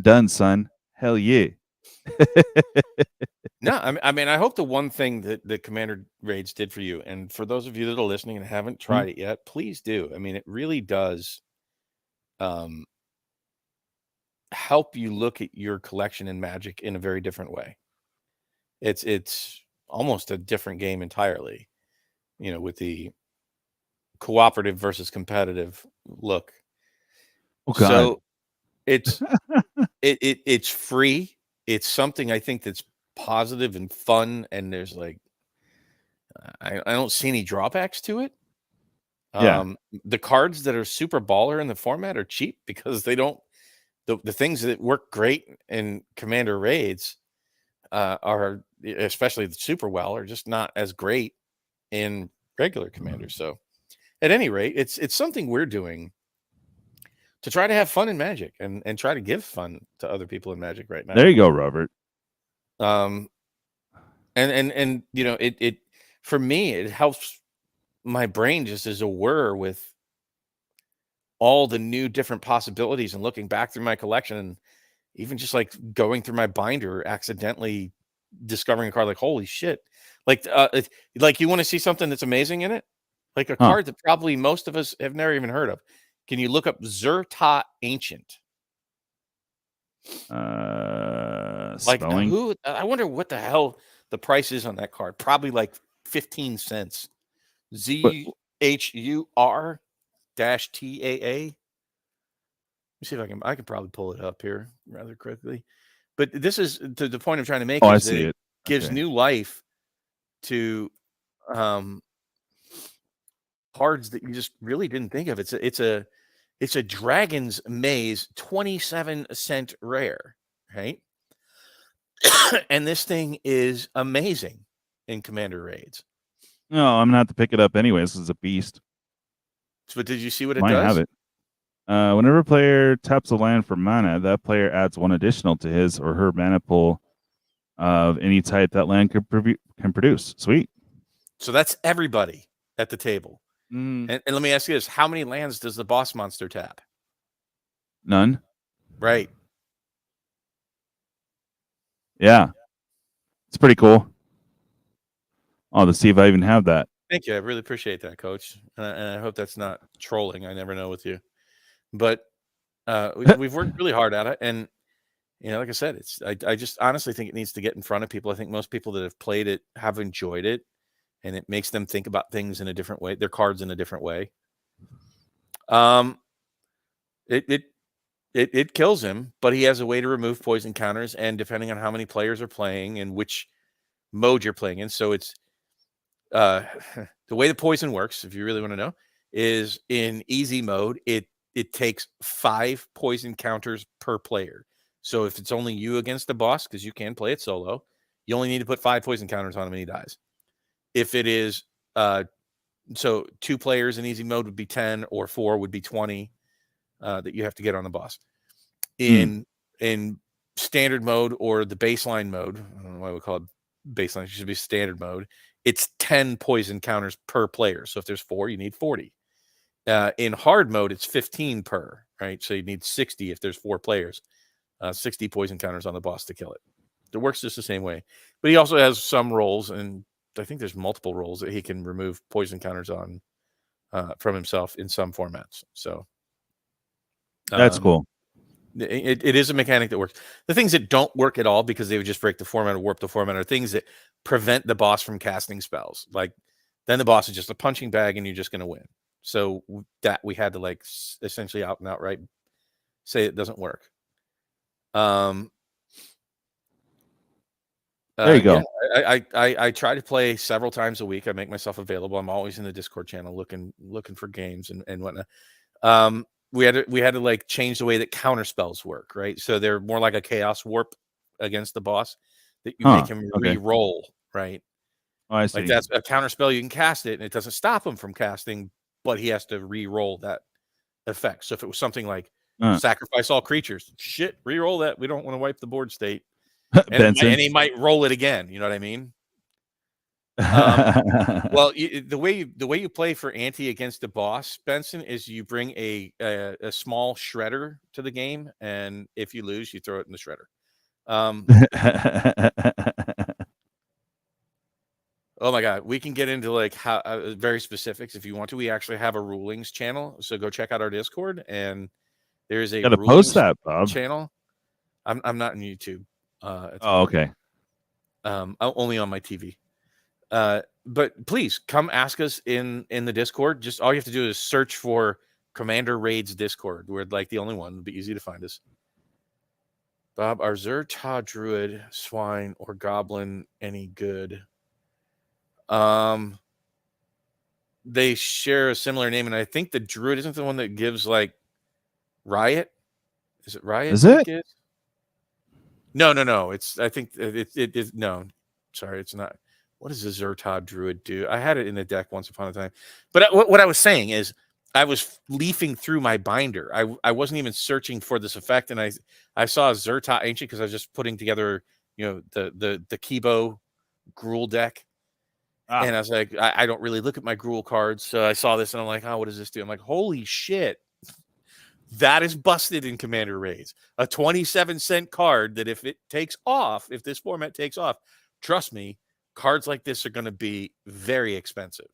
done, son. Hell yeah. No, I mean, I hope the one thing that the Commander Raids did for you, and for those of you that are listening and haven't tried it yet, please do. I mean, it really does help you look at your collection in Magic in a very different way. It's almost a different game entirely, with the cooperative versus competitive look. Oh, God. So It's it's free. It's something I think that's positive and fun, and there's like I don't see any drawbacks to it. The cards that are super baller in the format are cheap because they don't the things that work great in Commander raids are, especially the super well, are just not as great in regular Commander. So at any rate, it's something we're doing to try to have fun in Magic and try to give fun to other people in Magic right now. There you go, Robert. And you know, it for me, it helps my brain just as a whir with all the new different possibilities and looking back through my collection and even just like going through my binder, accidentally discovering a card like, holy shit. Like you want to see something that's amazing in it? Like a card that probably most of us have never even heard of. Can you look up Zertot Ancient? Like spelling? I wonder what the hell the price is on that card. Probably like 15 cents. ZHUR-TAA. Let me see if I can probably pull it up here rather quickly. But this is to the point I'm trying to make. I see it. Gives new life to cards that you just really didn't think of. It's a Dragon's Maze 27-cent rare, right? And this thing is amazing in Commander raids. No, I'm gonna have to pick it up anyway. This is a beast. But did you see what it Might does? have it. Whenever a player taps a land for mana, that player adds 1 additional to his or her mana pool of any type that land can produce. Sweet. So that's everybody at the table. And let me ask you this: how many lands does the boss monster tap? None. Right. Yeah. It's pretty cool. Oh, to see if I even have that. Thank you. I really appreciate that, Coach. And I hope that's not trolling. I never know with you. But we've worked really hard at it. And, you know, like I said, I just honestly think it needs to get in front of people. I think most people that have played it have enjoyed it. And it makes them think about things in a different way, their cards in a different way. It kills him, but he has a way to remove poison counters, and depending on how many players are playing and which mode you're playing in. So it's the way the poison works, if you really want to know, is in easy mode, it takes 5 poison counters per player. So if it's only you against the boss, because you can play it solo, you only need to put 5 poison counters on him and he dies. If it is so 2 players in easy mode would be 10, or 4 would be 20 that you have to get on the boss. In standard mode or the baseline mode, I don't know why we call it baseline, it should be standard mode, it's 10 poison counters per player. So if there's 4, you need 40. In hard mode, it's 15 per, right? So you need 60 if there's 4 players, 60 poison counters on the boss to kill it. It works just the same way. But he also has some roles, and I think there's multiple roles that he can remove poison counters on from himself in some formats. So that's cool. It is a mechanic that works. The things that don't work at all because they would just break the format or warp the format are things that prevent the boss from casting spells. Like then the boss is just a punching bag and you're just going to win. So that we had to like essentially out and outright say it doesn't work. There you go. Yeah, I try to play several times a week. I make myself available. I'm always in the Discord channel looking for games and whatnot. We had to like change the way that counter spells work, right? So they're more like a chaos warp against the boss that you make him re-roll, right? Oh, I see. Like that's a counter spell, you can cast it and it doesn't stop him from casting, but he has to re-roll that effect. So if it was something like sacrifice all creatures, shit, re-roll that. We don't want to wipe the board state. And he might roll it again. You know what I mean? Well, the way you play for anti against the boss, Benson, is you bring a small shredder to the game, and if you lose, you throw it in the shredder. Oh my god, we can get into like how very specifics if you want to. We actually have a rulings channel, so go check out our Discord, and there's a rulings post that, Bob. channel. I'm not on YouTube. Okay. Only on my TV. But please come ask us in the Discord. Just all you have to do is search for Commander Raids Discord. We're like the only one. It'd be easy to find us. Bob, are Zerta, Druid, Swine, or Goblin any good? They share a similar name, and I think the Druid isn't the one that gives like Riot. Is it Riot? Is it? Gives? No. I think it is. No, sorry, it's not. What does the Zerta Druid do? I had it in the deck once upon a time. But what I was saying is I was leafing through my binder. I wasn't even searching for this effect, and I saw a Zerta Ancient because I was just putting together, the Kibo Gruul deck. And I was like, I don't really look at my Gruul cards. So I saw this and I'm like, oh, what does this do? I'm like, holy shit. That is busted in Commander Raids. A 27-cent card that if this format takes off, trust me, cards like this are going to be very expensive.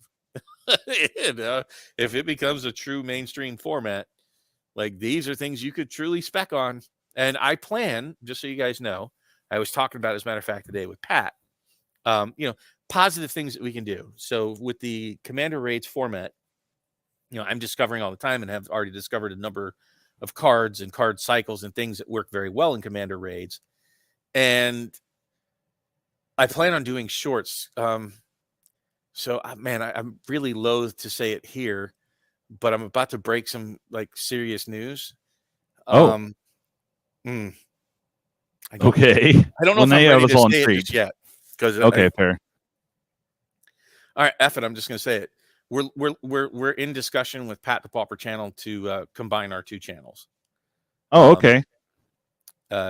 If it becomes a true mainstream format, like these are things you could truly spec on. And I plan, just so you guys know, I was talking about, as a matter of fact, today with Pat, positive things that we can do. So with the Commander Raids format, I'm discovering all the time and have already discovered a number of cards and card cycles and things that work very well in Commander Raids. And I plan on doing shorts. So, man, I'm really loath to say it here, but I'm about to break some like serious news. Okay. I don't know if I'm ready to say it just yet. Okay, fair. All right, F it. I'm just going to say it. We're in discussion with Pat the Pauper channel to combine our two channels. Oh, okay.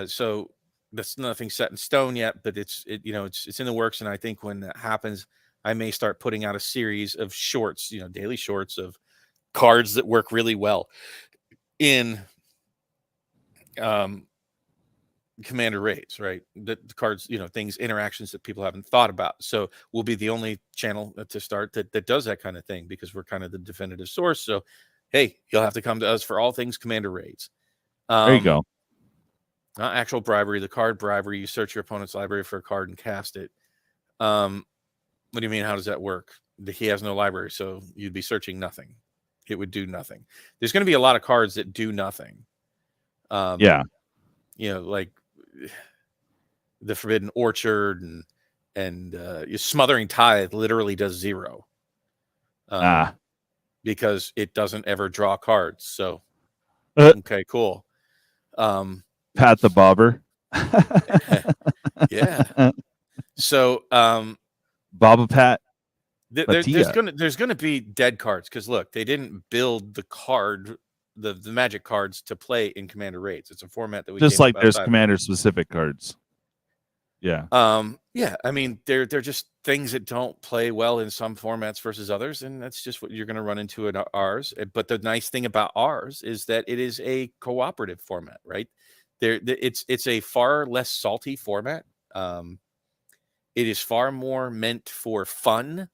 So that's nothing set in stone yet, but it's in the works, and I think when that happens, I may start putting out a series of shorts, daily shorts of cards that work really well in Commander Raids, right? The cards, things, interactions that people haven't thought about. So we'll be the only channel to start that does that kind of thing, because we're kind of the definitive source. So, hey, you'll have to come to us for all things Commander Raids. There you go. Not actual bribery, the card bribery. You search your opponent's library for a card and cast it. What do you mean? How does that work? He has no library, so you'd be searching nothing. It would do nothing. There's going to be a lot of cards that do nothing. Like the Forbidden Orchard and Smothering Tithe literally does 0. Because it doesn't ever draw cards. So okay, cool. Pat the Bobber. Yeah. So Baba Pat. There's gonna be dead cards, because look, they didn't build the card, the Magic cards to play in Commander Raids. It's a format that we just like there's Commander specific cards. Yeah. I mean, they're just things that don't play well in some formats versus others, and that's just what you're going to run into in ours. But the nice thing about ours is that it is a cooperative format, right? It's a far less salty format. It is far more meant for fun.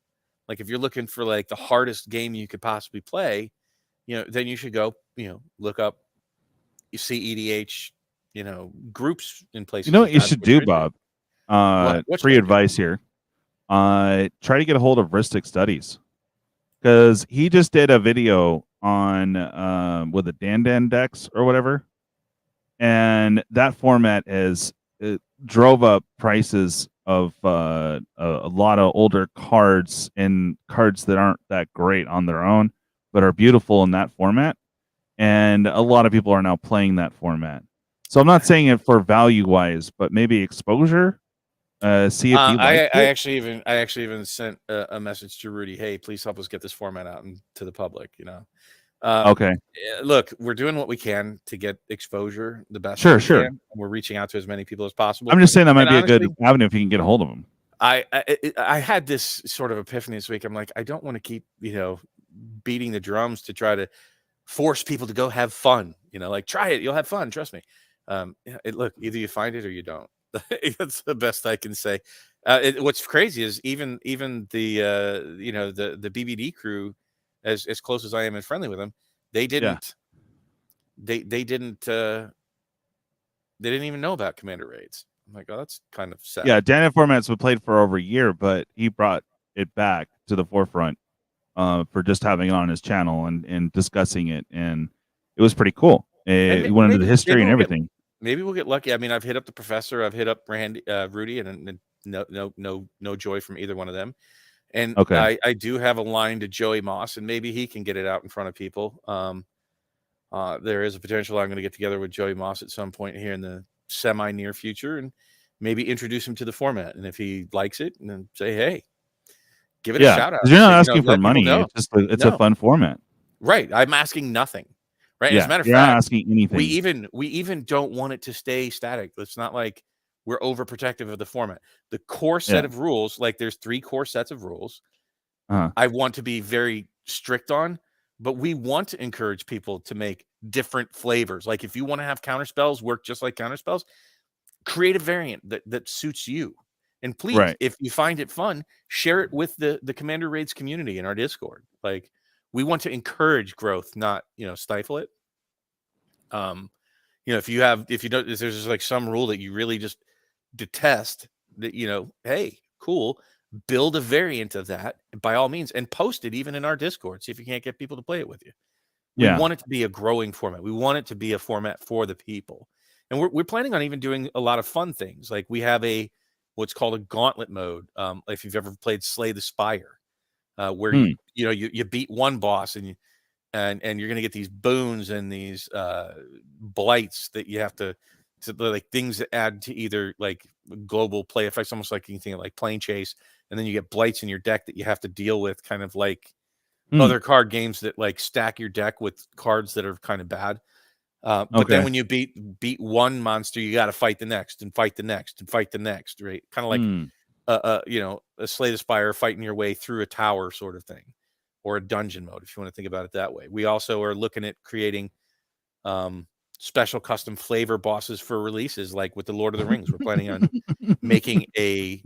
Like if you're looking for like the hardest game you could possibly play, then you should go, look up CEDH, groups in places. You know what you should do, Bob? Free advice here. Try to get a hold of Ristic Studies, because he just did a video on with the Dan decks or whatever, and that format it drove up prices of a lot of older cards and cards that aren't that great on their own but are beautiful in that format, and a lot of people are now playing that format. So I'm not saying it for value wise, but maybe exposure. See if you like I actually even sent a message to Rudy. Hey, please help us get this format out to the public. Okay. Look, we're doing what we can to get exposure the best. Sure. And we're reaching out to as many people as possible. I'm just saying that might be honestly a good avenue if you can get a hold of them. I had this sort of epiphany this week. I'm like, I don't want to keep beating the drums to try to force people to go have fun. Like try it, you'll have fun. Trust me. Look, either you find it or you don't. That's the best I can say. What's crazy is even the the BBD crew, as close as I am and friendly with them, they didn't even know about Commander Raids. I'm like, oh, that's kind of sad. Yeah, Dan formats were played for over a year, but he brought it back to the forefront for just having it on his channel and discussing it, and it was pretty cool. He went into the history and everything. maybe we'll get lucky. I mean, I've hit up the professor, I've hit up Rudy, and no joy from either one of them. And Okay. I do have a line to Joey Moss, and maybe he can get it out in front of people. There is a potential I'm going to get together with Joey Moss at some point here in the semi near future, and maybe introduce him to the format. And if he likes it, and then say, hey, give it a shout out. You're not asking for money. It's just it's a fun format. Right. I'm asking nothing. Right. Yeah, As a matter of you're fact, not asking anything. we even don't want it to stay static. It's not like we're overprotective of the format. The core set of rules, like there's 3 core sets of rules. I want to be very strict on, but we want to encourage people to make different flavors. Like if you want to have counterspells work just like counterspells, create a variant that suits you. And please, if you find it fun, share it with the Commander Raids community in our Discord. Like we want to encourage growth, not, stifle it. If you don't, if there's just like some rule that you really just detest, that, hey, cool, build a variant of that by all means and post it even in our Discord. See if you can't get people to play it with you. We want it to be a growing format. We want it to be a format for the people. And we're planning on even doing a lot of fun things. Like we have what's called a gauntlet mode. If you've ever played Slay the Spire, where you beat one boss and you're going to get these boons and these blights that you have to like things that add to either like global play effects, almost like you can think of like Plane Chase, and then you get blights in your deck that you have to deal with, kind of like other card games that like stack your deck with cards that are kind of bad. But then when you beat one monster, you got to fight the next and fight the next and fight the next, right? Kind of like a Slay the Spire, fighting your way through a tower sort of thing, or a dungeon mode, if you want to think about it that way. We also are looking at creating special custom flavor bosses for releases, like with the Lord of the Rings. We're planning on making a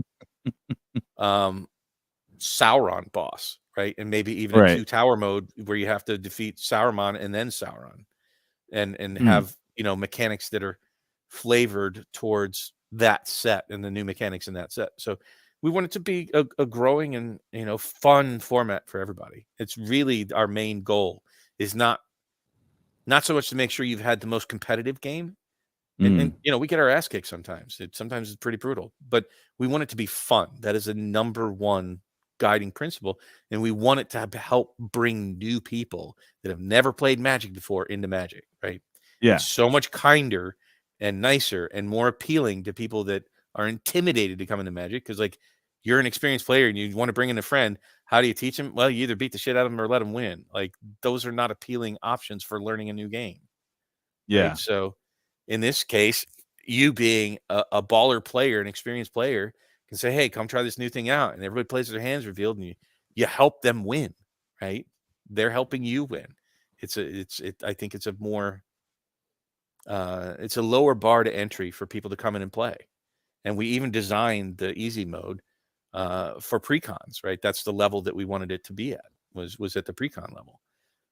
Sauron boss, right? And maybe even a 2-tower mode where you have to defeat Saruman and then Sauron, and have mechanics that are flavored towards that set and the new mechanics in that set. So we want it to be a growing and fun format for everybody. It's really our main goal, is not so much to make sure you've had the most competitive game. And we get our ass kicked sometimes. Sometimes it's pretty brutal, but we want it to be fun. That is a number one guiding principle. And we want it to help bring new people that have never played Magic before into Magic, right? Yeah. It's so much kinder and nicer and more appealing to people that are intimidated to come into Magic, because like you're an experienced player and you want to bring in a friend. How do you teach them? Well, you either beat the shit out of them or let them win. Like those are not appealing options for learning a new game. Yeah. Right? So in this case, you being a baller player, an experienced player, can say, hey, come try this new thing out. And everybody plays their hands revealed, and you help them win, right? They're helping you win. I think it's a more it's a lower bar to entry for people to come in and play. And we even designed the easy mode for pre-cons, right? That's the level that we wanted it to be at, was at the pre-con level.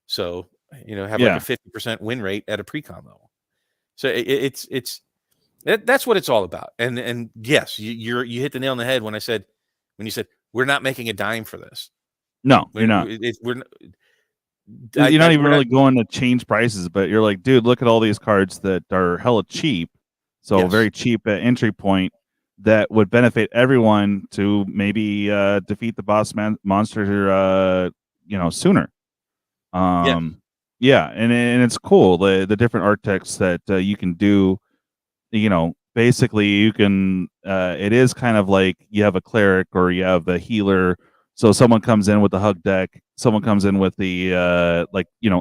So, have like a 50% win rate at a pre-con level. So that's what it's all about. And yes, you hit the nail on the head when you said, we're not making a dime for this. No, you're not. You're not even really going to change prices, but you're like, dude, look at all these cards that are hella cheap. So very cheap at entry point, that would benefit everyone to maybe defeat the boss monster sooner. And it's cool, the different art texts that you can do. Basically you can it is kind of like you have a cleric or you have the healer. So someone comes in with the hug deck, someone comes in with the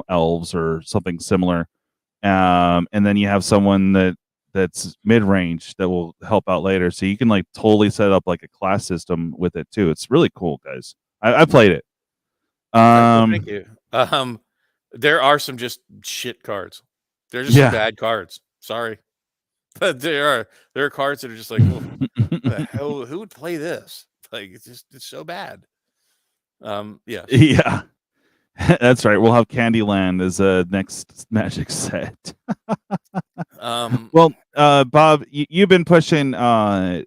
elves or something similar, and then you have someone that's mid-range that will help out later. So you can like totally set up like a class system with it too. It's really cool, guys. I played it. Thank you. There are some just shit cards. They're just some bad cards. Sorry. But there are cards that are just like, well, the hell, who would play this? Like it's so bad. Yeah. That's right. We'll have Candyland as a next Magic set. Well, Bob, you've been pushing Commander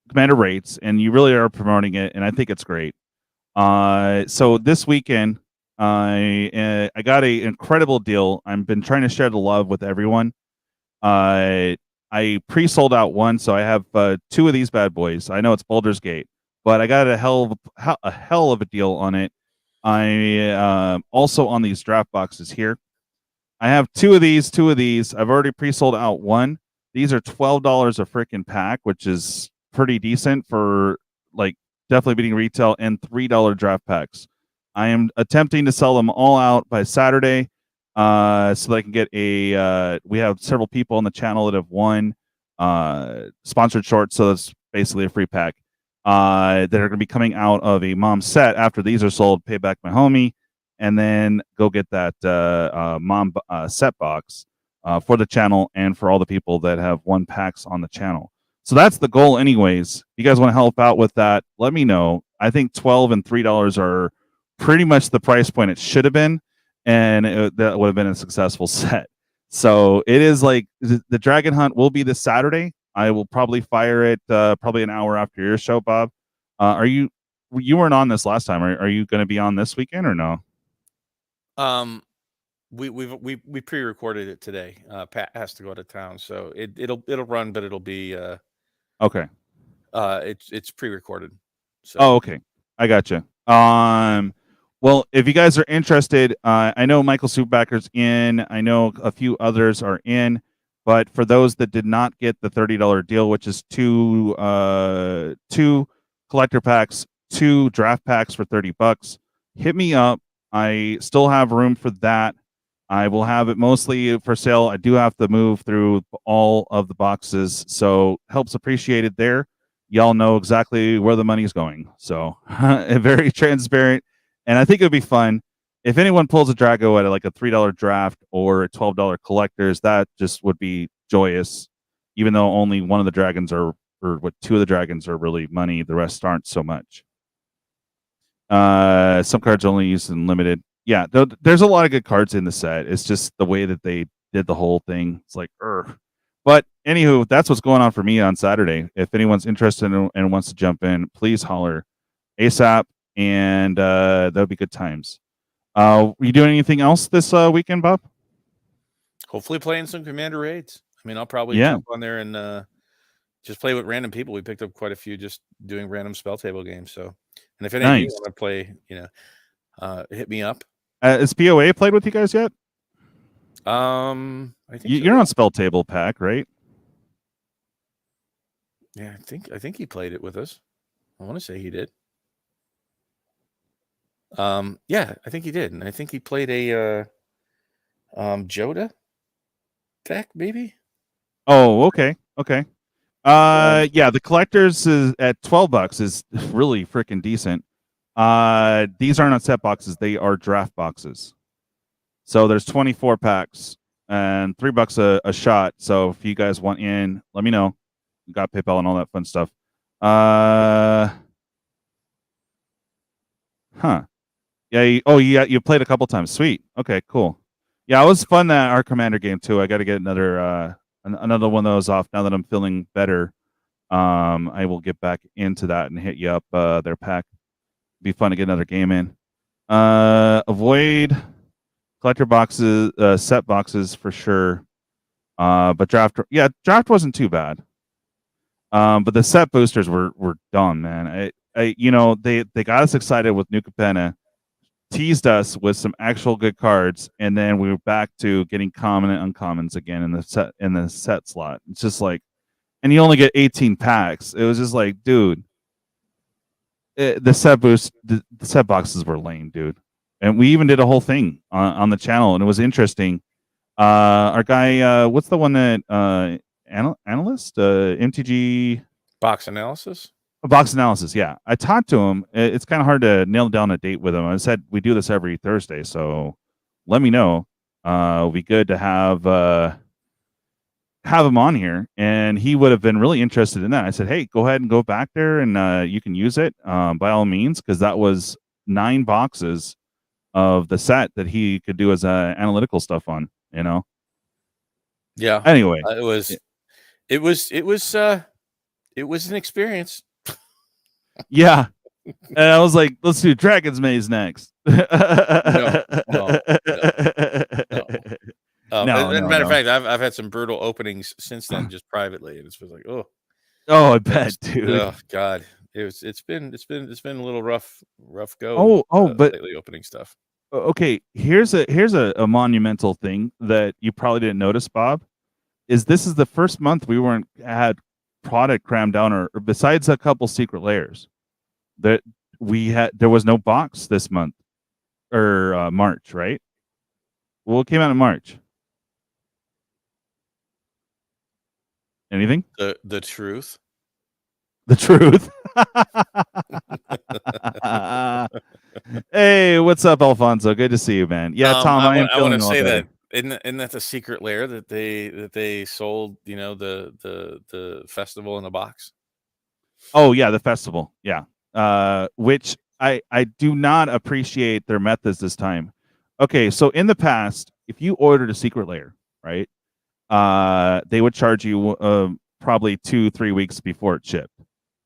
Rates, and you really are promoting it, and I think it's great. So this weekend, I got an incredible deal. I've been trying to share the love with everyone. I pre-sold out one, so I have 2 of these bad boys. I know it's Baldur's Gate, but I got a hell of a deal on it. I also on these draft boxes here. I have 2 of these. I've already pre-sold out one. These are $12 a freaking pack, which is pretty decent for like definitely beating retail, and $3 draft packs. I am attempting to sell them all out by Saturday, so that I can get a. We have several people on the channel that have won sponsored shorts, so that's basically a free pack that are going to be coming out of a mom set after these are sold. Pay back my homie, and then go get that mom set box for the channel and for all the people that have won packs on the channel. So that's the goal, anyways. If you guys want to help out with that, let me know. I think $12 and $3 are pretty much the price point it should have been, and that would have been a successful set. So it is like the Dragon Hunt will be this Saturday. I will probably fire it probably an hour after your show, Bob. You weren't on this last time. Are you going to be on this weekend or no? We pre-recorded it today. Pat has to go to town, so it'll run, but it'll be okay. It's pre-recorded. So. Oh, okay. I gotcha. Well, if you guys are interested, I know Michael Superbacker's in. I know a few others are in. But for those that did not get the $30 deal, which is two collector packs, 2 draft packs for $30, hit me up. I still have room for that. I will have it mostly for sale. I do have to move through all of the boxes, so helps appreciated there. Y'all know exactly where the money's going. So very transparent, and I think it would be fun. If anyone pulls a Drago at like a $3 draft or a $12 collectors, that just would be joyous. Even though only one of the dragons are, or what, 2 of the dragons are really money, the rest aren't so much. Some cards only used in limited. Yeah, there's a lot of good cards in the set. It's just the way that they did the whole thing. It's like, But anywho, that's what's going on for me on Saturday. If anyone's interested and wants to jump in, please holler ASAP, and that would be good times. Are you doing anything else this weekend, Bob? Hopefully playing some Commander raids. I mean, I'll probably jump on there and just play with random people. We picked up quite a few just doing random spell table games. So, and if any of you want to play, hit me up. Is POA played with you guys yet? I think you're on Spell Table Pack, right? Yeah, I think he played it with us. I want to say he did. Yeah, I think he did, and I think he played a Joda deck, maybe. Oh, okay. Yeah, the collectors is at $12 is really freaking decent. These aren't on set boxes; they are draft boxes. So there's 24 packs and $3 a shot. So if you guys want in, let me know. We got PayPal and all that fun stuff. Yeah. You played a couple times. Sweet. Okay, cool. Yeah, it was fun that our Commander game too. I got to get another one of those off now that I'm feeling better. I will get back into that and hit you up their pack. Be fun to get another game in. Avoid collector boxes, set boxes for sure. But draft wasn't too bad. But the set boosters were dumb, man. They got us excited with New Capenna, teased us with some actual good cards, and then we were back to getting common and uncommons again in the set slot. It's just like, and you only get 18 packs. It was just like, dude, the set boxes were lame, dude. And we even did a whole thing on the channel, and it was interesting. Our guy, what's the one that analyst, MTG box analysis. Box analysis, yeah. I talked to him. It's kind of hard to nail down a date with him. I said we do this every Thursday, so let me know. It'll be good to have him on here, and he would have been really interested in that. I said, hey, go ahead and go back there, and you can use it by all means, because that was 9 boxes of the set that he could do as analytical stuff on. Yeah. Anyway, it was an experience. Yeah. And I was like, let's do Dragon's Maze next. No. As a matter of fact, I've had some brutal openings since then, just privately, and it's just like, I bet, dude. Oh God, it's been a little rough go. But lately opening stuff. Okay, here's a monumental thing that you probably didn't notice, Bob. This is the first month we had product crammed down, or besides a couple secret layers, that there was no box this month or March, right? Well, it came out in March. Anything? The truth. The truth. Hey, what's up, Alfonso? Good to see you, man. Yeah, Tom, I want to say that isn't that the secret layer that they sold? You know, the festival in a box. Oh yeah, the festival. Yeah, which I do not appreciate their methods this time. Okay, so in the past, if you ordered a secret layer, right, they would charge you probably 2-3 weeks before it shipped,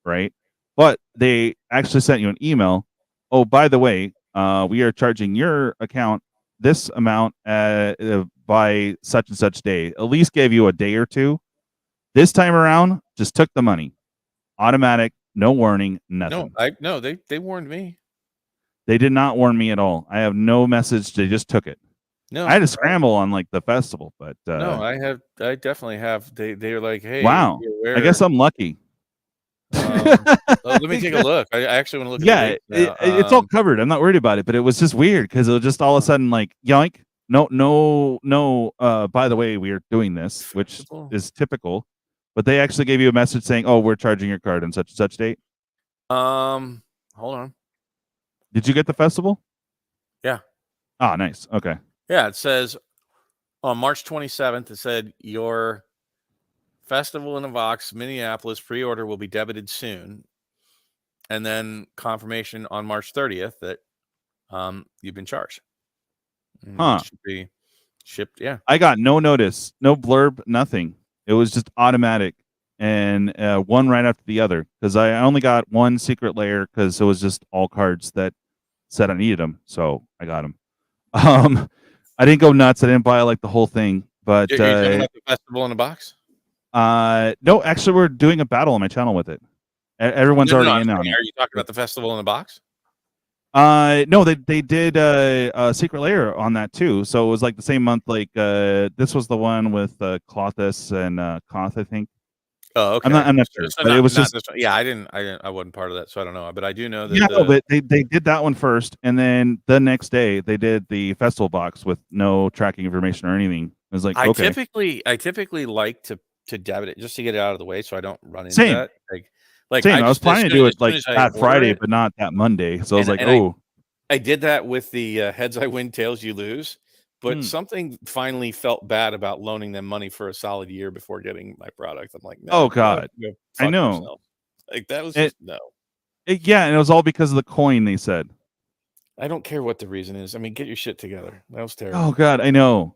right? But they actually sent you an email. Oh, by the way, we are charging your account this amount by such and such day. At least gave you a day or two. This time around, just took the money, automatic, no warning, nothing. No, they warned me. They did not warn me at all. I have no message. They just took it. No, I had to scramble on like the festival, but no, I definitely have. They're like, hey, wow, I guess I'm lucky. Let me take a look. I actually want to look. Yeah, it's all covered. I'm not worried about it, but it was just weird because it was just all of a sudden like yoink. No. By the way, we are doing this, which is typical. But they actually gave you a message saying, "Oh, we're charging your card on such and such date." Hold on. Did you get the festival? Yeah. Oh, nice. Okay. Yeah, it says on March 27th. It said your festival in a box, Minneapolis pre-order will be debited soon, and then confirmation on March 30th that you've been charged. It should be shipped. Yeah, I got no notice, no blurb, nothing. It was just automatic, and one right after the other, because I only got one secret layer because it was just all cards that said I needed them, so I got them. I didn't go nuts. I didn't buy like the whole thing, but you're talking about the festival in a box. No, actually, we're doing a battle on my channel with it. Everyone's already in on it. Are you talking about the festival in a box? No, they did a secret layer on that too. So it was like the same month. Like this was the one with Tortoise and Koth, I think. Oh, okay. I'm not sure, but it was just yeah. I wasn't part of that, so I don't know. But I do know that. Yeah, but they did that one first, and then the next day they did the festival box with no tracking information or anything. It was like I okay. typically like to debit it just to get it out of the way, so I don't run into Same. that. Like Same. I was planning to do it like that Friday, it, but not that Monday. So I was like, oh. I did that with the heads I win, tails you lose. But something finally felt bad about loaning them money for a solid year before getting my product. I'm like, no, oh God, I know. Themselves. Like that was just no. Yeah, and it was all because of the coin. They said. I don't care what the reason is. I mean, get your shit together. That was terrible. Oh God, I know.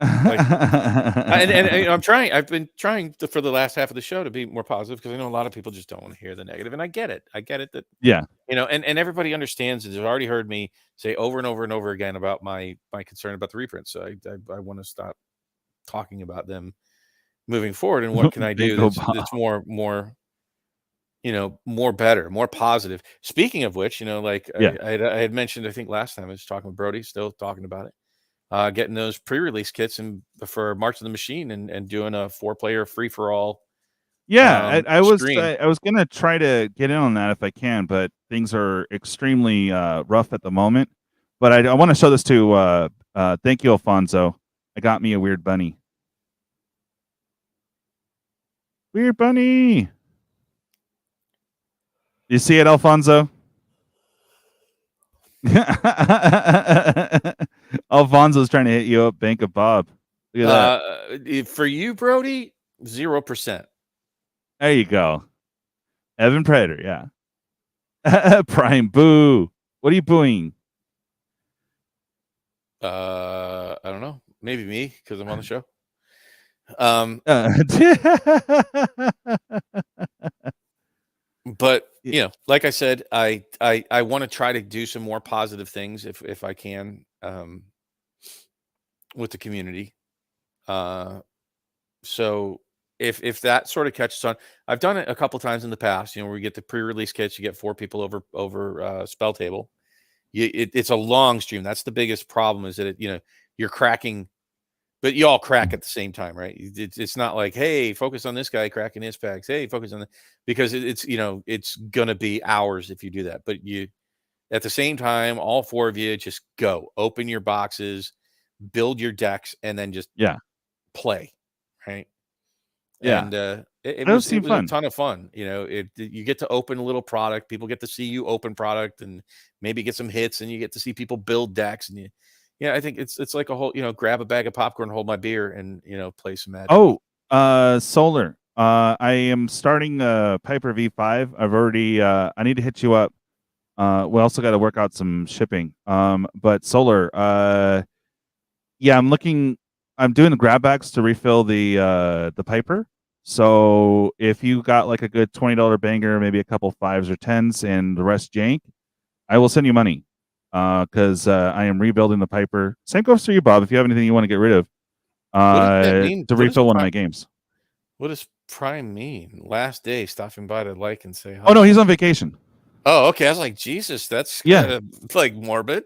Like, and I'm trying. I've been trying for the last half of the show to be more positive because I know a lot of people just don't want to hear the negative, and I get it. That and everybody understands. They've already heard me say over and over and over again about my concern about the reprints. So I want to stop talking about them moving forward. And what can I do that's more more better, more positive. Speaking of which, I had mentioned, I think last time I was talking with Brody, still talking about it. Getting those pre-release kits and for March of the Machine and doing a 4-player free-for-all. Yeah, I was gonna try to get in on that if I can, but things are extremely rough at the moment. But I want to show this to thank you, Alfonso. I got me a weird bunny. Weird bunny. You see it, Alfonso? Alfonso's trying to hit you up, Bank of Bob. Look at that. For you, Brody, 0%. There you go. Evan Predator, yeah. Prime Boo. What are you booing? I don't know. Maybe me because I'm on the show. But like I said, I want to try to do some more positive things if I can with the community. So if that sort of catches on, I've done it a couple times in the past, where we get the pre-release kits, you get 4 people over spell table. It's a long stream. That's the biggest problem, is that you're cracking, but you all crack at the same time, right? It's not like, hey, focus on this guy cracking his packs. Hey, focus on because it's gonna be hours if you do that. But at the same time, all 4 of you just go open your boxes, build your decks, and then just play, right? Yeah, And it was fun. a ton of fun. You get to open a little product. People get to see you open product, and maybe get some hits, and you get to see people build decks. And I think it's like a whole, grab a bag of popcorn, hold my beer, and play some Magic. Oh, Solar. I am starting Piper V5. I've already. I need to hit you up. We also got to work out some shipping. But Solar. Yeah, I'm looking. I'm doing the grab backs to refill the Piper. So if you got like a good $20 banger, maybe a couple 5s or 10s, and the rest jank, I will send you money. Because I am rebuilding the Piper. Same goes for you, Bob. If you have anything you want to get rid of, to refill one of my games. What does Prime mean? Last day, stopping by to like and say hi. Oh no, he's on vacation. Oh, okay. I was like, Jesus, that's kind of like morbid.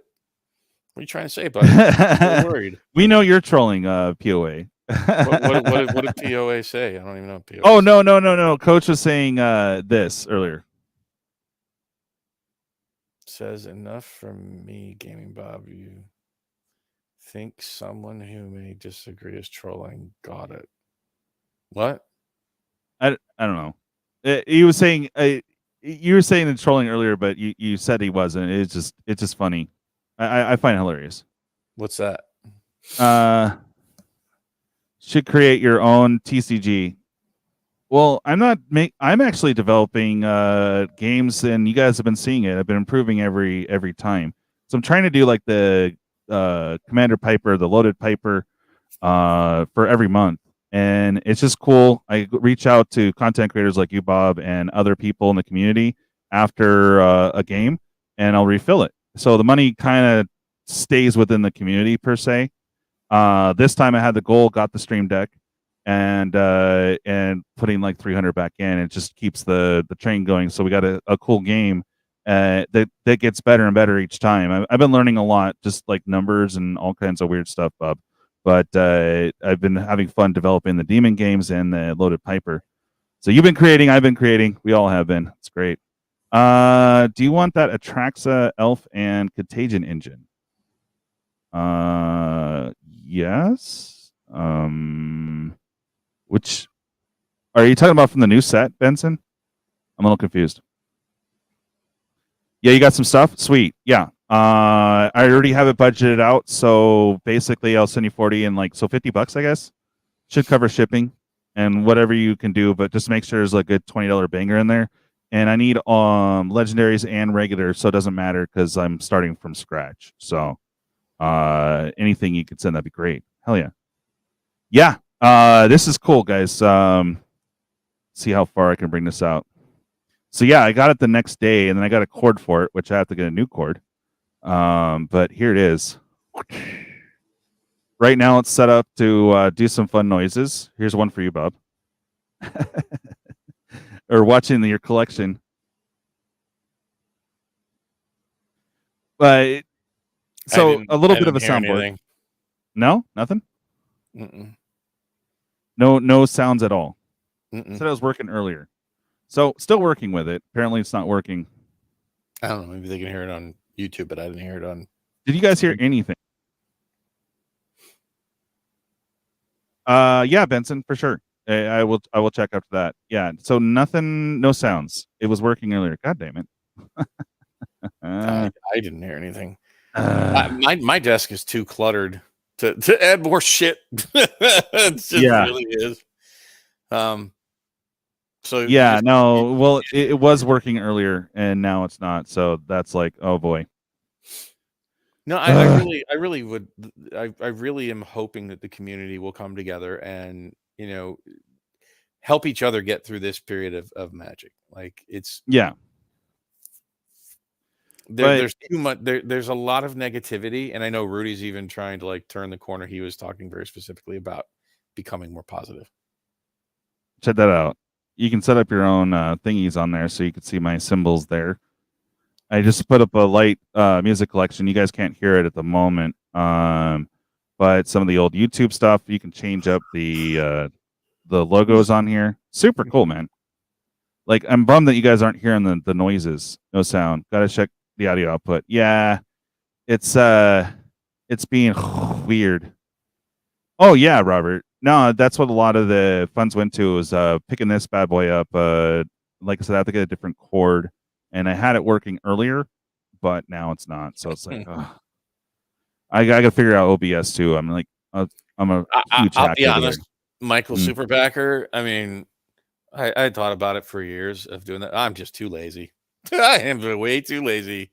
What are you trying to say, buddy? I'm worried. We know you're trolling POA. What did POA say? I don't even know what POA Oh, no. Coach was saying this earlier. Says, enough from me, Gaming Bob. You think someone who may disagree is trolling? Got it. What? I don't know. He was saying you were saying the trolling earlier, but you said he wasn't. It's just funny. I find it hilarious. What's that? Should create your own TCG. Well, I'm actually developing games, and you guys have been seeing it. I've been improving every time. So I'm trying to do like the Commander Piper, the loaded Piper, for every month, and it's just cool. I reach out to content creators like you, Bob, and other people in the community after a game, and I'll refill it. So the money kind of stays within the community per se. This time I had the goal, got the stream deck, and putting like 300 back in. It just keeps the train going. So we got a cool game that gets better and better each time. I've been learning a lot, just like numbers and all kinds of weird stuff, Bob. But I've been having fun developing the demon games and the loaded Piper. So you've been creating, I've been creating. We all have been. It's great. Do you want that Atraxa, Elf, and Contagion engine? Yes. Which are you talking about from the new set, Benson? I'm a little confused. Yeah, you got some stuff? Sweet. Yeah. I already have it budgeted out, so basically I'll send you 40 and like, so $50, I guess. Should cover shipping and whatever you can do, but just make sure there's like a good $20 banger in there. And I need legendaries and regulars, so it doesn't matter because I'm starting from scratch. So anything you could send, that'd be great. Hell yeah. Yeah. This is cool, guys. See how far I can bring this out. So yeah, I got it the next day, and then I got a cord for it, which I have to get a new cord. But here it is. Right now it's set up to do some fun noises. Here's one for you, Bob. Or watching your collection. But so a little bit of a soundboard. No, nothing. No sounds at all. Said I was working earlier, so still working with it. Apparently, it's not working. I don't know. Maybe they can hear it on YouTube, but I didn't hear it on. Did you guys hear anything? Yeah, Benson, for sure. I will check after that. Yeah. So nothing, no sounds. It was working earlier. God damn it. I didn't hear anything. My desk is too cluttered to add more shit. It just really is. So yeah, no. Well, it was working earlier, and now it's not. So that's like, oh boy. No, I really am hoping that the community will come together and help each other get through this period of Magic. Like it's There's too much. There's a lot of negativity, and I know Rudy's even trying to like turn the corner. He was talking very specifically about becoming more positive. Check that out. You can set up your own thingies on there, so you can see my symbols there. I just put up a light music collection. You guys can't hear it at the moment, but some of the old YouTube stuff, you can change up the logos on here. Super cool, man. Like, I'm bummed that you guys aren't hearing the noises. No sound. Gotta check the audio output. Yeah, it's being weird. Oh yeah, Robert. No, that's what a lot of the funds went to, was picking this bad boy up. Like I said, I have to get a different cord, and I had it working earlier, but now it's not. So it's like, I gotta figure out OBS too. I'm like, I'm a huge I'll be hacker honest, there. Michael Superbacker. I mean, I thought about it for years of doing that. I'm just too lazy. I am way too lazy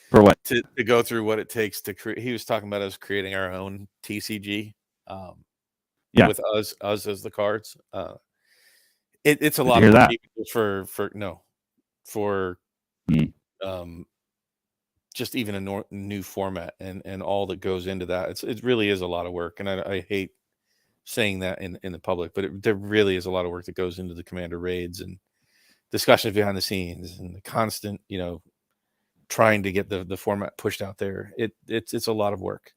For what? to go through what it takes to create. He was talking about us creating our own TCG. Yeah. With us as the cards. It's a lot of work for just even a new format and all that goes into that. It really is a lot of work, and I hate saying that in the public, but there really is a lot of work that goes into the Commander raids and discussions behind the scenes and the constant, trying to get the format pushed out there. It's a lot of work.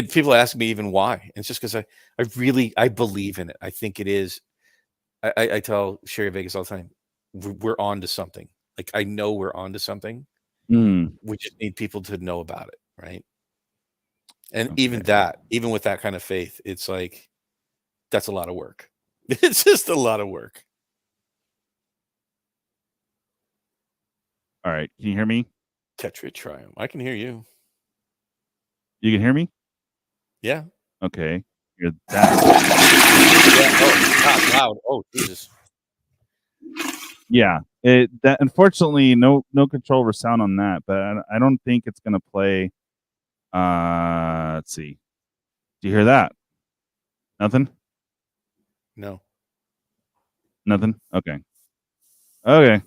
People ask me even why. And it's just because I believe in it. I think it is. I tell Sherry Vegas all the time, we're on to something. Like, I know we're on to something. We just need people to know about it, right? And even with that kind of faith, it's like, that's a lot of work. It's just a lot of work. All right, can you hear me? Tetra Triumph. I can hear you. You can hear me? Yeah. Okay. You're that. Yeah. Oh, loud. Oh, Jesus. Yeah. That unfortunately no control over sound on that, but I don't think it's gonna play. Let's see. Do you hear that? Nothing? No. Nothing? Okay. Okay.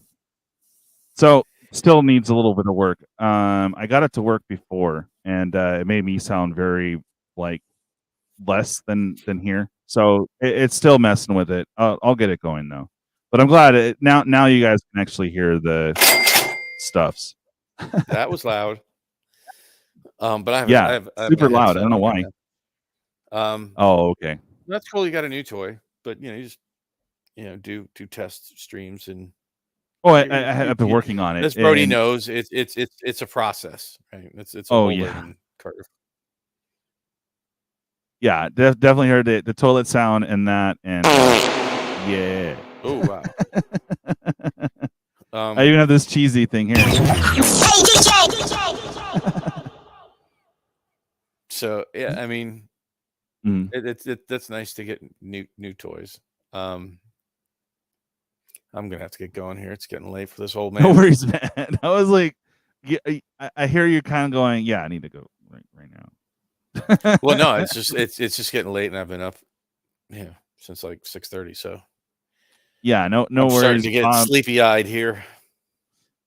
So still needs a little bit of work. I got it to work before, and it made me sound very like less than here. So it's still messing with it. I'll get it going though. But I'm glad now you guys can actually hear the stuffs. That was loud. But I have super loud. I don't know why. Oh, okay. That's cool. You got a new toy, but you just do test streams and. Oh, I've been working on it. As Brody knows, it's a process, right? It's a whole learning curve. Yeah, definitely heard the toilet sound and that, and yeah. Oh wow. I even have this cheesy thing here. So yeah, I mean, that's nice to get new toys. I'm gonna have to get going here. It's getting late for this old man. No worries, man. I was like, I hear you kind of going, yeah, I need to go right now. Well, no, it's just getting late, and I've been up, since like 6:30. So yeah, no I'm worries. Starting to get sleepy-eyed here.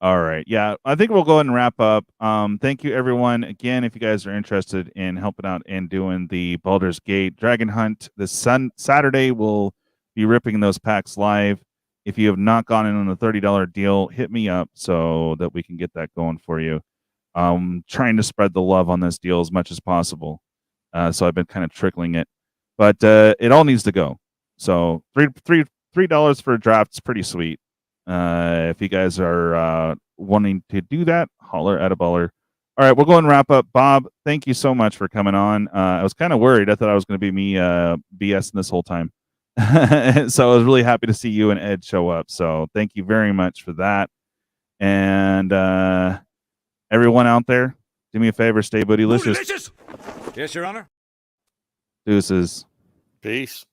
All right, yeah, I think we'll go ahead and wrap up. Thank you, everyone. Again, if you guys are interested in helping out and doing the Baldur's Gate Dragon Hunt this Saturday, we'll be ripping those packs live. If you have not gone in on the $30 deal, hit me up so that we can get that going for you. Trying to spread the love on this deal as much as possible. So I've been kind of trickling it, but it all needs to go. So $3 for a draft is pretty sweet. If you guys are wanting to do that, holler at a baller. All right, we'll go and wrap up. Bob, thank you so much for coming on. I was kind of worried. I thought I was going to be me BSing this whole time. So I was really happy to see you and Ed show up. So thank you very much for that. And everyone out there, do me a favor, stay bootylicious. Yes, Your Honor. Deuces. Peace.